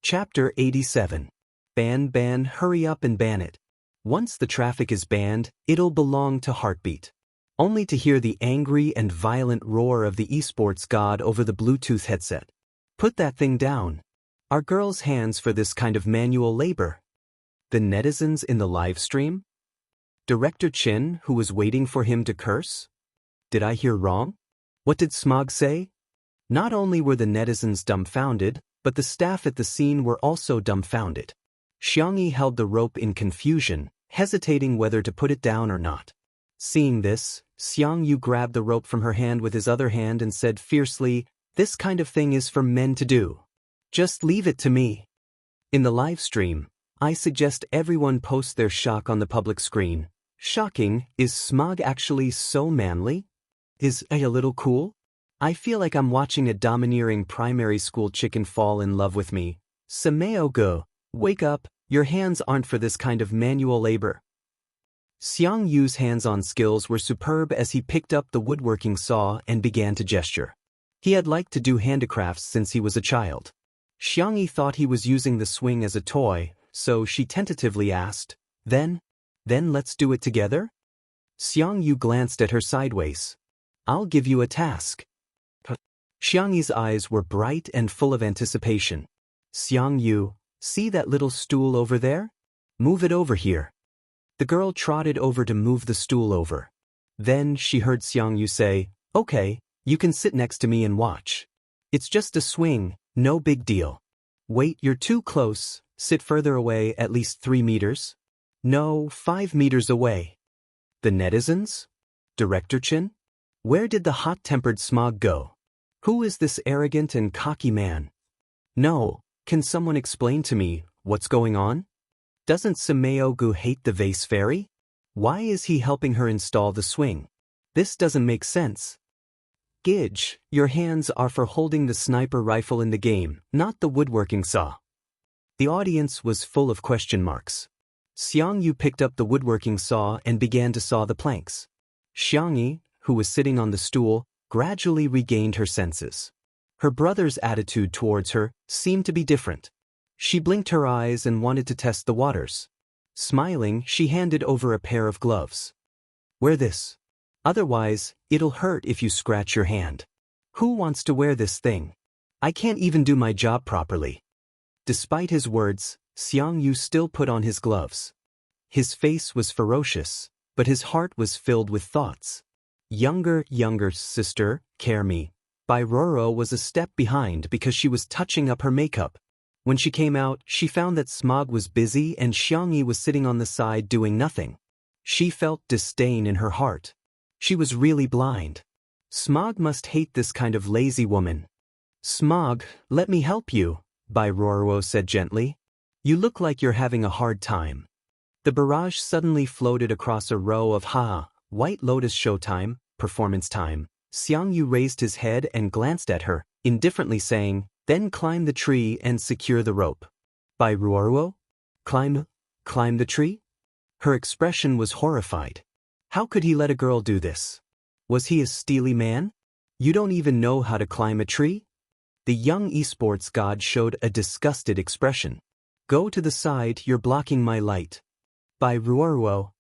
Chapter 87. Ban, hurry up and ban it. Once the traffic is banned, it'll belong to Heartbeat. Only to hear the angry and violent roar of the esports god over the Bluetooth headset. Put that thing down. Are girls' hands for this kind of manual labor? The netizens in the live stream? Director Chin, who was waiting for him to curse? Did I hear wrong? What did Smog say? Not only were the netizens dumbfounded, but the staff at the scene were also dumbfounded. Xiangyi held the rope in confusion, hesitating whether to put it down or not. Seeing this, Xiangyu grabbed the rope from her hand with his other hand and said fiercely, "This kind of thing is for men to do. Just leave it to me." In the live stream, I suggest everyone post their shock on the public screen. Shocking, is Smog actually so manly? Is I a little cool? I feel like I'm watching a domineering primary school chicken fall in love with me. Sameo-go, wake up, your hands aren't for this kind of manual labor. Xiang Yu's hands-on skills were superb as he picked up the woodworking saw and began to gesture. He had liked to do handicrafts since he was a child. Xiangyi thought he was using the swing as a toy, so she tentatively asked, Then let's do it together? Xiang Yu glanced at her sideways. I'll give you a task. Xiangyi's eyes were bright and full of anticipation. Xiang Yu, see that little stool over there? Move it over here. The girl trotted over to move the stool over. Then she heard Xiang Yu say, Okay, you can sit next to me and watch. It's just a swing, no big deal. Wait, you're too close, sit further away at least 3 meters. No, 5 meters away. The netizens? Director Chin? Where did the hot-tempered Smog go? Who is this arrogant and cocky man? No, can someone explain to me, What's going on? Doesn't Sumeogu hate the vase fairy? Why is he helping her install the swing? This doesn't make sense. Gidge, your hands are for holding the sniper rifle in the game, not the woodworking saw. The audience was full of question marks. Xiangyu picked up the woodworking saw and began to saw the planks. Xiangyi, who was sitting on the stool, gradually regained her senses. Her brother's attitude towards her seemed to be different. She blinked her eyes and wanted to test the waters. Smiling, she handed over a pair of gloves. Wear this. Otherwise, it'll hurt if you scratch your hand. Who wants to wear this thing? I can't even do my job properly. Despite his words, Xiangyu still put on his gloves. His face was ferocious, but his heart was filled with thoughts. Younger sister, Kermi, by Roro was a step behind because she was touching up her makeup. When she came out, she found that Smog was busy and Xiangyi was sitting on the side doing nothing. She felt disdain in her heart. She was really blind. Smog must hate this kind of lazy woman. Smog, let me help you, Bai Roro said gently. You look like you're having a hard time. The barrage suddenly floated across a row of White Lotus showtime, performance time. Xiangyu raised his head and glanced at her, indifferently saying, then climb the tree and secure the rope. Bai Roro? Climb the tree? Her expression was horrified. How could he let a girl do this? Was he a steely man? You don't even know how to climb a tree? The young esports god showed a disgusted expression. Go to the side, you're blocking my light. Bai Roro.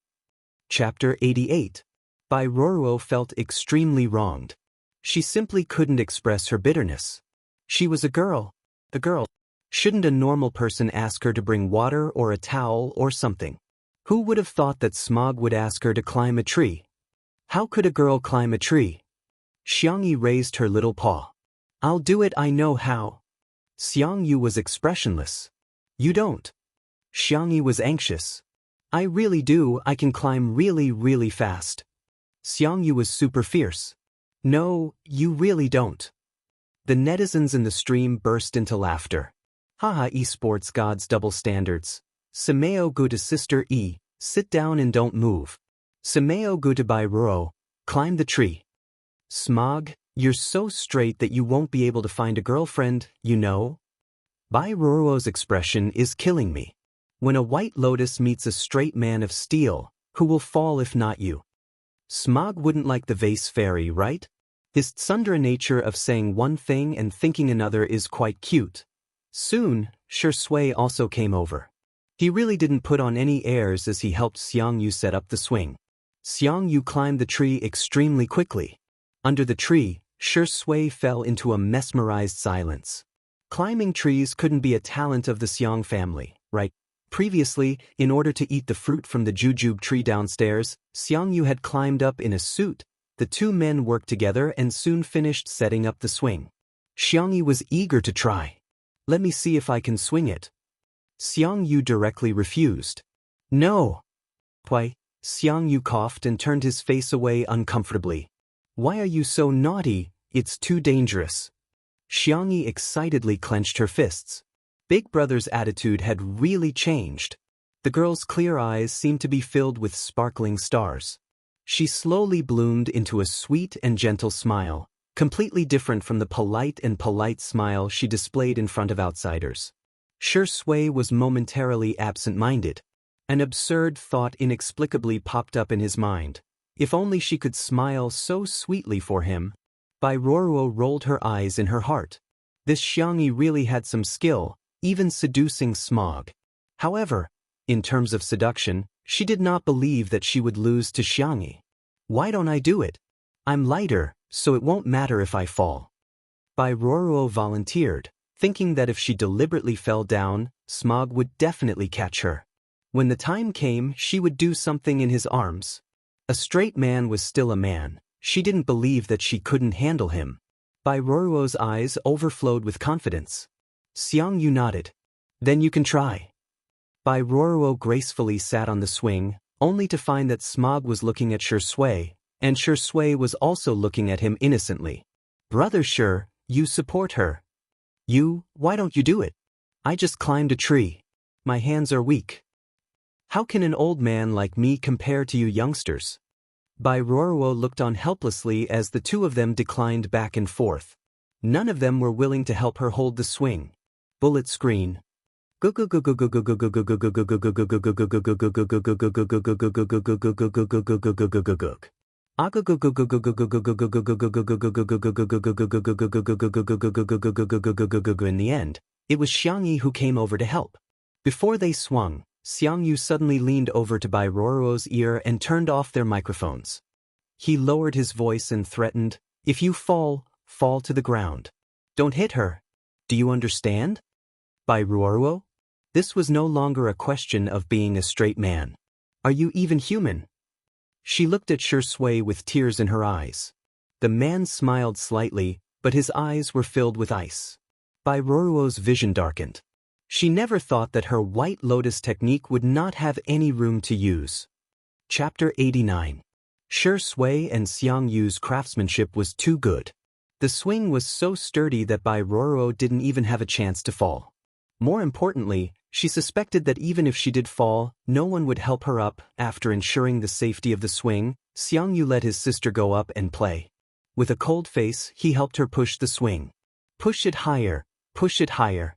Chapter 88. Bai Roro felt extremely wronged. She simply couldn't express her bitterness. She was a girl. A girl. Shouldn't a normal person ask her to bring water or a towel or something? Who would have thought that Smog would ask her to climb a tree? How could a girl climb a tree? Xiangyi raised her little paw. I'll do it, I know how. Xiangyu was expressionless. You don't. Xiangyi was anxious. I really do, I can climb really fast. Xiangyu was super fierce. No, you really don't. The netizens in the stream burst into laughter. Haha, esports gods double standards. Sumeogu to sister E, sit down and don't move. Sumeogu to Bai Roro, climb the tree. Smog, you're so straight that you won't be able to find a girlfriend, you know? Bai Roro's expression is killing me. When a white lotus meets a straight man of steel, who will fall if not you? Smog wouldn't like the vase fairy, right? His tsundere nature of saying one thing and thinking another is quite cute. Soon, Shui also came over. He really didn't put on any airs as he helped Xiangyu set up the swing. Xiangyu climbed the tree extremely quickly. Under the tree, Shui fell into a mesmerized silence. Climbing trees couldn't be a talent of the Xiang family, right? Previously, in order to eat the fruit from the jujube tree downstairs, Xiangyu had climbed up in a suit. The two men worked together and soon finished setting up the swing. Xiangyi was eager to try. Let me see if I can swing it. Xiangyu directly refused. No. Why? Xiangyu coughed and turned his face away uncomfortably. Why are you so naughty? It's too dangerous. Xiangyi excitedly clenched her fists. Big Brother's attitude had really changed. The girl's clear eyes seemed to be filled with sparkling stars. She slowly bloomed into a sweet and gentle smile, completely different from the polite smile she displayed in front of outsiders. Shui was momentarily absent-minded. An absurd thought inexplicably popped up in his mind. If only she could smile so sweetly for him. Bai Roro rolled her eyes in her heart. This Xiangyi really had some skill, even seducing Smog. However, in terms of seduction, she did not believe that she would lose to Xiangyi. Why don't I do it? I'm lighter, so it won't matter if I fall. Bai Roro volunteered, thinking that if she deliberately fell down, Smog would definitely catch her. When the time came, she would do something in his arms. A straight man was still a man. She didn't believe that she couldn't handle him. Bai Roro's eyes overflowed with confidence. Xiangyu nodded. Then you can try. Bai Roro gracefully sat on the swing, only to find that Smog was looking at Shui, and Shui was also looking at him innocently. Brother you support her. Why don't you do it? I just climbed a tree. My hands are weak. How can an old man like me compare to you youngsters? Bai Ruoruo looked on helplessly as the two of them declined back and forth. None of them were willing to help her hold the swing. Bullet screen. In the end, it was Xiangyi who came over to help. Before they swung, Xiangyu suddenly leaned over to Bai Ruoruo's ear and turned off their microphones. He lowered his voice and threatened, "If you fall, fall to the ground. Don't hit her. Do you understand?" Bai Ruoruo? This was no longer a question of being a straight man. Are you even human? She looked at Shui with tears in her eyes. The man smiled slightly, but his eyes were filled with ice. Bai Ruoruo's vision darkened. She never thought that her White Lotus technique would not have any room to use. Chapter 89. Shui and Xiang Yu's craftsmanship was too good. The swing was so sturdy that Bai Ruoruo didn't even have a chance to fall. More importantly, she suspected that even if she did fall, no one would help her up. After ensuring the safety of the swing, Xiang Yu let his sister go up and play. With a cold face, he helped her push the swing. Push it higher, push it higher.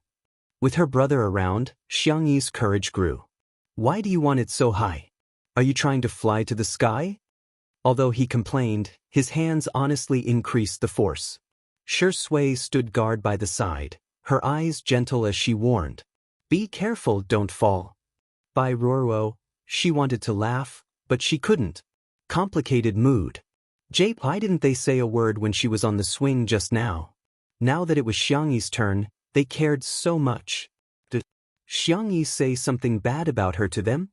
With her brother around, Xiang Yi's courage grew. Why do you want it so high? Are you trying to fly to the sky? Although he complained, his hands honestly increased the force. Shui stood guard by the side, her eyes gentle as she warned. Be careful, don't fall. Bai Ruoruo, she wanted to laugh, but she couldn't. Complicated mood. Why didn't they say a word when she was on the swing just now? Now that it was Xiangyi's turn, they cared so much. Did Xiangyi say something bad about her to them?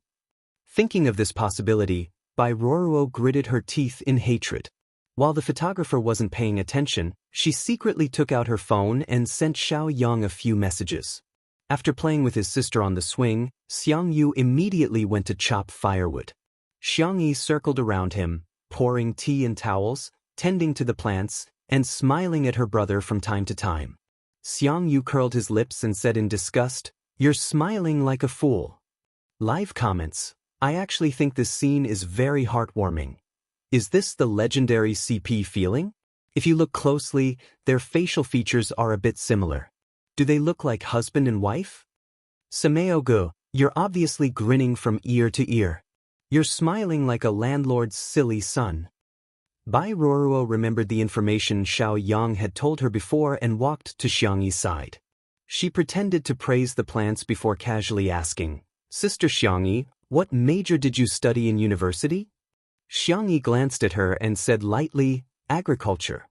Thinking of this possibility, Bai Ruoruo gritted her teeth in hatred. While the photographer wasn't paying attention, she secretly took out her phone and sent Xiao Yang a few messages. After playing with his sister on the swing, Xiang Yu immediately went to chop firewood. Xiangyi circled around him, pouring tea and towels, tending to the plants, and smiling at her brother from time to time. Xiang Yu curled his lips and said in disgust, "You're smiling like a fool." Live comments. I actually think this scene is very heartwarming. Is this the legendary CP feeling? If you look closely, their facial features are a bit similar. Do they look like husband and wife? Sameo-gu, you're obviously grinning from ear to ear. You're smiling like a landlord's silly son. Bai Ruoruo remembered the information Xiao Yang had told her before and walked to Xiangyi's side. She pretended to praise the plants before casually asking, "Sister Xiangyi, what major did you study in university?" Xiangyi glanced at her and said lightly, "Agriculture."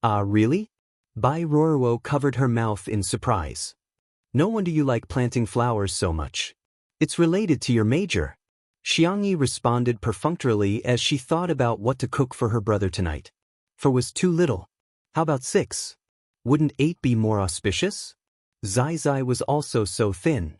"Ah, really?" Bai Ruoruo covered her mouth in surprise. "No wonder you like planting flowers so much. It's related to your major." Xiangyi responded perfunctorily as she thought about what to cook for her brother tonight. 4 was too little. How about 6? Wouldn't 8 be more auspicious? Zai was also so thin.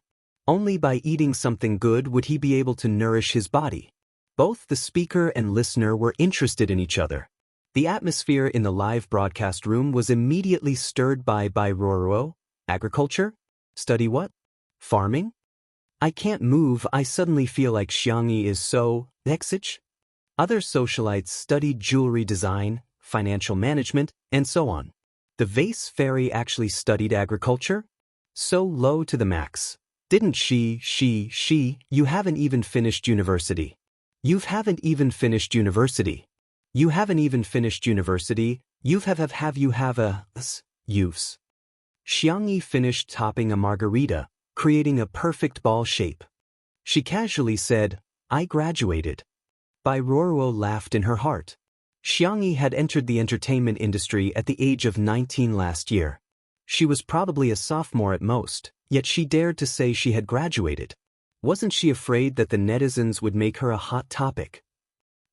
Only by eating something good would he be able to nourish his body. Both the speaker and listener were interested in each other. The atmosphere in the live broadcast room was immediately stirred by Bai Ruoruo. Agriculture? Study what? Farming? I can't move. I suddenly feel like Xiangyi is so exich. Other socialites studied jewelry design, financial management, and so on. The vase fairy actually studied agriculture? So low to the max. Didn't she, you haven't even finished university. You haven't even finished university. You haven't even finished university. Have you have a use. Xiangyi finished topping a margarita, creating a perfect ball shape. She casually said, I graduated. Bai Ruoruo laughed in her heart. Xiangyi had entered the entertainment industry at the age of 19 last year. She was probably a sophomore at most, yet she dared to say she had graduated. Wasn't she afraid that the netizens would make her a hot topic?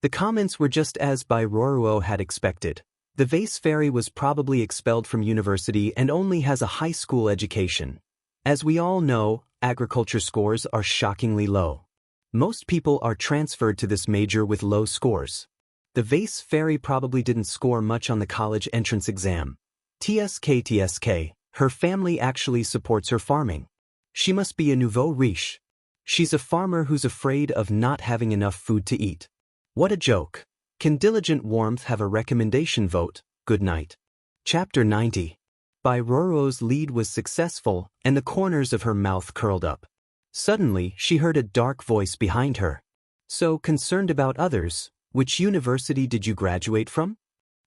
The comments were just as Bai Ruoruo had expected. The vase fairy was probably expelled from university and only has a high school education. As we all know, agriculture scores are shockingly low. Most people are transferred to this major with low scores. The vase fairy probably didn't score much on the college entrance exam. TSK, her family actually supports her farming. She must be a nouveau riche. She's a farmer who's afraid of not having enough food to eat. What a joke. Can diligent warmth have a recommendation vote? Good night. Chapter 90. By Roro's lead was successful, and the corners of her mouth curled up. Suddenly, she heard a dark voice behind her. So concerned about others, which university did you graduate from?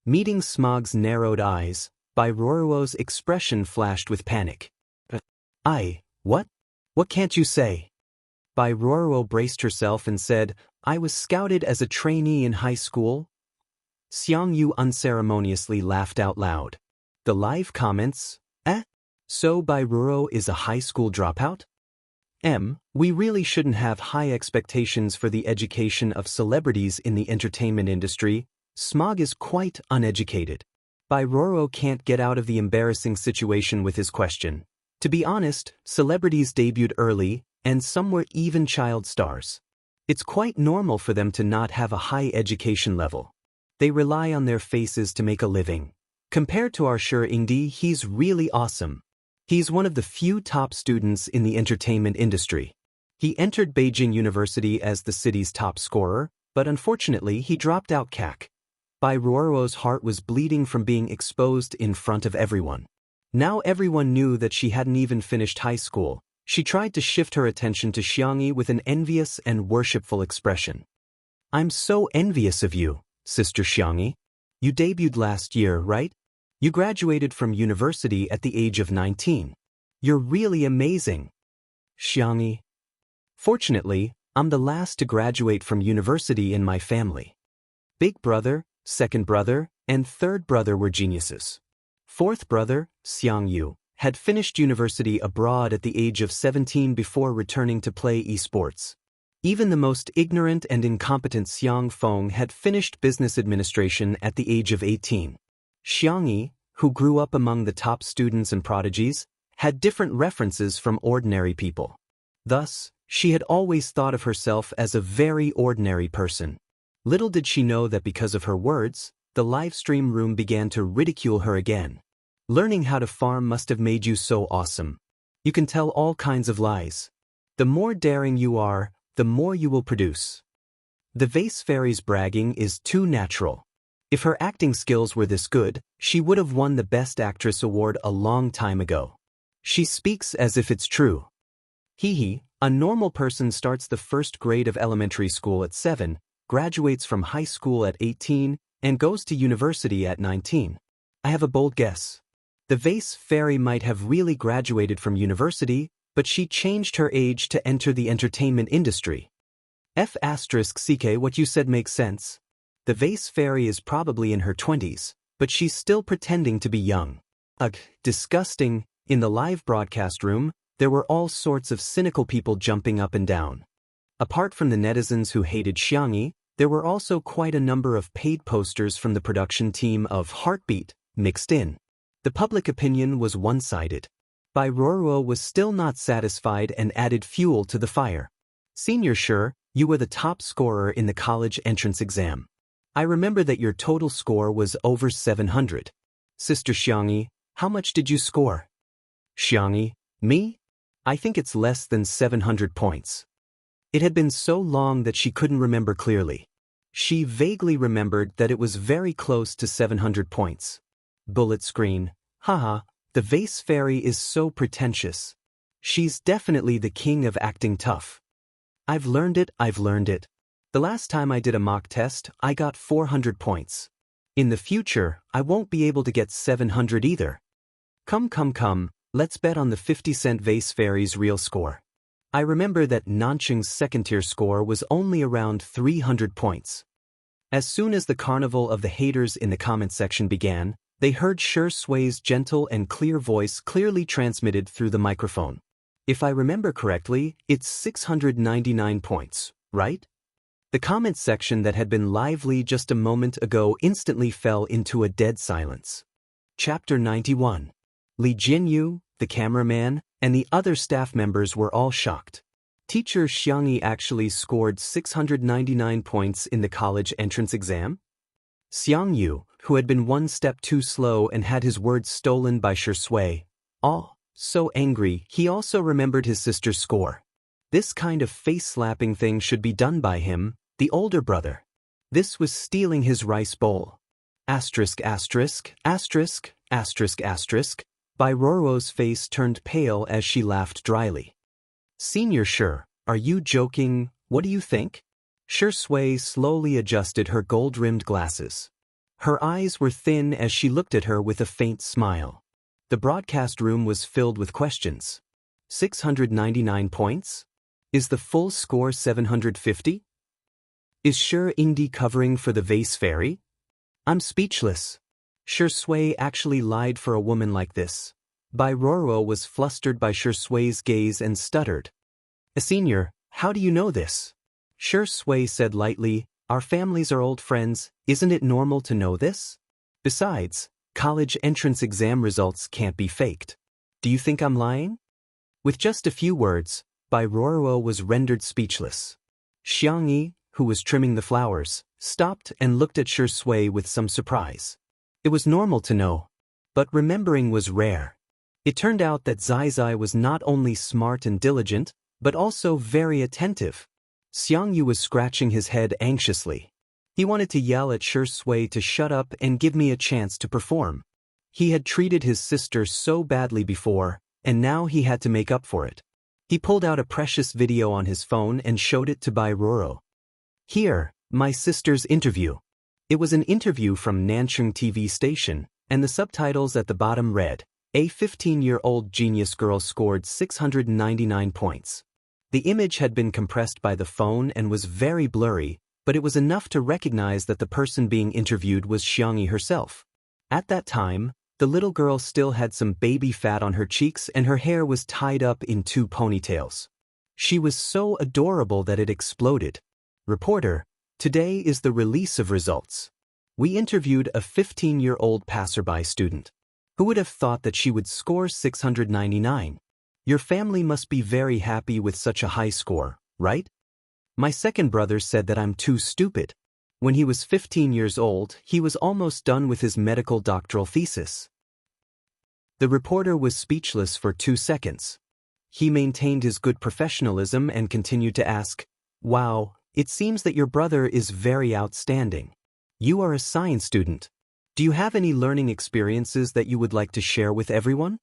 Meeting Smog's narrowed eyes, By Roro's expression flashed with panic. What? What can't you say? By Roro braced herself and said, I was scouted as a trainee in high school. Xiangyu unceremoniously laughed out loud. The live comments, So By Roro is a high school dropout? We really shouldn't have high expectations for the education of celebrities in the entertainment industry. Smog is quite uneducated. By Roro can't get out of the embarrassing situation with his question. To be honest, celebrities debuted early, and some were even child stars. It's quite normal for them to not have a high education level. They rely on their faces to make a living. Compared to our Shi Ingdi, he's really awesome. He's one of the few top students in the entertainment industry. He entered Beijing University as the city's top scorer, but unfortunately he dropped out CAC. By Roro's heart was bleeding from being exposed in front of everyone. Now everyone knew that she hadn't even finished high school. She tried to shift her attention to Xiangyi with an envious and worshipful expression. I'm so envious of you, Sister Xiangyi. You debuted last year, right? You graduated from university at the age of 19. You're really amazing. Xiangyi. Fortunately, I'm the last to graduate from university in my family. Big brother, second brother, and third brother were geniuses. Fourth brother, Xiangyu, had finished university abroad at the age of 17 before returning to play esports. Even the most ignorant and incompetent Xiang Feng had finished business administration at the age of 18. Xiangyi, who grew up among the top students and prodigies, had different references from ordinary people. Thus, she had always thought of herself as a very ordinary person. Little did she know that because of her words, the live stream room began to ridicule her again. Learning how to farm must have made you so awesome. You can tell all kinds of lies. The more daring you are, the more you will produce. The vase fairy's bragging is too natural. If her acting skills were this good, she would have won the Best Actress award a long time ago. She speaks as if it's true. A normal person starts the first grade of elementary school at 7, graduates from high school at 18, and goes to university at 19. I have a bold guess. The vase fairy might have really graduated from university, but she changed her age to enter the entertainment industry. *CK What you said makes sense. The vase fairy is probably in her 20s, but she's still pretending to be young. Ugh, disgusting. In the live broadcast room, there were all sorts of cynical people jumping up and down. Apart from the netizens who hated Xiangyi, there were also quite a number of paid posters from the production team of Heartbeat mixed in. The public opinion was one-sided. By Roro was still not satisfied and added fuel to the fire. Senior Shi, you were the top scorer in the college entrance exam. I remember that your total score was over 700. Sister Xiangyi, how much did you score? Xiangyi, me? I think it's less than 700 points. It had been so long that she couldn't remember clearly. She vaguely remembered that it was very close to 700 points. Bullet screen. Haha, the vase fairy is so pretentious. She's definitely the king of acting tough. I've learned it. The last time I did a mock test, I got 400 points. In the future, I won't be able to get 700 either. Come, let's bet on the 50-cent vase fairy's real score. I remember that Nanqing's second-tier score was only around 300 points. As soon as the carnival of the haters in the comment section began, they heard Shi Sui's gentle and clear voice clearly transmitted through the microphone. If I remember correctly, it's 699 points, right? The comment section that had been lively just a moment ago instantly fell into a dead silence. Chapter 91. Li Jinyu, the cameraman, and the other staff members were all shocked. Teacher Xiangyi actually scored 699 points in the college entrance exam? Xiangyu, who had been one step too slow and had his words stolen by Shi Sui, So angry, he also remembered his sister's score. This kind of face-slapping thing should be done by him, the older brother. This was stealing his rice bowl. Asterisk asterisk, asterisk, asterisk asterisk. Bai Ruo's face turned pale as she laughed dryly. Senior Shi, are you joking? What do you think? Shi Sui slowly adjusted her gold-rimmed glasses. Her eyes were thin as she looked at her with a faint smile. The broadcast room was filled with questions. 699 points? Is the full score 750? Is Shi Ingdi covering for the vase fairy? I'm speechless. Shi Sui actually lied for a woman like this. Bai Ruo was flustered by Shi Sui's gaze and stuttered. Senior, how do you know this? Shi Sui said lightly, our families are old friends, isn't it normal to know this? Besides, college entrance exam results can't be faked. Do you think I'm lying? With just a few words, Bai Ruo was rendered speechless. Xiangyi, who was trimming the flowers, stopped and looked at Shi Sui with some surprise. It was normal to know, but remembering was rare. It turned out that Zai Zai was not only smart and diligent, but also very attentive. Xiangyu was scratching his head anxiously. He wanted to yell at Shi Sui to shut up and give me a chance to perform. He had treated his sister so badly before, and now he had to make up for it. He pulled out a precious video on his phone and showed it to Bai Ruo. Here, my sister's interview. It was an interview from Nancheng TV station, and the subtitles at the bottom read, a 15-year-old genius girl scored 699 points. The image had been compressed by the phone and was very blurry, but it was enough to recognize that the person being interviewed was Xiangyi herself. At that time, the little girl still had some baby fat on her cheeks and her hair was tied up in 2 ponytails. She was so adorable that it exploded. Reporter, today is the release of results. We interviewed a 15-year-old passerby student. Who would have thought that she would score 699? Your family must be very happy with such a high score, right? My second brother said that I'm too stupid. When he was 15 years old, he was almost done with his medical doctoral thesis. The reporter was speechless for 2 seconds. He maintained his good professionalism and continued to ask, wow, it seems that your brother is very outstanding. You are a science student. Do you have any learning experiences that you would like to share with everyone?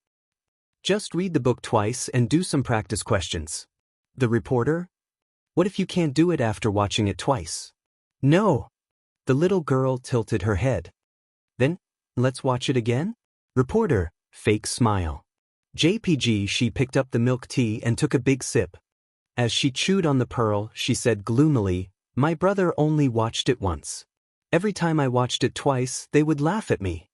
Just read the book twice and do some practice questions. The reporter? What if you can't do it after watching it twice? No. The little girl tilted her head. Then, let's watch it again? Reporter, fake smile. JPG, she picked up the milk tea and took a big sip. As she chewed on the pearl, she said gloomily, my brother only watched it once. Every time I watched it twice, they would laugh at me.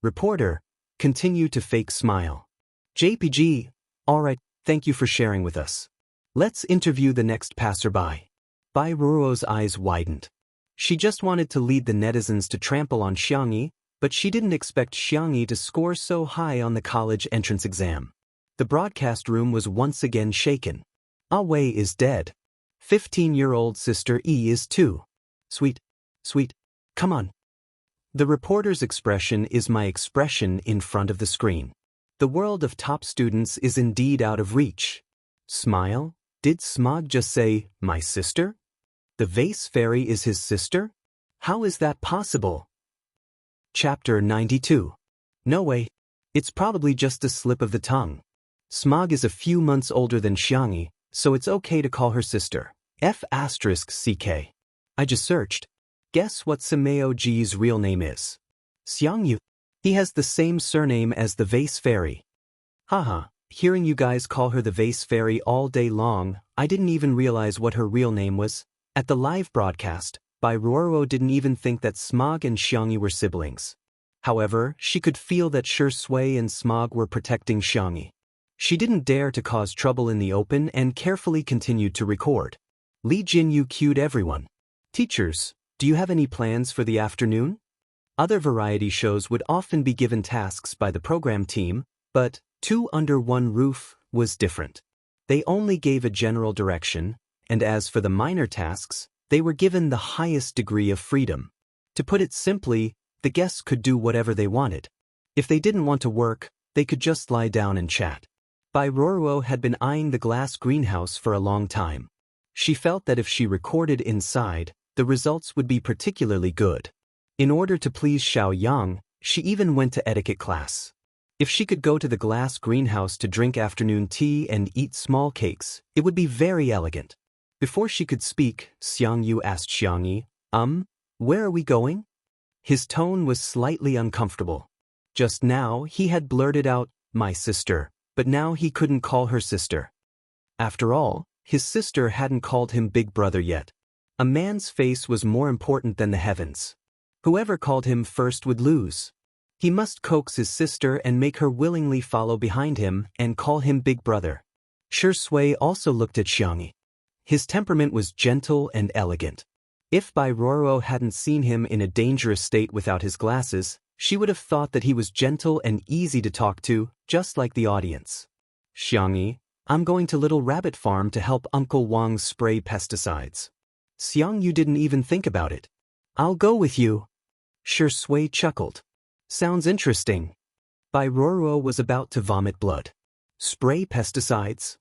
Reporter, continue to fake smile. JPG, alright, thank you for sharing with us. Let's interview the next passerby. Bai Ruo's eyes widened. She just wanted to lead the netizens to trample on Xiangyi, but she didn't expect Xiangyi to score so high on the college entrance exam. The broadcast room was once again shaken. Ah Wei is dead. 15-year-old sister E is too. Sweet. Come on. The reporter's expression is my expression in front of the screen. The world of top students is indeed out of reach. Smile? Did Smog just say, my sister? The vase fairy is his sister? How is that possible? Chapter 92. No way. It's probably just a slip of the tongue. Smog is a few months older than Xiangyi, so it's okay to call her sister. F***CK. I just searched. Guess what Sameo Ji's real name is? Xiangyu. He has the same surname as the vase fairy. Haha, hearing you guys call her the vase fairy all day long, I didn't even realize what her real name was. At the live broadcast, Bai Ruo didn't even think that Smog and Xiangyi were siblings. However, she could feel that Shi Sui and Smog were protecting Xiangyi. She didn't dare to cause trouble in the open and carefully continued to record. Li Jinyu cued everyone. Teachers, do you have any plans for the afternoon? Other variety shows would often be given tasks by the program team, but Two Under One Roof was different. They only gave a general direction, and as for the minor tasks, they were given the highest degree of freedom. To put it simply, the guests could do whatever they wanted. If they didn't want to work, they could just lie down and chat. Bai Ruoruo had been eyeing the glass greenhouse for a long time. She felt that if she recorded inside, the results would be particularly good. In order to please Xiao Yang, she even went to etiquette class. If she could go to the glass greenhouse to drink afternoon tea and eat small cakes, it would be very elegant. Before she could speak, Xiang Yu asked Xiang Yi, where are we going? His tone was slightly uncomfortable. Just now, he had blurted out, my sister, but now he couldn't call her sister. After all, his sister hadn't called him big brother yet. A man's face was more important than the heavens. Whoever called him first would lose. He must coax his sister and make her willingly follow behind him and call him big brother. Shi Sui also looked at Xiang Yi. His temperament was gentle and elegant. If Bai Ruoruo hadn't seen him in a dangerous state without his glasses, she would have thought that he was gentle and easy to talk to, just like the audience. Xiang Yi, I'm going to Little Rabbit Farm to help Uncle Wang spray pesticides. Xiang Yu didn't even think about it. I'll go with you. Shi Sui chuckled. Sounds interesting. Bai Ruoruo was about to vomit blood. Spray pesticides?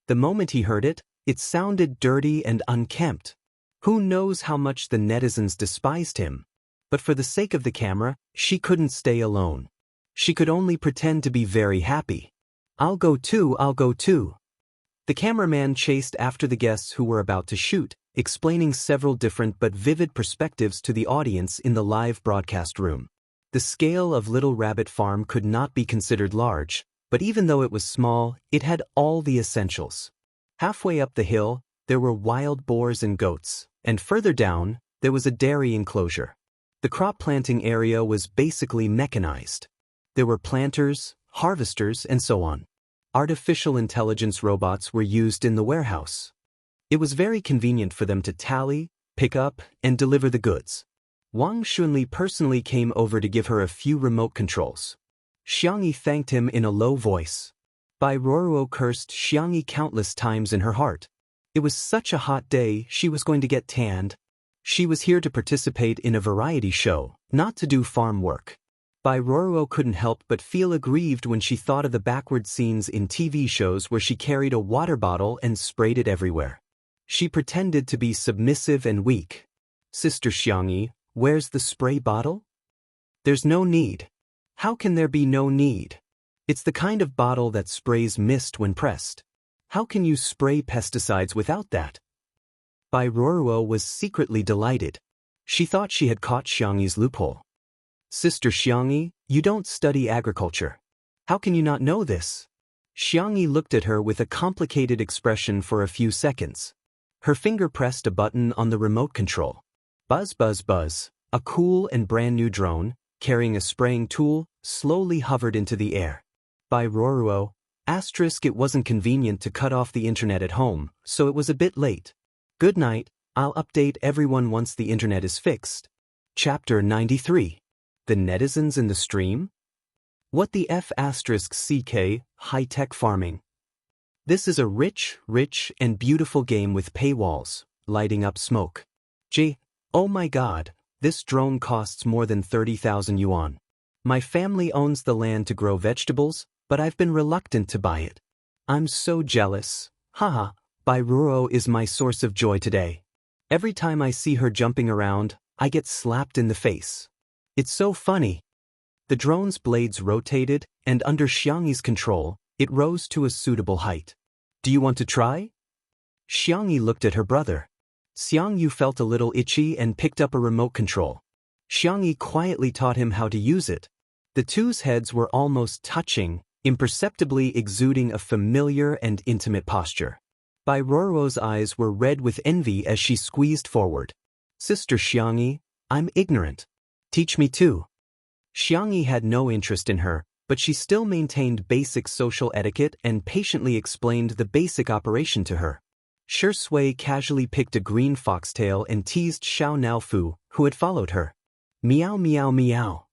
The moment he heard it, it sounded dirty and unkempt. Who knows how much the netizens despised him? But for the sake of the camera, she couldn't stay alone. She could only pretend to be very happy. I'll go too, I'll go too. The cameraman chased after the guests who were about to shoot, explaining several different but vivid perspectives to the audience in the live broadcast room. The scale of Little Rabbit Farm could not be considered large, but even though it was small, it had all the essentials. Halfway up the hill, there were wild boars and goats, and further down, there was a dairy enclosure. The crop planting area was basically mechanized. There were planters, harvesters, and so on. Artificial intelligence robots were used in the warehouse. It was very convenient for them to tally, pick up, and deliver the goods. Wang Xunli personally came over to give her a few remote controls. Xiang Yi thanked him in a low voice. Bai Ruoruo cursed Xiang Yi countless times in her heart. It was such a hot day, she was going to get tanned. She was here to participate in a variety show, not to do farm work. Bai Ruoruo couldn't help but feel aggrieved when she thought of the backward scenes in TV shows where she carried a water bottle and sprayed it everywhere. She pretended to be submissive and weak. Sister Xiang Yi, where's the spray bottle? There's no need. How can there be no need? It's the kind of bottle that sprays mist when pressed. How can you spray pesticides without that? Bai Ruoruo was secretly delighted. She thought she had caught Xiang Yi's loophole. Sister Xiang Yi, you don't study agriculture. How can you not know this? Xiang Yi looked at her with a complicated expression for a few seconds. Her finger pressed a button on the remote control. Buzz buzz buzz, a cool and brand new drone, carrying a spraying tool, slowly hovered into the air. Bai Ruoruo, it wasn't convenient to cut off the internet at home, so it was a bit late. Good night, I'll update everyone once the internet is fixed. Chapter 93. The netizens in the stream? What the F***CK, high-tech farming. This is a rich and beautiful game with paywalls, lighting up smoke. Gee, oh my god, this drone costs more than 30,000 yuan. My family owns the land to grow vegetables, but I've been reluctant to buy it. I'm so jealous. Haha, Bai Ruoruo is my source of joy today. Every time I see her jumping around, I get slapped in the face. It's so funny. The drone's blades rotated, and under Xiang Yi's control, it rose to a suitable height. Do you want to try? Xiang Yi looked at her brother. Xiang Yu felt a little itchy and picked up a remote control. Xiang Yi quietly taught him how to use it. The two's heads were almost touching, imperceptibly exuding a familiar and intimate posture. Bai Ruoruo's eyes were red with envy as she squeezed forward. Sister Xiang Yi, I'm ignorant. Teach me too. Xiang Yi had no interest in her, but she still maintained basic social etiquette and patiently explained the basic operation to her. Shi Sui casually picked a green foxtail and teased Xiao Naofu, who had followed her. Meow meow meow.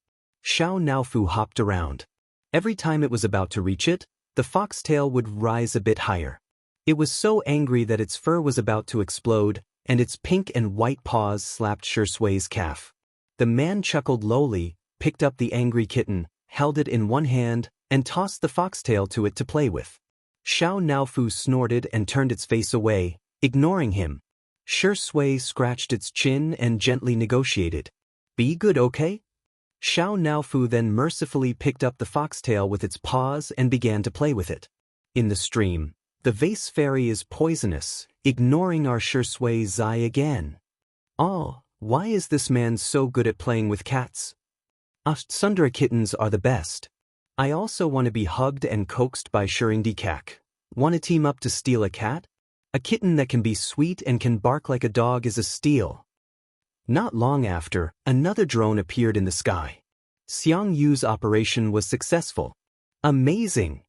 Xiao Naofu hopped around. Every time it was about to reach it, the foxtail would rise a bit higher. It was so angry that its fur was about to explode, and its pink and white paws slapped Shi Sui's calf. The man chuckled lowly, picked up the angry kitten, held it in one hand, and tossed the foxtail to it to play with. Xiao Naofu snorted and turned its face away, ignoring him. Shi Sui scratched its chin and gently negotiated. Be good, okay? Xiao Naofu then mercifully picked up the foxtail with its paws and began to play with it. In the stream, the vase fairy is poisonous, ignoring our Shi Sui Zai again. Oh, why is this man so good at playing with cats? Us Sundara kittens are the best. I also want to be hugged and coaxed by Shurindikak. Want to team up to steal a cat? A kitten that can be sweet and can bark like a dog is a steal. Not long after, another drone appeared in the sky. Xiang Yu's operation was successful. Amazing!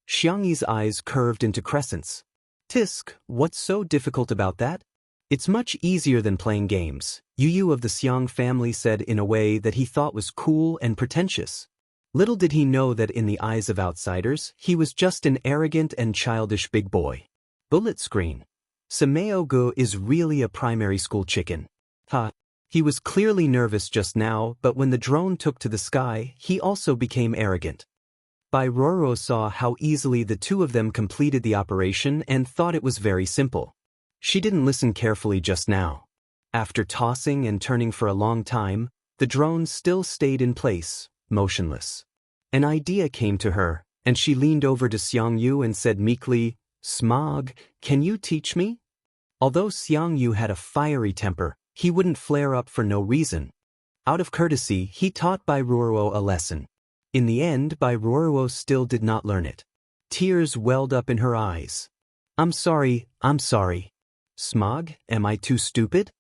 Xiang Yi's eyes curved into crescents. Tisk, what's so difficult about that? It's much easier than playing games, Yu of the Xiang family said in a way that he thought was cool and pretentious. Little did he know that in the eyes of outsiders, he was just an arrogant and childish big boy. Bullet screen. Sameo Gu is really a primary school chicken. Ha. He was clearly nervous just now, but when the drone took to the sky, he also became arrogant. Bai Roro saw how easily the two of them completed the operation and thought it was very simple. She didn't listen carefully just now. After tossing and turning for a long time, the drone still stayed in place, motionless. An idea came to her, and she leaned over to Xiang Yu and said meekly, Smog, can you teach me? Although Xiang Yu had a fiery temper, he wouldn't flare up for no reason. Out of courtesy, he taught Bai Ruoro a lesson. In the end, Bai Ruoro still did not learn it. Tears welled up in her eyes. I'm sorry. Smog, am I too stupid?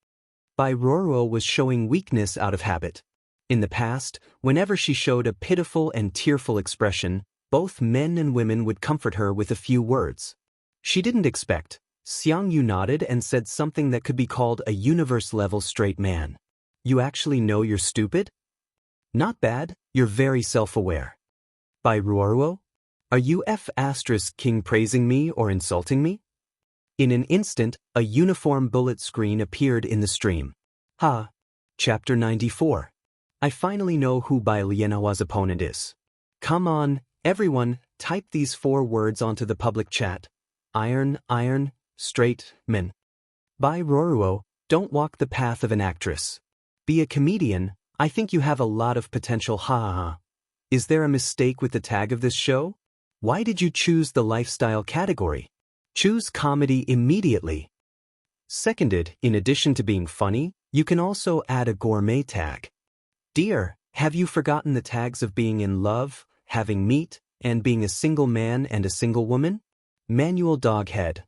Bai Ruoro was showing weakness out of habit. In the past, whenever she showed a pitiful and tearful expression, both men and women would comfort her with a few words. She didn't expect. Xiang Yu nodded and said something that could be called a universe-level straight man. You actually know you're stupid? Not bad, you're very self-aware. Bai Ruoro? Are you King praising me or insulting me? In an instant, a uniform bullet screen appeared in the stream. Ha! Chapter 94. I finally know who Bai Lianawa's opponent is. Come on, everyone, type these 4 words onto the public chat. Iron, straight, men. Bai Ruoro, don't walk the path of an actress. Be a comedian, I think you have a lot of potential, ha ha ha. Is there a mistake with the tag of this show? Why did you choose the lifestyle category? Choose comedy immediately. Seconded, in addition to being funny, you can also add a gourmet tag. Dear, have you forgotten the tags of being in love, having meat, and being a single man and a single woman? Manual Doghead.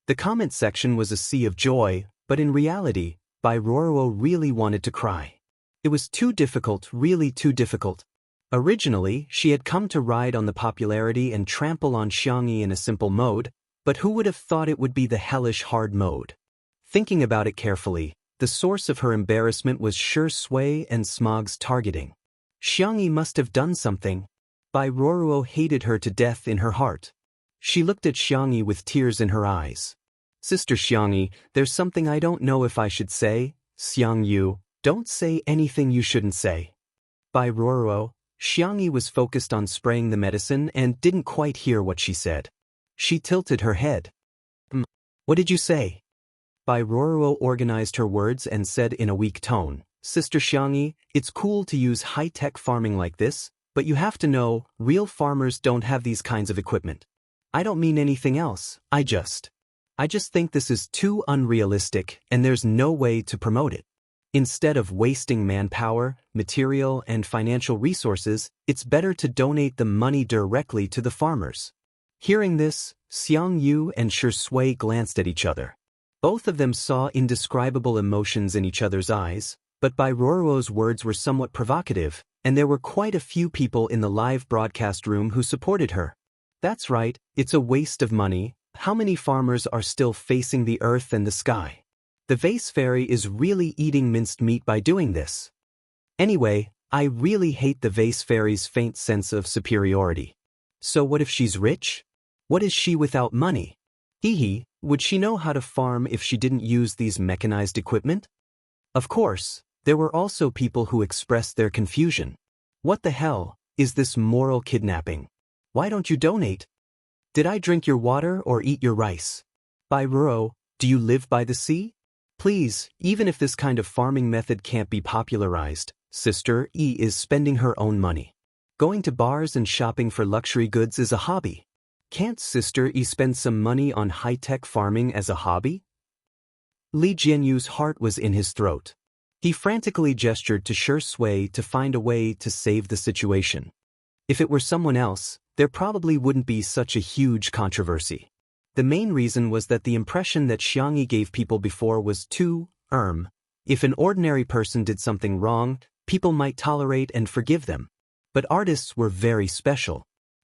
The comment section was a sea of joy, but in reality, Bai Ruoro really wanted to cry. It was too difficult, really too difficult. Originally, she had come to ride on the popularity and trample on Xiang Yi in a simple mode, but who would have thought it would be the hellish hard mode? Thinking about it carefully, the source of her embarrassment was Shi Sui and Smog's targeting. Xiang Yi must have done something. Bai Ruoro hated her to death in her heart. She looked at Xiang Yi with tears in her eyes. Sister Xiang Yi, there's something I don't know if I should say. Xiang Yu, don't say anything you shouldn't say. Bai Ruoro, Xiang Yi was focused on spraying the medicine and didn't quite hear what she said. She tilted her head. What did you say? Bai Ruoro organized her words and said in a weak tone, Sister Xiang Yi, it's cool to use high-tech farming like this, but you have to know, real farmers don't have these kinds of equipment. I don't mean anything else, I just think this is too unrealistic and there's no way to promote it. Instead of wasting manpower, material, and financial resources, it's better to donate the money directly to the farmers. Hearing this, Xiang Yu and Shi Sui glanced at each other. Both of them saw indescribable emotions in each other's eyes, but Bai Ruoro's words were somewhat provocative, and there were quite a few people in the live broadcast room who supported her. That's right, it's a waste of money. How many farmers are still facing the earth and the sky? The vase fairy is really eating minced meat by doing this. Anyway, I really hate the vase fairy's faint sense of superiority. So what if she's rich? What is she without money? Hee, would she know how to farm if she didn't use these mechanized equipment? Of course, there were also people who expressed their confusion. What the hell is this moral kidnapping? Why don't you donate? Did I drink your water or eat your rice? Bai Ruo, do you live by the sea? Please, even if this kind of farming method can't be popularized, Sister E is spending her own money. Going to bars and shopping for luxury goods is a hobby. Can't Sister E spend some money on high-tech farming as a hobby? Li Jianyu's heart was in his throat. He frantically gestured to Shi Sui to find a way to save the situation. If it were someone else, there probably wouldn't be such a huge controversy. The main reason was that the impression that Xiangyi gave people before was too If an ordinary person did something wrong, people might tolerate and forgive them. But artists were very special.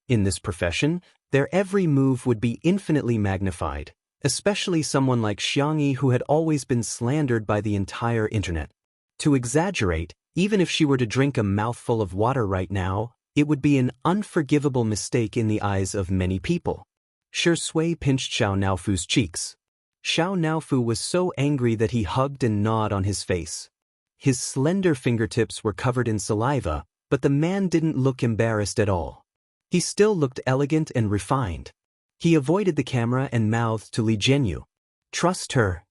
In this profession, their every move would be infinitely magnified, especially someone like Xiangyi who had always been slandered by the entire internet. To exaggerate, even if she were to drink a mouthful of water right now, it would be an unforgivable mistake in the eyes of many people. Shi Sui pinched Xiao Naofu's cheeks. Xiao Naofu was so angry that he hugged and gnawed on his face. His slender fingertips were covered in saliva, but the man didn't look embarrassed at all. He still looked elegant and refined. He avoided the camera and mouthed to Li Jianyu. Trust her.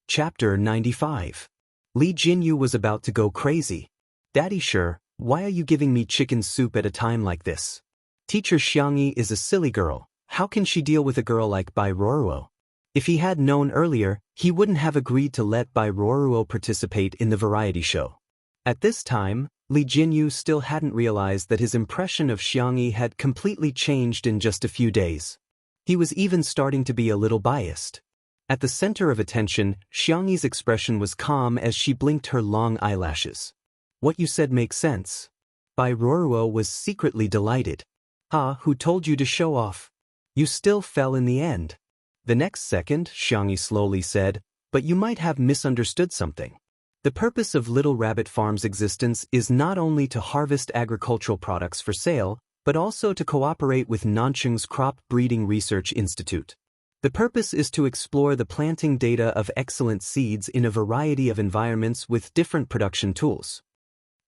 Chapter 95. Li Jianyu was about to go crazy. Daddy Shi, why are you giving me chicken soup at a time like this? Teacher Xiangyi is a silly girl. How can she deal with a girl like Bai Ruo? If he had known earlier, he wouldn't have agreed to let Bai Ruo participate in the variety show. At this time, Li Jianyu still hadn't realized that his impression of Xiangyi had completely changed in just a few days. He was even starting to be a little biased. At the center of attention, Xiangyi's expression was calm as she blinked her long eyelashes. What you said makes sense. Bai Ruo was secretly delighted. Who told you to show off? You still fell in the end. The next second, Xiangyi slowly said, but you might have misunderstood something. The purpose of Little Rabbit Farm's existence is not only to harvest agricultural products for sale, but also to cooperate with Nanchung's Crop Breeding Research Institute. The purpose is to explore the planting data of excellent seeds in a variety of environments with different production tools.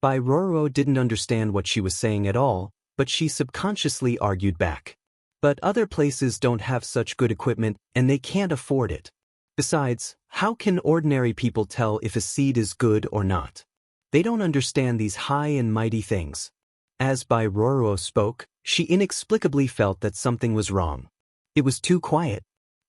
Bai Ruo didn't understand what she was saying at all, but she subconsciously argued back. But other places don't have such good equipment, and they can't afford it. Besides, how can ordinary people tell if a seed is good or not? They don't understand these high and mighty things. As Bai Ruo spoke, she inexplicably felt that something was wrong. It was too quiet.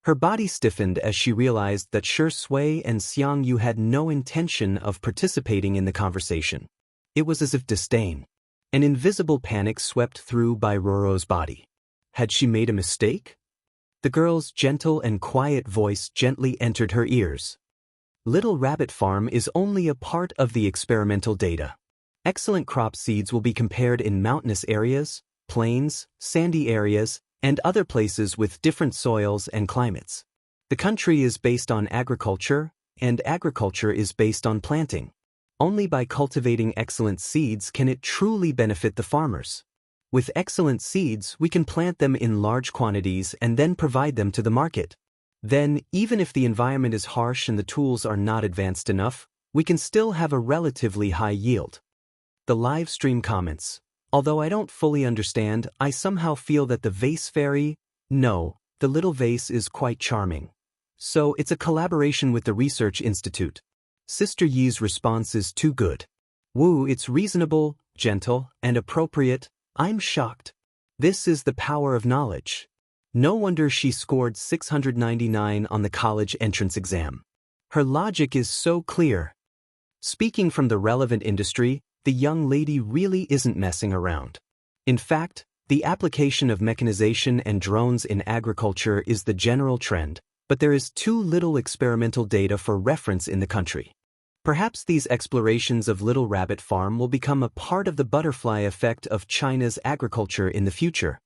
Her body stiffened as she realized that Shi Sui and Xiang Yu had no intention of participating in the conversation. It was as if disdain. An invisible panic swept through Bai Ruo's body. Had she made a mistake? The girl's gentle and quiet voice gently entered her ears. Little Rabbit Farm is only a part of the experimental data. Excellent crop seeds will be compared in mountainous areas, plains, sandy areas, and other places with different soils and climates. The country is based on agriculture, and agriculture is based on planting. Only by cultivating excellent seeds can it truly benefit the farmers. With excellent seeds, we can plant them in large quantities and then provide them to the market. Then, even if the environment is harsh and the tools are not advanced enough, we can still have a relatively high yield. The live stream comments. Although I don't fully understand, I somehow feel that the vase fairy, no, the little vase is quite charming. So it's a collaboration with the Research Institute. Sister Yi's response is too good. Woo, it's reasonable, gentle, and appropriate. I'm shocked. This is the power of knowledge. No wonder she scored 699 on the college entrance exam. Her logic is so clear. Speaking from the relevant industry, the young lady really isn't messing around. In fact, the application of mechanization and drones in agriculture is the general trend, but there is too little experimental data for reference in the country. Perhaps these explorations of Little Rabbit Farm will become a part of the butterfly effect of China's agriculture in the future.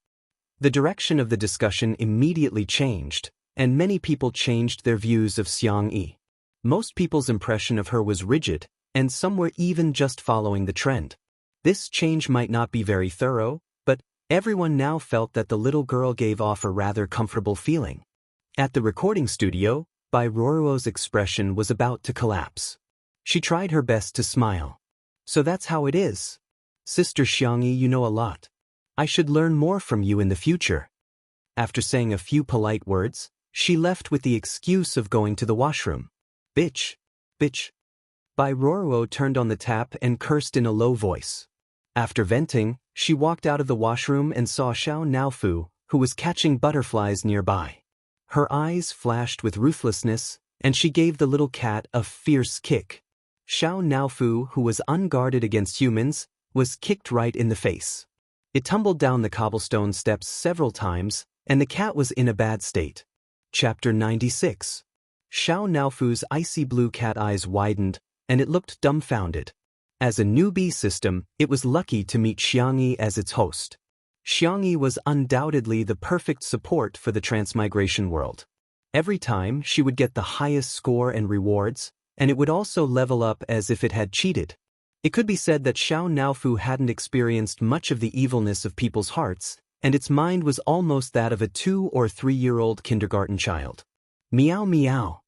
The direction of the discussion immediately changed, and many people changed their views of Xiang Yi. Most people's impression of her was rigid, and some were even just following the trend. This change might not be very thorough, but everyone now felt that the little girl gave off a rather comfortable feeling. At the recording studio, Bai Ruo's expression was about to collapse. She tried her best to smile. So that's how it is. Sister Xiangyi, you know a lot. I should learn more from you in the future. After saying a few polite words, she left with the excuse of going to the washroom. Bitch. Bitch. Bai Ruoruo turned on the tap and cursed in a low voice. After venting, she walked out of the washroom and saw Xiao Naofu, who was catching butterflies nearby. Her eyes flashed with ruthlessness, and she gave the little cat a fierce kick. Xiao Naofu, who was unguarded against humans, was kicked right in the face. It tumbled down the cobblestone steps several times, and the cat was in a bad state. Chapter 96. Xiao Naofu's icy blue cat eyes widened, and it looked dumbfounded. As a newbie system, it was lucky to meet Xiangyi as its host. Xiangyi was undoubtedly the perfect support for the transmigration world. Every time, she would get the highest score and rewards, and it would also level up as if it had cheated. It could be said that Xiao Naofu hadn't experienced much of the evilness of people's hearts, and its mind was almost that of a 2- or 3-year-old kindergarten child. Meow meow.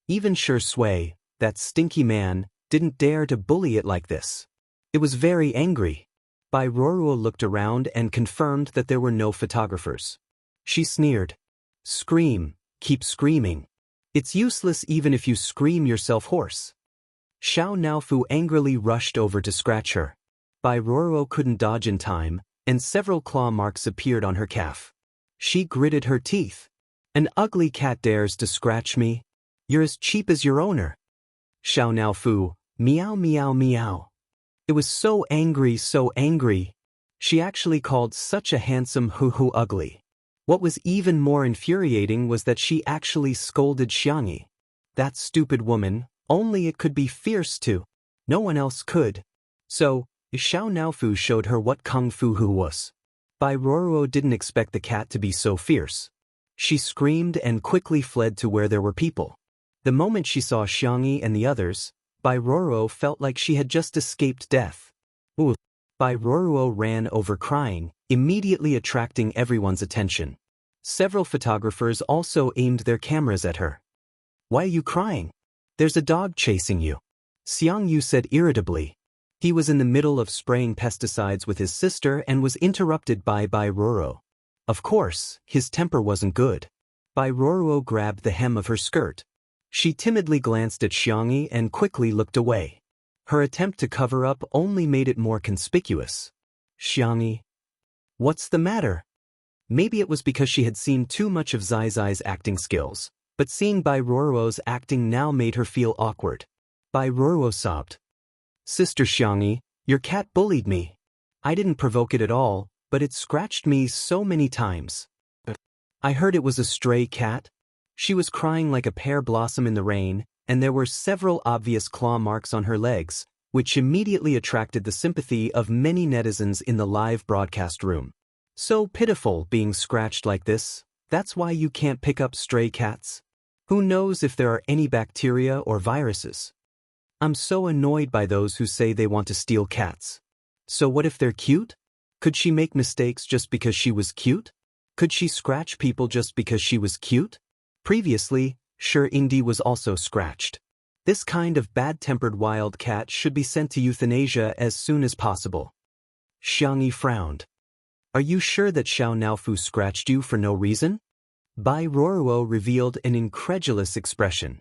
Even Shi Sui, that stinky man, didn't dare to bully it like this. It was very angry. Bai Ruoruo looked around and confirmed that there were no photographers. She sneered. Scream, keep screaming. It's useless even if you scream yourself hoarse. Xiao Naofu angrily rushed over to scratch her. Bai Ruoruo couldn't dodge in time, and several claw marks appeared on her calf. She gritted her teeth. An ugly cat dares to scratch me? You're as cheap as your owner. Xiao Naofu, meow meow meow. It was so angry, so angry. She actually called such a handsome hoo-hoo ugly. What was even more infuriating was that she actually scolded Xiangyi. That stupid woman, only it could be fierce too. No one else could. So, Xiao Naofu showed her what kung fu hu was. Bai Ruoruo didn't expect the cat to be so fierce. She screamed and quickly fled to where there were people. The moment she saw Xiangyi and the others, Bai Ruoruo felt like she had just escaped death. Ooh! Bai Ruoruo ran over crying, immediately attracting everyone's attention. Several photographers also aimed their cameras at her. Why are you crying? There's a dog chasing you. Xiang Yu said irritably. He was in the middle of spraying pesticides with his sister and was interrupted by Bai Ruoruo. Of course, his temper wasn't good. Bai Ruoruo grabbed the hem of her skirt. She timidly glanced at Xiangyi and quickly looked away. Her attempt to cover up only made it more conspicuous. Xiangyi. What's the matter? Maybe it was because she had seen too much of Zai Zai's acting skills, but seeing Bai Ruoruo's acting now made her feel awkward. Bai Ruoruo sobbed. Sister Xiangyi, your cat bullied me. I didn't provoke it at all, but it scratched me so many times. I heard it was a stray cat. She was crying like a pear blossom in the rain, and there were several obvious claw marks on her legs, which immediately attracted the sympathy of many netizens in the live broadcast room. So pitiful being scratched like this, that's why you can't pick up stray cats? Who knows if there are any bacteria or viruses? I'm so annoyed by those who say they want to steal cats. So what if they're cute? Could she make mistakes just because she was cute? Could she scratch people just because she was cute? Previously, Shi Indi was also scratched. This kind of bad-tempered wild cat should be sent to euthanasia as soon as possible. Xiangyi frowned. Are you sure that Xiao Naofu scratched you for no reason? Bai Ruoruo revealed an incredulous expression.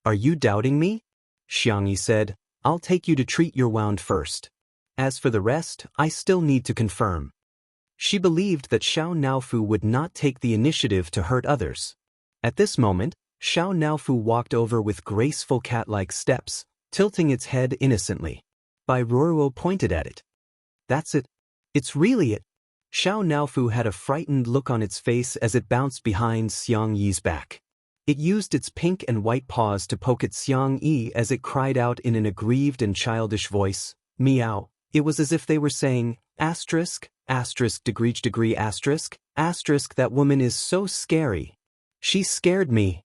Are you doubting me? Xiangyi said, I'll take you to treat your wound first. As for the rest, I still need to confirm. She believed that Xiao Naofu would not take the initiative to hurt others. At this moment, Xiao Naofu walked over with graceful cat-like steps, tilting its head innocently. Bai Ruoruo pointed at it. That's it. It's really it. Xiao Naofu had a frightened look on its face as it bounced behind Xiang Yi's back. It used its pink and white paws to poke at Xiang Yi as it cried out in an aggrieved and childish voice, meow. It was as if they were saying, asterisk, asterisk degree asterisk, asterisk that woman is so scary. She scared me.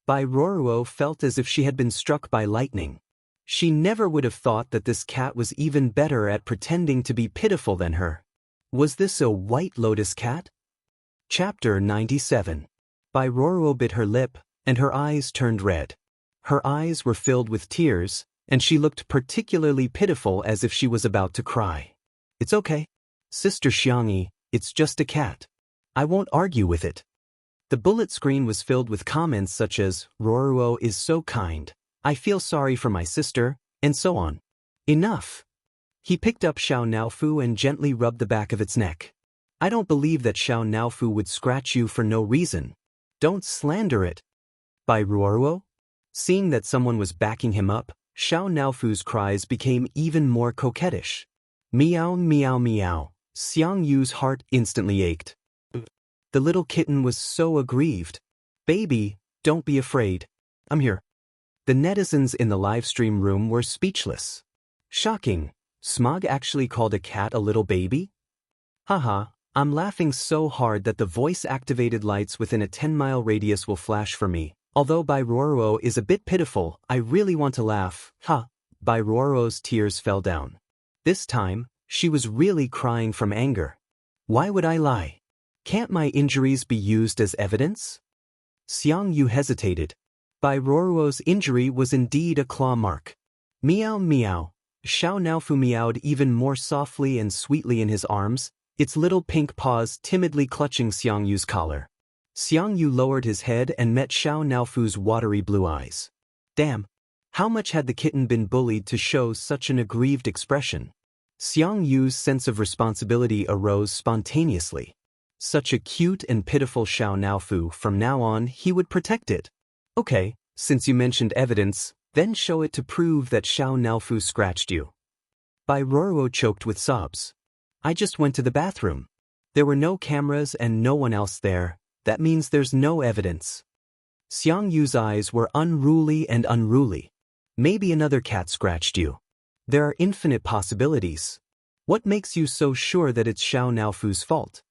Bai Ruoruo felt as if she had been struck by lightning. She never would have thought that this cat was even better at pretending to be pitiful than her. Was this a white lotus cat? Chapter 97. Bai Ruoruo bit her lip, and her eyes turned red. Her eyes were filled with tears, and she looked particularly pitiful as if she was about to cry. It's okay. Sister Xiangyi, it's just a cat. I won't argue with it. The bullet screen was filled with comments such as, Ruoruo is so kind, I feel sorry for my sister, and so on. Enough. He picked up Xiao Naofu and gently rubbed the back of its neck. I don't believe that Xiao Naofu would scratch you for no reason. Don't slander it. By Ruoruo? Seeing that someone was backing him up, Xiao Naofu's cries became even more coquettish. Meow meow meow. Xiang Yu's heart instantly ached. The little kitten was so aggrieved. Baby, don't be afraid. I'm here. The netizens in the livestream room were speechless. Shocking. Smog actually called a cat a little baby? Haha, I'm laughing so hard that the voice-activated lights within a 10-mile radius will flash for me. Although Bai Ruoruo is a bit pitiful, I really want to laugh. Ha! Bai Ruoruo's tears fell down. This time, she was really crying from anger. Why would I lie? Can't my injuries be used as evidence? Xiang Yu hesitated. Bai Ruoruo's injury was indeed a claw mark. Meow meow. Xiao Naofu meowed even more softly and sweetly in his arms, its little pink paws timidly clutching Xiang Yu's collar. Xiang Yu lowered his head and met Xiao Naofu's watery blue eyes. Damn! How much had the kitten been bullied to show such an aggrieved expression? Xiang Yu's sense of responsibility arose spontaneously. Such a cute and pitiful Xiao Naofu, from now on he would protect it. Okay, since you mentioned evidence, then show it to prove that Xiao Naofu scratched you. Bai Ruoruo choked with sobs. I just went to the bathroom. There were no cameras and no one else there. That means there's no evidence. Xiang Yu's eyes were unruly and unruly. Maybe another cat scratched you. There are infinite possibilities. What makes you so sure that it's Xiao Naofu's fault?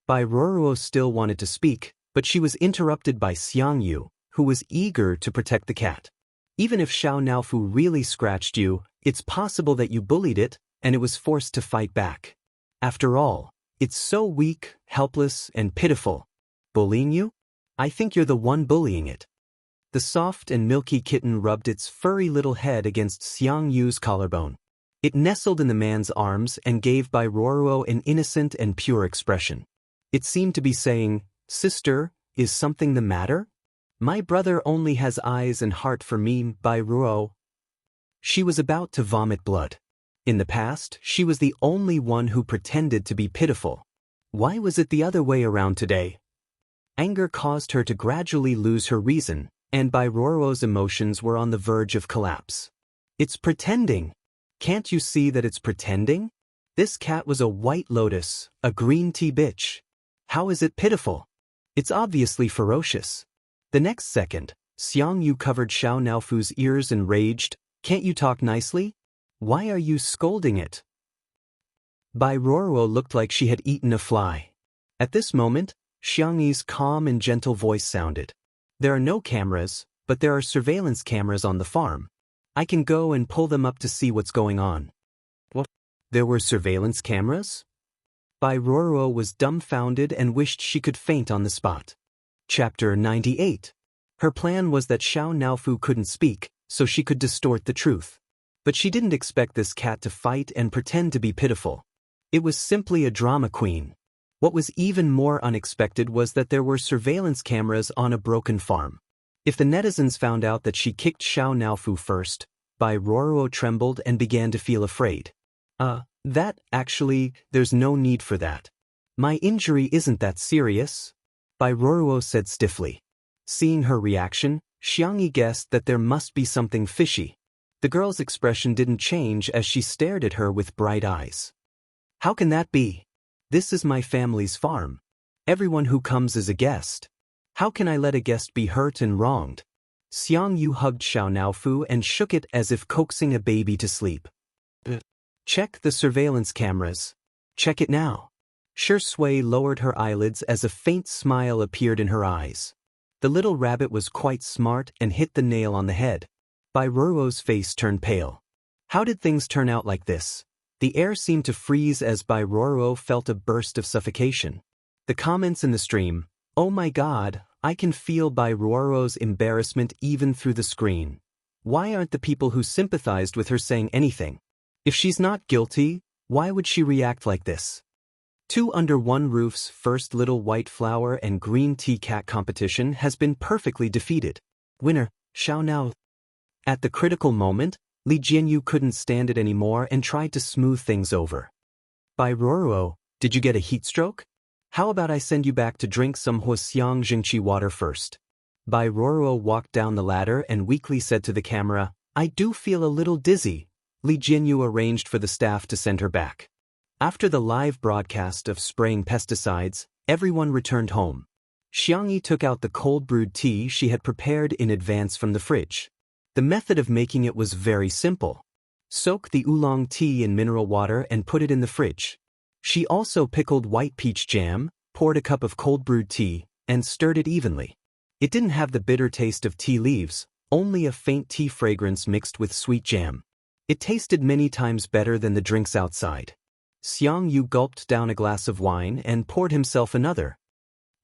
Bai Ruoruo still wanted to speak, but she was interrupted by Xiang Yu, who was eager to protect the cat. Even if Xiao Naofu really scratched you, it's possible that you bullied it, and it was forced to fight back. After all, it's so weak, helpless, and pitiful. Bullying you? I think you're the one bullying it. The soft and milky kitten rubbed its furry little head against Xiang Yu's collarbone. It nestled in the man's arms and gave Bai Ruoruo an innocent and pure expression. It seemed to be saying, Sister, is something the matter? My brother only has eyes and heart for me, Bai Ruo. She was about to vomit blood. In the past, she was the only one who pretended to be pitiful. Why was it the other way around today? Anger caused her to gradually lose her reason, and Bai Ruoruo's emotions were on the verge of collapse. It's pretending. Can't you see that it's pretending? This cat was a white lotus, a green tea bitch. How is it pitiful? It's obviously ferocious. The next second, Xiang Yu covered Xiao Naofu's ears and raged, Can't you talk nicely? Why are you scolding it? Bai Ruoruo looked like she had eaten a fly. At this moment, Xiang Yi's calm and gentle voice sounded. There are no cameras, but there are surveillance cameras on the farm. I can go and pull them up to see what's going on. What? There were surveillance cameras? Bai Ruoruo was dumbfounded and wished she could faint on the spot. Chapter 98. Her plan was that Xiao Naofu couldn't speak, so she could distort the truth. But she didn't expect this cat to fight and pretend to be pitiful. It was simply a drama queen. What was even more unexpected was that there were surveillance cameras on a broken farm. If the netizens found out that she kicked Xiao Naofu first, Bai Ruoruo trembled and began to feel afraid. There's no need for that. My injury isn't that serious, Bai Ruoruo said stiffly. Seeing her reaction, Xiang Yi guessed that there must be something fishy. The girl's expression didn't change as she stared at her with bright eyes. How can that be? This is my family's farm. Everyone who comes is a guest. How can I let a guest be hurt and wronged? Xiang Yu hugged Xiao Naofu and shook it as if coaxing a baby to sleep. Check the surveillance cameras. Check it now. Shui lowered her eyelids as a faint smile appeared in her eyes. The little rabbit was quite smart and hit the nail on the head. Bai Ruoruo's face turned pale. How did things turn out like this? The air seemed to freeze as Bai Ruoruo felt a burst of suffocation. The comments in the stream, Oh my god, I can feel Bai Ruoruo's embarrassment even through the screen. Why aren't the people who sympathized with her saying anything? If she's not guilty, why would she react like this? Two Under One Roof's first Little White Flower and Green Tea Cat competition has been perfectly defeated. Winner, Xiao Now. At the critical moment, Li Jianyu couldn't stand it anymore and tried to smooth things over. By Ruruo, did you get a heat stroke? How about I send you back to drink some Huaxiang Jingqi water first? Bai Ruruo walked down the ladder and weakly said to the camera, I do feel a little dizzy. Li Jianyu arranged for the staff to send her back. After the live broadcast of spraying pesticides, everyone returned home. Xiangyi took out the cold-brewed tea she had prepared in advance from the fridge. The method of making it was very simple. Soak the oolong tea in mineral water and put it in the fridge. She also pickled white peach jam, poured a cup of cold-brewed tea, and stirred it evenly. It didn't have the bitter taste of tea leaves, only a faint tea fragrance mixed with sweet jam. It tasted many times better than the drinks outside. Xiang Yu gulped down a glass of wine and poured himself another.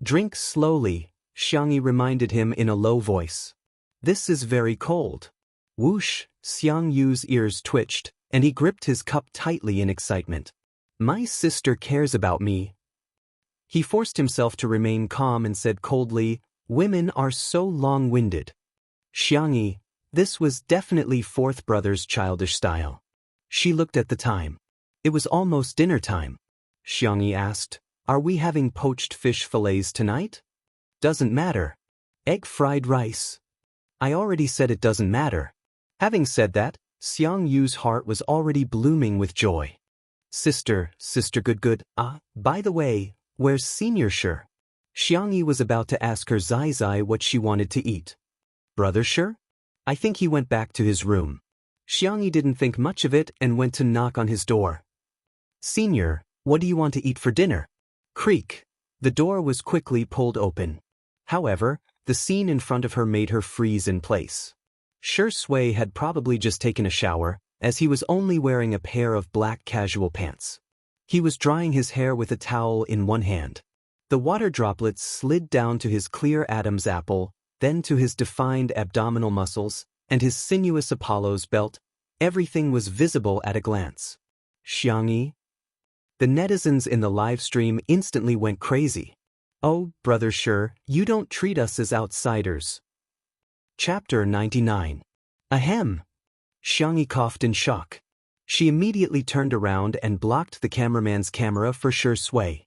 Drink slowly, Xiangyi reminded him in a low voice. This is very cold. Whoosh, Xiang Yu's ears twitched, and he gripped his cup tightly in excitement. My sister cares about me. He forced himself to remain calm and said coldly, Women are so long-winded. Xiangyi, this was definitely fourth brother's childish style. She looked at the time. It was almost dinner time. Xiangyi asked, Are we having poached fish fillets tonight? Doesn't matter. Egg fried rice. I already said it doesn't matter. Having said that, Xiang Yu's heart was already blooming with joy. Sister good. By the way, where's Senior Shi? Xiangyi was about to ask her Zai what she wanted to eat. Brother Shi? I think he went back to his room. Xiangyi didn't think much of it and went to knock on his door. Senior, what do you want to eat for dinner? Creak. The door was quickly pulled open. However, the scene in front of her made her freeze in place. Shi Sui had probably just taken a shower, as he was only wearing a pair of black casual pants. He was drying his hair with a towel in one hand. The water droplets slid down to his clear Adam's apple, then to his defined abdominal muscles, and his sinuous Apollo's belt. Everything was visible at a glance. Xiangyi? The netizens in the live stream instantly went crazy. Oh, Brother Shi, you don't treat us as outsiders. Chapter 99. Ahem. Xiangyi coughed in shock. She immediately turned around and blocked the cameraman's camera for Shi Sui.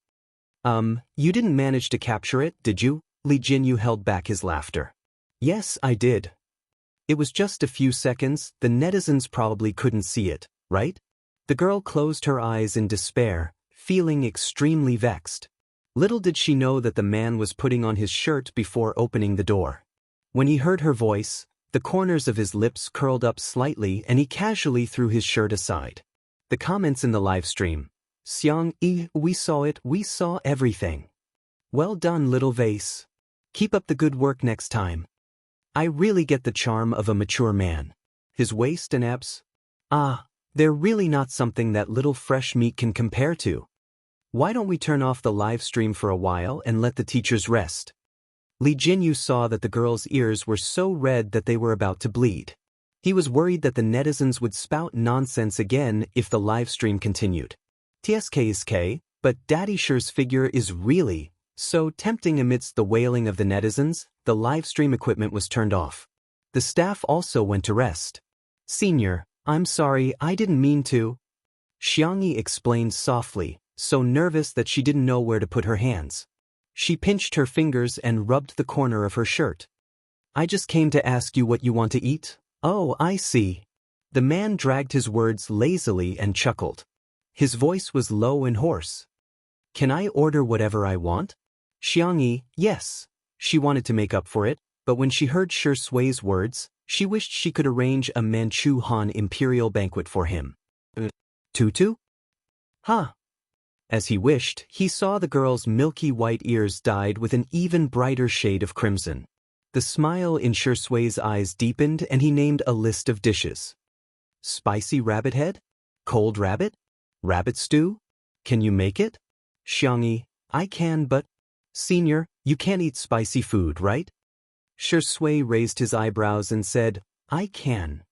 You didn't manage to capture it, did you? Li Jianyu held back his laughter. Yes, I did. It was just a few seconds, the netizens probably couldn't see it, right? The girl closed her eyes in despair, feeling extremely vexed. Little did she know that the man was putting on his shirt before opening the door. When he heard her voice, the corners of his lips curled up slightly and he casually threw his shirt aside. The comments in the live stream. Xiangyi, we saw it, we saw everything. Well done, little vase. Keep up the good work next time. I really get the charm of a mature man. His waist and abs? They're really not something that little fresh meat can compare to. Why don't we turn off the live stream for a while and let the teachers rest? Li Jianyu saw that the girl's ears were so red that they were about to bleed. He was worried that the netizens would spout nonsense again if the live stream continued. TSK, but Daddy Shi's figure is really so tempting. Amidst the wailing of the netizens, the live stream equipment was turned off. The staff also went to rest. Senior, I'm sorry, I didn't mean to. Xiangyi explained softly, so nervous that she didn't know where to put her hands. She pinched her fingers and rubbed the corner of her shirt. I just came to ask you what you want to eat. Oh, I see. The man dragged his words lazily and chuckled. His voice was low and hoarse. Can I order whatever I want? Xiangyi, yes. She wanted to make up for it, but when she heard Shi Sui's words, she wished she could arrange a Manchu Han imperial banquet for him. Tutu? Huh. As he wished, he saw the girl's milky white ears dyed with an even brighter shade of crimson. The smile in Shi Sui's eyes deepened and he named a list of dishes. Spicy rabbit head? Cold rabbit? Rabbit stew? Can you make it? Xiangyi, I can, but... Senior, you can't eat spicy food, right? Shi Sui raised his eyebrows and said, I can.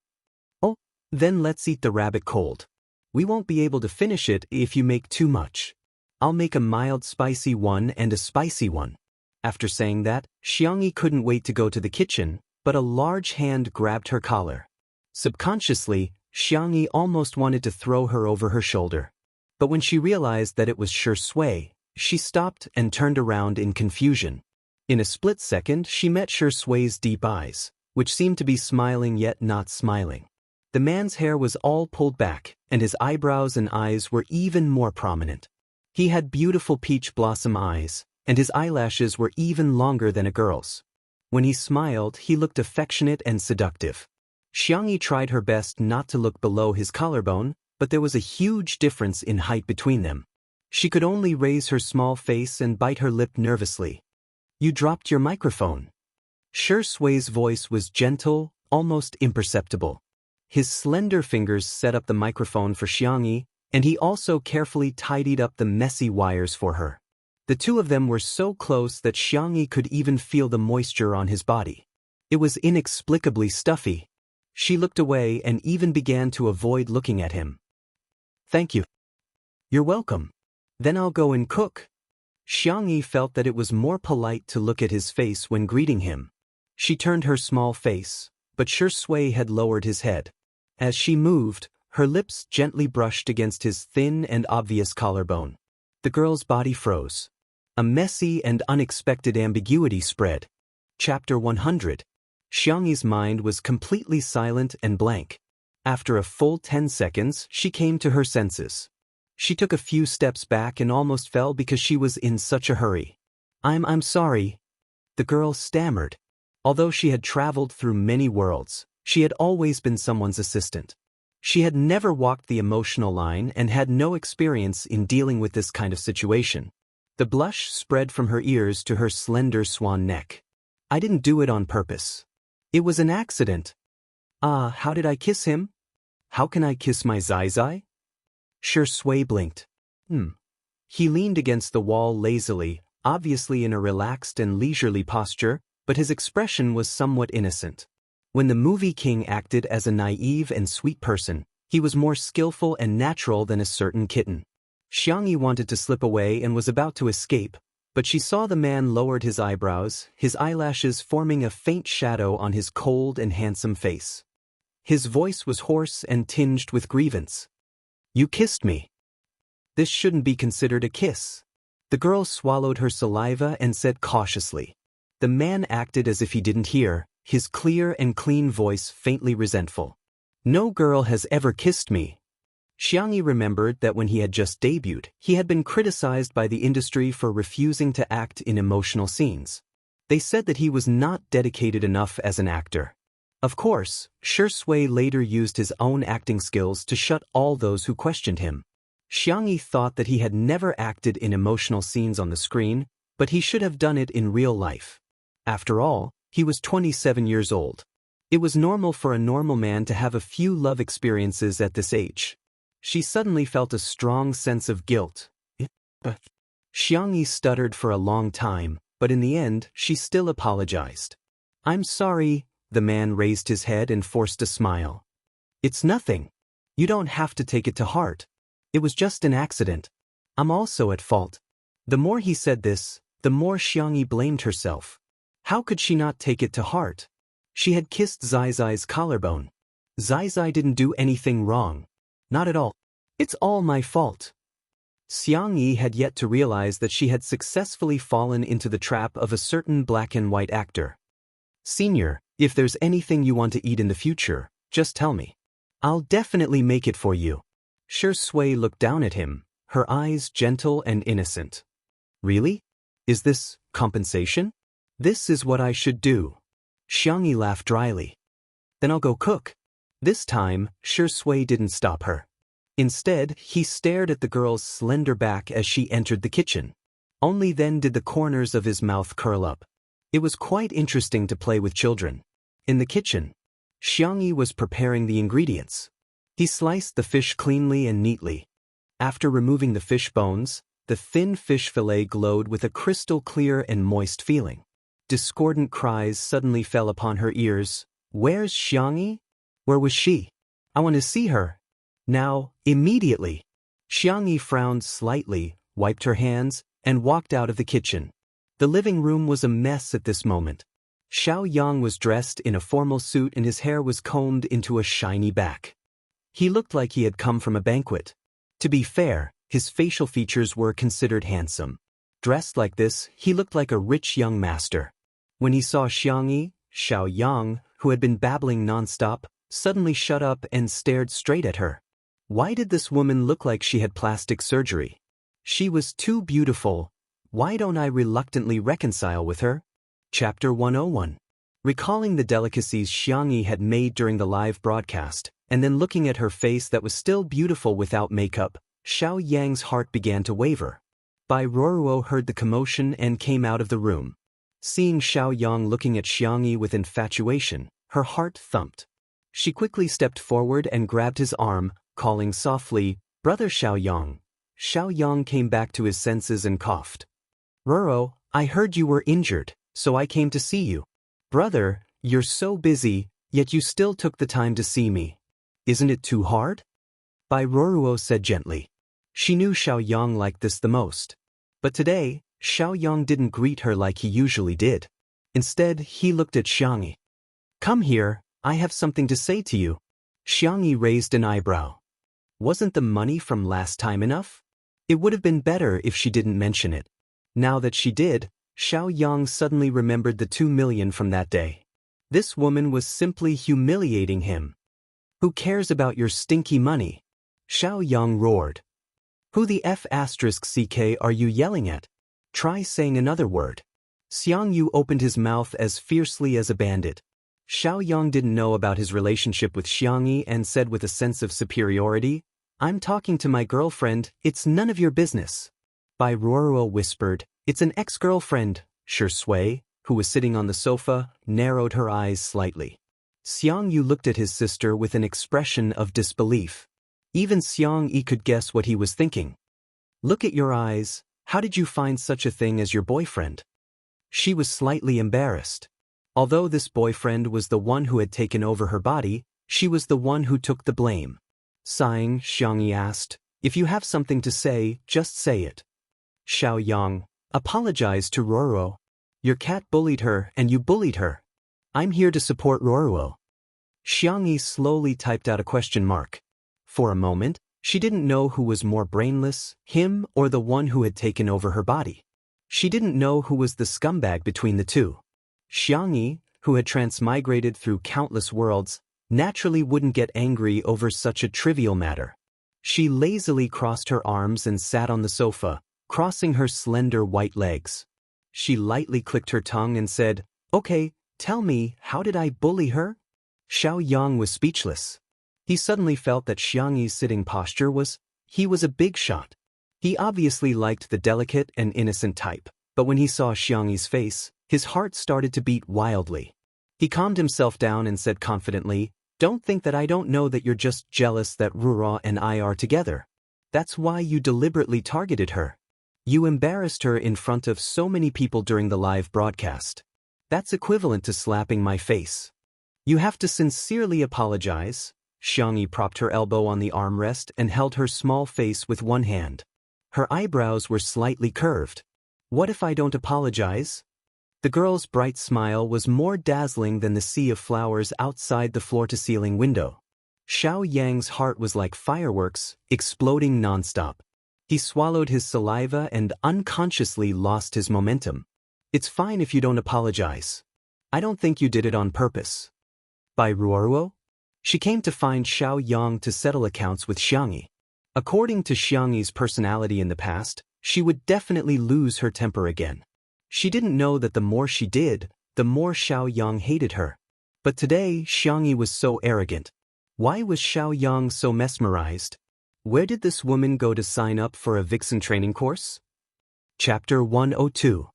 Oh, then let's eat the rabbit cold. We won't be able to finish it if you make too much. I'll make a mild spicy one and a spicy one. After saying that, Xiangyi couldn't wait to go to the kitchen, but a large hand grabbed her collar. Subconsciously, Xiangyi almost wanted to throw her over her shoulder. But when she realized that it was Shui, she stopped and turned around in confusion. In a split second, she met Shui's deep eyes, which seemed to be smiling yet not smiling. The man's hair was all pulled back, and his eyebrows and eyes were even more prominent. He had beautiful peach blossom eyes, and his eyelashes were even longer than a girl's. When he smiled, he looked affectionate and seductive. Xiangyi tried her best not to look below his collarbone, but there was a huge difference in height between them. She could only raise her small face and bite her lip nervously. You dropped your microphone. Shui's voice was gentle, almost imperceptible. His slender fingers set up the microphone for Xiangyi, and he also carefully tidied up the messy wires for her. The two of them were so close that Xiangyi could even feel the moisture on his body. It was inexplicably stuffy. She looked away and even began to avoid looking at him. Thank you. You're welcome. Then I'll go and cook. Xiangyi felt that it was more polite to look at his face when greeting him. She turned her small face, but Shui had lowered his head. As she moved, her lips gently brushed against his thin and obvious collarbone. The girl's body froze. A messy and unexpected ambiguity spread. Chapter 100. Xiangyi's mind was completely silent and blank. After a full 10 seconds, she came to her senses. She took a few steps back and almost fell because she was in such a hurry. I'm sorry. The girl stammered. Although she had traveled through many worlds, she had always been someone's assistant. She had never walked the emotional line and had no experience in dealing with this kind of situation. The blush spread from her ears to her slender swan neck. I didn't do it on purpose. It was an accident. How did I kiss him? How can I kiss my Zai? Shui blinked. He leaned against the wall lazily, obviously in a relaxed and leisurely posture, but his expression was somewhat innocent. When the movie king acted as a naive and sweet person, he was more skillful and natural than a certain kitten. Xiangyi wanted to slip away and was about to escape, but she saw the man lowered his eyebrows, his eyelashes forming a faint shadow on his cold and handsome face. His voice was hoarse and tinged with grievance. You kissed me. This shouldn't be considered a kiss. The girl swallowed her saliva and said cautiously. The man acted as if he didn't hear, his clear and clean voice faintly resentful. No girl has ever kissed me. Xiangyi remembered that when he had just debuted, he had been criticized by the industry for refusing to act in emotional scenes. They said that he was not dedicated enough as an actor. Of course, Shui later used his own acting skills to shut all those who questioned him. Xiangyi thought that he had never acted in emotional scenes on the screen, but he should have done it in real life. After all, he was 27 years old. It was normal for a normal man to have a few love experiences at this age. She suddenly felt a strong sense of guilt. Xiangyi stuttered for a long time, but in the end, she still apologized. I'm sorry. The man raised his head and forced a smile. It's nothing. You don't have to take it to heart. It was just an accident. I'm also at fault. The more he said this, the more Xiangyi blamed herself. How could she not take it to heart? She had kissed Zai's collarbone. Zai didn't do anything wrong. Not at all. It's all my fault. Xiangyi had yet to realize that she had successfully fallen into the trap of a certain black and white actor. Senior, if there's anything you want to eat in the future, just tell me. I'll definitely make it for you. Shui looked down at him, her eyes gentle and innocent. Really? Is this compensation? This is what I should do. Xiangyi laughed dryly. Then I'll go cook. This time, Shui didn't stop her. Instead, he stared at the girl's slender back as she entered the kitchen. Only then did the corners of his mouth curl up. It was quite interesting to play with children. In the kitchen, Xiangyi was preparing the ingredients. He sliced the fish cleanly and neatly. After removing the fish bones, the thin fish fillet glowed with a crystal clear and moist feeling. Discordant cries suddenly fell upon her ears. Where's Xiangyi? Where was she? I want to see her. Now, immediately. Xiangyi frowned slightly, wiped her hands, and walked out of the kitchen. The living room was a mess at this moment. Xiao Yang was dressed in a formal suit and his hair was combed into a shiny back. He looked like he had come from a banquet. To be fair, his facial features were considered handsome. Dressed like this, he looked like a rich young master. When he saw Xiangyi, Xiao Yang, who had been babbling nonstop, suddenly shut up and stared straight at her. Why did this woman look like she had plastic surgery? She was too beautiful. Why don't I reluctantly reconcile with her? Chapter 101. Recalling the delicacies Xiangyi had made during the live broadcast, and then looking at her face that was still beautiful without makeup, Xiao Yang's heart began to waver. Bai Ruoruo heard the commotion and came out of the room. Seeing Xiao Yang looking at Xiangyi with infatuation, her heart thumped. She quickly stepped forward and grabbed his arm, calling softly, "Brother Xiao Yang." Xiao Yang came back to his senses and coughed. "Ruoro, I heard you were injured, so I came to see you." "Brother, you're so busy, yet you still took the time to see me. Isn't it too hard?" Bai Ruoruo said gently. She knew Xiao Yang liked this the most. But today, Xiao Yang didn't greet her like he usually did. Instead, he looked at Xiangyi. "Come here, I have something to say to you." Xiangyi raised an eyebrow. Wasn't the money from last time enough? It would have been better if she didn't mention it. Now that she did, Xiao Yang suddenly remembered the 2 million from that day. This woman was simply humiliating him. "Who cares about your stinky money?" Xiao Yang roared. "Who the F***ck are you yelling at? Try saying another word." Xiang Yu opened his mouth as fiercely as a bandit. Xiao Yang didn't know about his relationship with Xiangyi and said with a sense of superiority, "I'm talking to my girlfriend, it's none of your business." Bai Ruoruo whispered, "It's an ex-girlfriend." Shui, who was sitting on the sofa, narrowed her eyes slightly. Xiang Yu looked at his sister with an expression of disbelief. Even Xiang Yi could guess what he was thinking. "Look at your eyes, how did you find such a thing as your boyfriend?" She was slightly embarrassed. Although this boyfriend was the one who had taken over her body, she was the one who took the blame. Sighing, Xiangyi asked, "If you have something to say, just say it." Xiao Yang apologized to Ruoruo. "Your cat bullied her and you bullied her. I'm here to support Ruoruo." Xiangyi slowly typed out a question mark. For a moment, she didn't know who was more brainless, him or the one who had taken over her body. She didn't know who was the scumbag between the two. Xiangyi, who had transmigrated through countless worlds, naturally wouldn't get angry over such a trivial matter. She lazily crossed her arms and sat on the sofa, crossing her slender white legs. She lightly clicked her tongue and said, "Okay, tell me, how did I bully her?" Xiao Yang was speechless. He suddenly felt that Xiangyi's sitting posture was a big shot. He obviously liked the delicate and innocent type, but when he saw Xiangyi's face, his heart started to beat wildly. He calmed himself down and said confidently, "Don't think that I don't know that you're just jealous that Ruoruo and I are together. That's why you deliberately targeted her. You embarrassed her in front of so many people during the live broadcast. That's equivalent to slapping my face. You have to sincerely apologize." Xiangyi propped her elbow on the armrest and held her small face with one hand. Her eyebrows were slightly curved. "What if I don't apologize?" The girl's bright smile was more dazzling than the sea of flowers outside the floor-to-ceiling window. Xiao Yang's heart was like fireworks, exploding nonstop. He swallowed his saliva and unconsciously lost his momentum. "It's fine if you don't apologize. I don't think you did it on purpose." Bai Ruoruo? She came to find Xiao Yang to settle accounts with Xiangyi. According to Xiangyi's personality in the past, she would definitely lose her temper again. She didn't know that the more she did, the more Xiao Yang hated her. But today, Xiangyi was so arrogant. Why was Xiao Yang so mesmerized? Where did this woman go to sign up for a vixen training course? Chapter 102.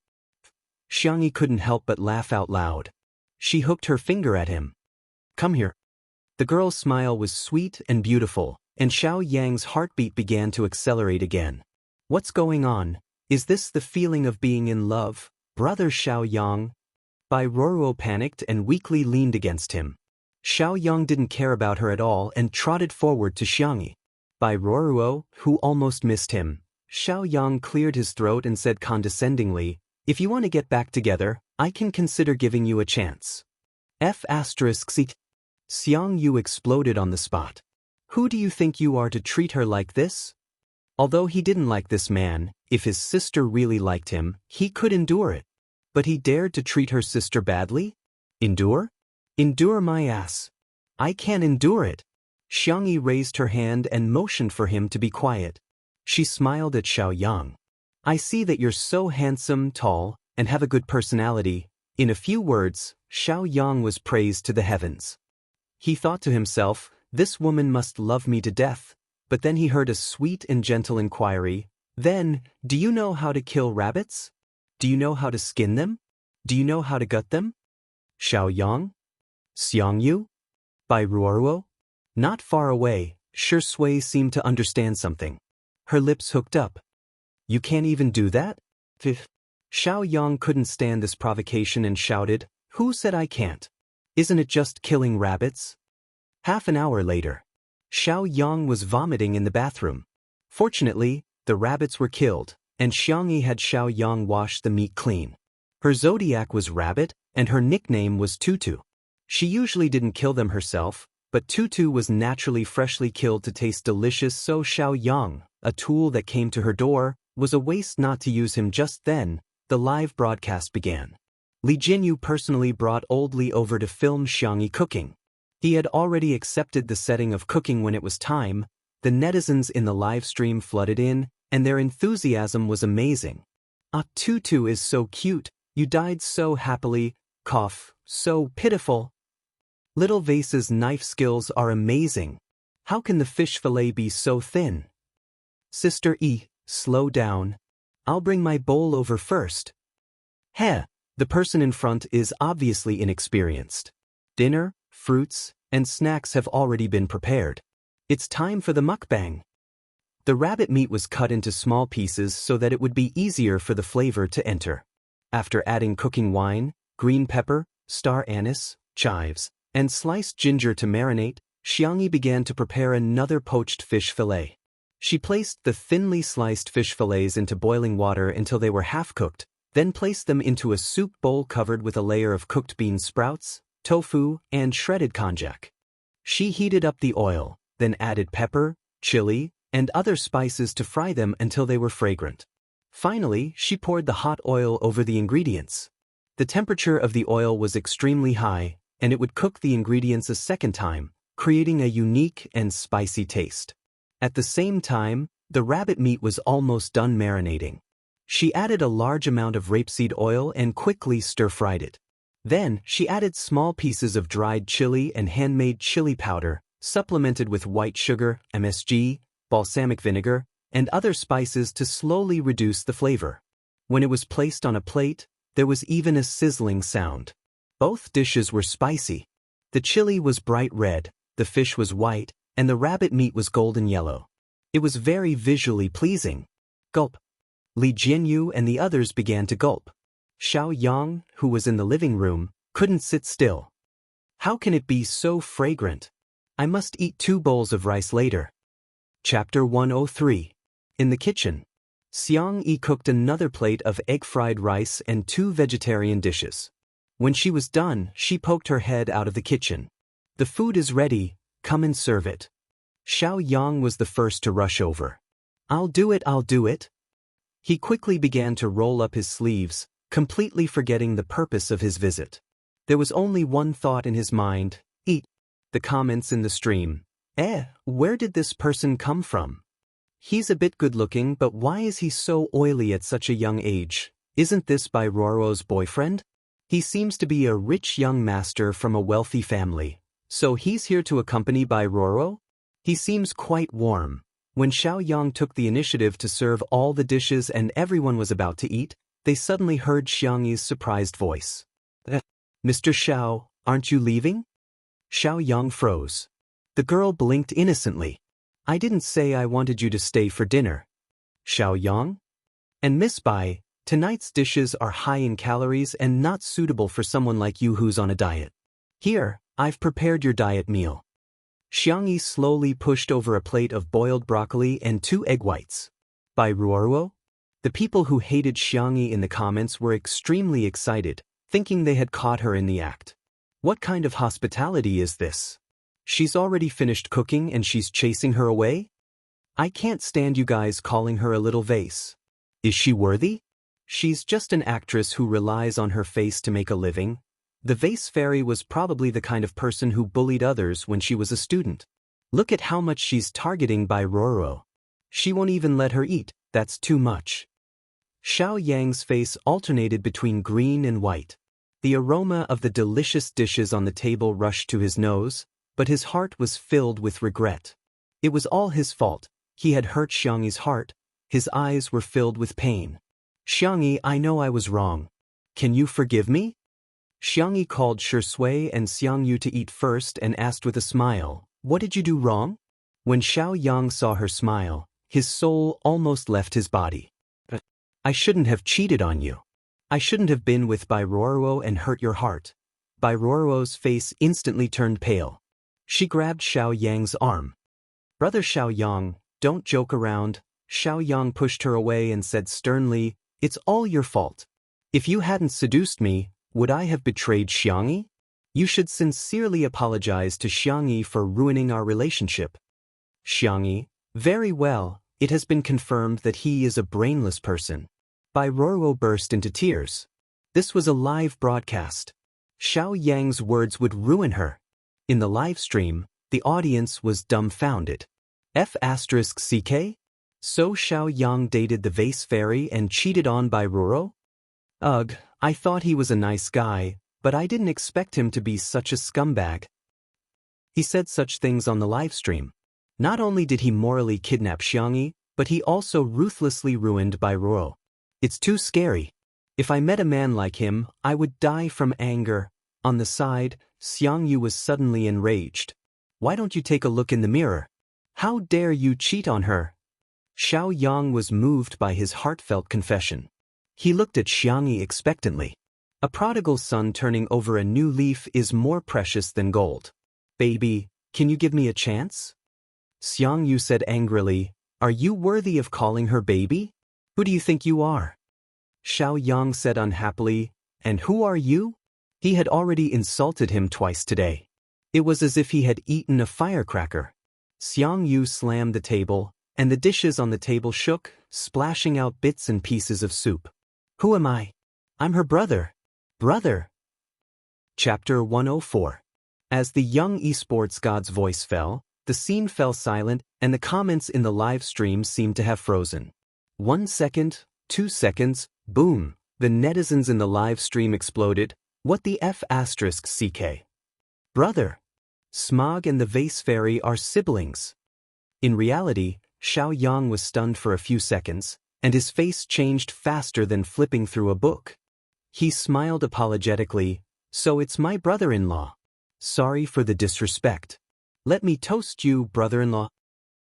Xiangyi couldn't help but laugh out loud. She hooked her finger at him. "Come here." The girl's smile was sweet and beautiful, and Xiao Yang's heartbeat began to accelerate again. "What's going on? Is this the feeling of being in love, brother Xiao Yang?" Bai Ruoruo panicked and weakly leaned against him. Xiao Yang didn't care about her at all and trotted forward to Xiangyi. Bai Ruoruo, who almost missed him, Xiao Yang cleared his throat and said condescendingly, "If you want to get back together, I can consider giving you a chance." F***. Xiang Yu exploded on the spot. Who do you think you are to treat her like this? Although he didn't like this man, if his sister really liked him, he could endure it. But he dared to treat her sister badly? Endure? Endure my ass. I can't endure it. Xiang Yi raised her hand and motioned for him to be quiet. She smiled at Xiao Yang. I see that you're so handsome, tall, and have a good personality. In a few words, Xiao Yang was praised to the heavens. He thought to himself, this woman must love me to death, but then he heard a sweet and gentle inquiry. Then, do you know how to kill rabbits? Do you know how to skin them? Do you know how to gut them? Xiao Yang? Xiang Yu? By Ruoruo? Not far away, Shui seemed to understand something. Her lips hooked up. You can't even do that? Xiao Yang couldn't stand this provocation and shouted, Who said I can't? Isn't it just killing rabbits? Half an hour later, Xiao Yang was vomiting in the bathroom. Fortunately, the rabbits were killed, and Xiang Yi had Xiao Yang wash the meat clean. Her zodiac was Rabbit, and her nickname was Tutu. She usually didn't kill them herself, but Tutu was naturally freshly killed to taste delicious, so Xiao Yang, a tool that came to her door, was a waste not to use him. Just then, the live broadcast began. Li Jinyu personally brought Old Li over to film Xiang Yi cooking. He had already accepted the setting of cooking when it was time. The netizens in the live stream flooded in, and their enthusiasm was amazing. Ah, Tutu is so cute, you died so happily, cough, so pitiful. Little Vase's knife skills are amazing. How can the fish fillet be so thin? Sister E, slow down. I'll bring my bowl over first. Heh, the person in front is obviously inexperienced. Dinner, fruits, and snacks have already been prepared. It's time for the mukbang. The rabbit meat was cut into small pieces so that it would be easier for the flavor to enter. After adding cooking wine, green pepper, star anise, chives, and sliced ginger to marinate, Xiang Yi began to prepare another poached fish fillet. She placed the thinly sliced fish fillets into boiling water until they were half-cooked, then placed them into a soup bowl covered with a layer of cooked bean sprouts, tofu, and shredded konjac. She heated up the oil, then added pepper, chili, and other spices to fry them until they were fragrant. Finally, she poured the hot oil over the ingredients. The temperature of the oil was extremely high, and it would cook the ingredients a second time, creating a unique and spicy taste. At the same time, the rabbit meat was almost done marinating. She added a large amount of rapeseed oil and quickly stir-fried it. Then, she added small pieces of dried chili and handmade chili powder, supplemented with white sugar, MSG, balsamic vinegar, and other spices to slowly reduce the flavor. When it was placed on a plate, there was even a sizzling sound. Both dishes were spicy. The chili was bright red, the fish was white, and the rabbit meat was golden yellow. It was very visually pleasing. Gulp. Li Jinyu and the others began to gulp. Xiao Yang, who was in the living room, couldn't sit still. How can it be so fragrant? I must eat 2 bowls of rice later. Chapter 103. In the kitchen, Xiang Yi cooked another plate of egg-fried rice and 2 vegetarian dishes. When she was done, she poked her head out of the kitchen. The food is ready, come and serve it. Xiao Yang was the first to rush over. I'll do it, I'll do it. He quickly began to roll up his sleeves, completely forgetting the purpose of his visit. There was only one thought in his mind, eat. The comments in the stream. Where did this person come from? He's a bit good-looking, but why is he so oily at such a young age? Isn't this by Roro's boyfriend? He seems to be a rich young master from a wealthy family. So he's here to accompany by Roro? He seems quite warm. When Xiao Yang took the initiative to serve all the dishes and everyone was about to eat, they suddenly heard Xiang Yi's surprised voice. Mr. Xiao, aren't you leaving? Xiao Yang froze. The girl blinked innocently. I didn't say I wanted you to stay for dinner. Xiao Yang? And Miss Bai, tonight's dishes are high in calories and not suitable for someone like you who's on a diet. Here, I've prepared your diet meal. Xiang Yi slowly pushed over a plate of boiled broccoli and 2 egg whites. By Ruoruo? The people who hated Xiangyi in the comments were extremely excited, thinking they had caught her in the act. What kind of hospitality is this? She's already finished cooking and she's chasing her away? I can't stand you guys calling her a little vase. Is she worthy? She's just an actress who relies on her face to make a living. The vase fairy was probably the kind of person who bullied others when she was a student. Look at how much she's targeting by Ruoruo. She won't even let her eat, that's too much. Xiao Yang's face alternated between green and white. The aroma of the delicious dishes on the table rushed to his nose, but his heart was filled with regret. It was all his fault. He had hurt Xiangyi's heart. His eyes were filled with pain. Xiangyi, I know I was wrong. Can you forgive me? Xiangyi called Shui and Xiangyu to eat first and asked with a smile, what did you do wrong? When Xiao Yang saw her smile, his soul almost left his body. I shouldn't have cheated on you. I shouldn't have been with Bai Ruoruo and hurt your heart. Bai Ruoruo's face instantly turned pale. She grabbed Xiao Yang's arm. Brother Xiao Yang, don't joke around. Xiao Yang pushed her away and said sternly, it's all your fault. If you hadn't seduced me, would I have betrayed Xiangyi? You should sincerely apologize to Xiangyi for ruining our relationship. Xiangyi, very well, it has been confirmed that he is a brainless person. Bai Ruoruo burst into tears. This was a live broadcast. Xiao Yang's words would ruin her. In the live stream, the audience was dumbfounded. F***CK? So Xiao Yang dated the vase fairy and cheated on Bai Ruoruo? Ugh, I thought he was a nice guy, but I didn't expect him to be such a scumbag. He said such things on the live stream. Not only did he morally kidnap Xiangyi, but he also ruthlessly ruined Bai Ruoruo. It's too scary. If I met a man like him, I would die from anger. On the side, Xiangyu was suddenly enraged. Why don't you take a look in the mirror? How dare you cheat on her? Xiao Yang was moved by his heartfelt confession. He looked at Xiangyi expectantly. A prodigal son turning over a new leaf is more precious than gold. Baby, can you give me a chance? Xiangyu said angrily, are you worthy of calling her baby? Who do you think you are? Xiao Yang said unhappily, and who are you? He had already insulted him twice today. It was as if he had eaten a firecracker. Xiangyu slammed the table, and the dishes on the table shook, splashing out bits and pieces of soup. Who am I? I'm her brother. Brother. Chapter 104. As the young esports god's voice fell, the scene fell silent and the comments in the live stream seemed to have frozen. 1 second, 2 seconds, boom, the netizens in the live stream exploded. What the F***CK? Brother. Smog and the vase fairy are siblings. In reality, Xiao Yang was stunned for a few seconds, and his face changed faster than flipping through a book. He smiled apologetically, so it's my brother-in-law. Sorry for the disrespect. Let me toast you, brother-in-law.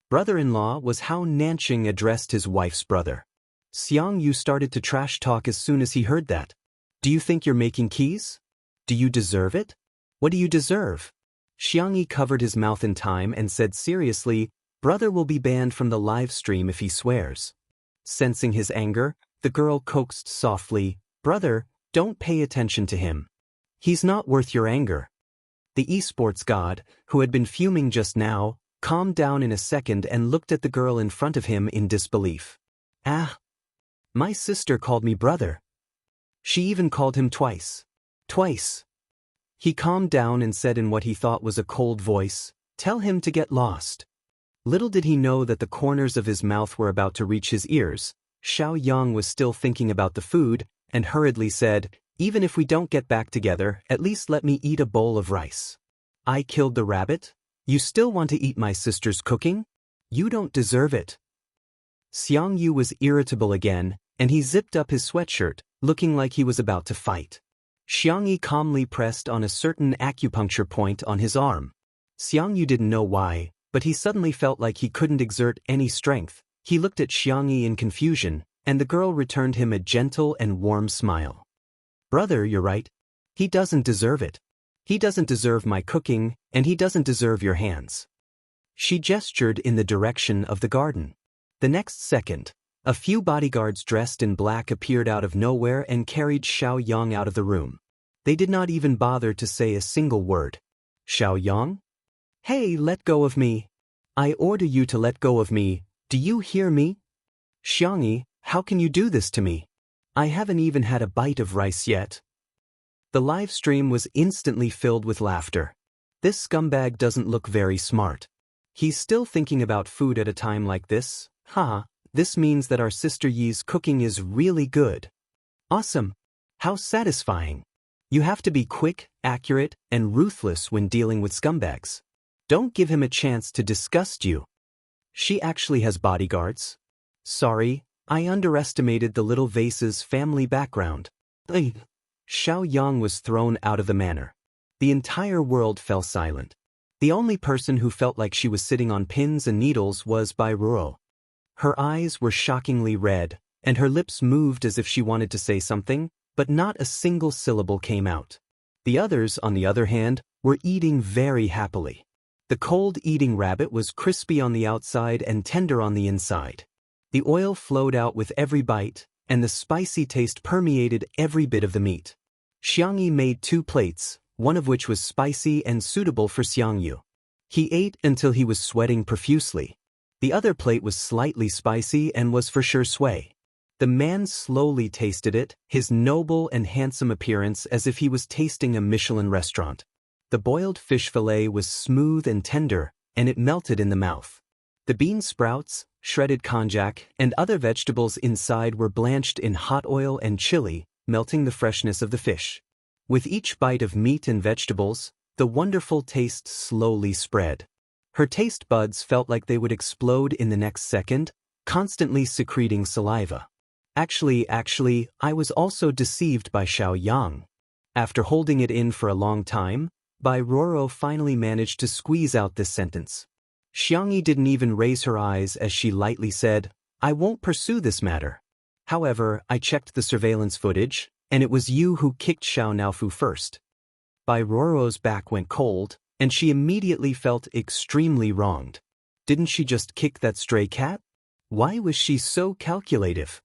Brother-in-law was how Nanqing addressed his wife's brother. Xiangyu started to trash talk as soon as he heard that. Do you think you're making keys? Do you deserve it? What do you deserve? Xiangyi covered his mouth in time and said seriously, brother will be banned from the live stream if he swears. Sensing his anger, the girl coaxed softly, brother, don't pay attention to him. He's not worth your anger. The esports god, who had been fuming just now, calmed down in a second and looked at the girl in front of him in disbelief. Ah! My sister called me brother. She even called him twice. Twice. He calmed down and said in what he thought was a cold voice, tell him to get lost. Little did he know that the corners of his mouth were about to reach his ears. Xiao Yang was still thinking about the food, and hurriedly said, even if we don't get back together, at least let me eat a bowl of rice. I killed the rabbit? You still want to eat my sister's cooking? You don't deserve it. Xiangyu was irritable again, and he zipped up his sweatshirt, looking like he was about to fight. Xiangyi calmly pressed on a certain acupuncture point on his arm. Xiangyu didn't know why, but he suddenly felt like he couldn't exert any strength. He looked at Xiangyi in confusion, and the girl returned him a gentle and warm smile. Brother, you're right. He doesn't deserve it. He doesn't deserve my cooking, and he doesn't deserve your hands. She gestured in the direction of the garden. The next second, A few bodyguards dressed in black appeared out of nowhere and carried Xiao Yang out of the room. They did not even bother to say a single word. Xiao Yang? Hey, let go of me. I order you to let go of me, do you hear me? Xiangyi, how can you do this to me? I haven't even had a bite of rice yet. The live stream was instantly filled with laughter. This scumbag doesn't look very smart. He's still thinking about food at a time like this? Haha, this means that our sister Yi's cooking is really good. Awesome. How satisfying. You have to be quick, accurate, and ruthless when dealing with scumbags. Don't give him a chance to disgust you. She actually has bodyguards. Sorry, I underestimated the little vase's family background. Xiao Yang was thrown out of the manor. The entire world fell silent. The only person who felt like she was sitting on pins and needles was Bai Ruo. Her eyes were shockingly red, and her lips moved as if she wanted to say something, but not a single syllable came out. The others, on the other hand, were eating very happily. The cold eating rabbit was crispy on the outside and tender on the inside. The oil flowed out with every bite, and the spicy taste permeated every bit of the meat. Xiangyi made 2 plates, one of which was spicy and suitable for Xiangyu. He ate until he was sweating profusely. The other plate was slightly spicy and was for sure Sui. The man slowly tasted it, his noble and handsome appearance as if he was tasting a Michelin restaurant. The boiled fish fillet was smooth and tender, and it melted in the mouth. The bean sprouts, shredded konjac, and other vegetables inside were blanched in hot oil and chili, melting the freshness of the fish. With each bite of meat and vegetables, the wonderful taste slowly spread. Her taste buds felt like they would explode in the next second, constantly secreting saliva. Actually, I was also deceived by Xiao Yang. After holding it in for a long time, Bai Ruo finally managed to squeeze out this sentence. Xiangyi didn't even raise her eyes as she lightly said, I won't pursue this matter. However, I checked the surveillance footage, and it was you who kicked Xiao Naofu first. Bai Ruo's back went cold, and she immediately felt extremely wronged. Didn't she just kick that stray cat? Why was she so calculative?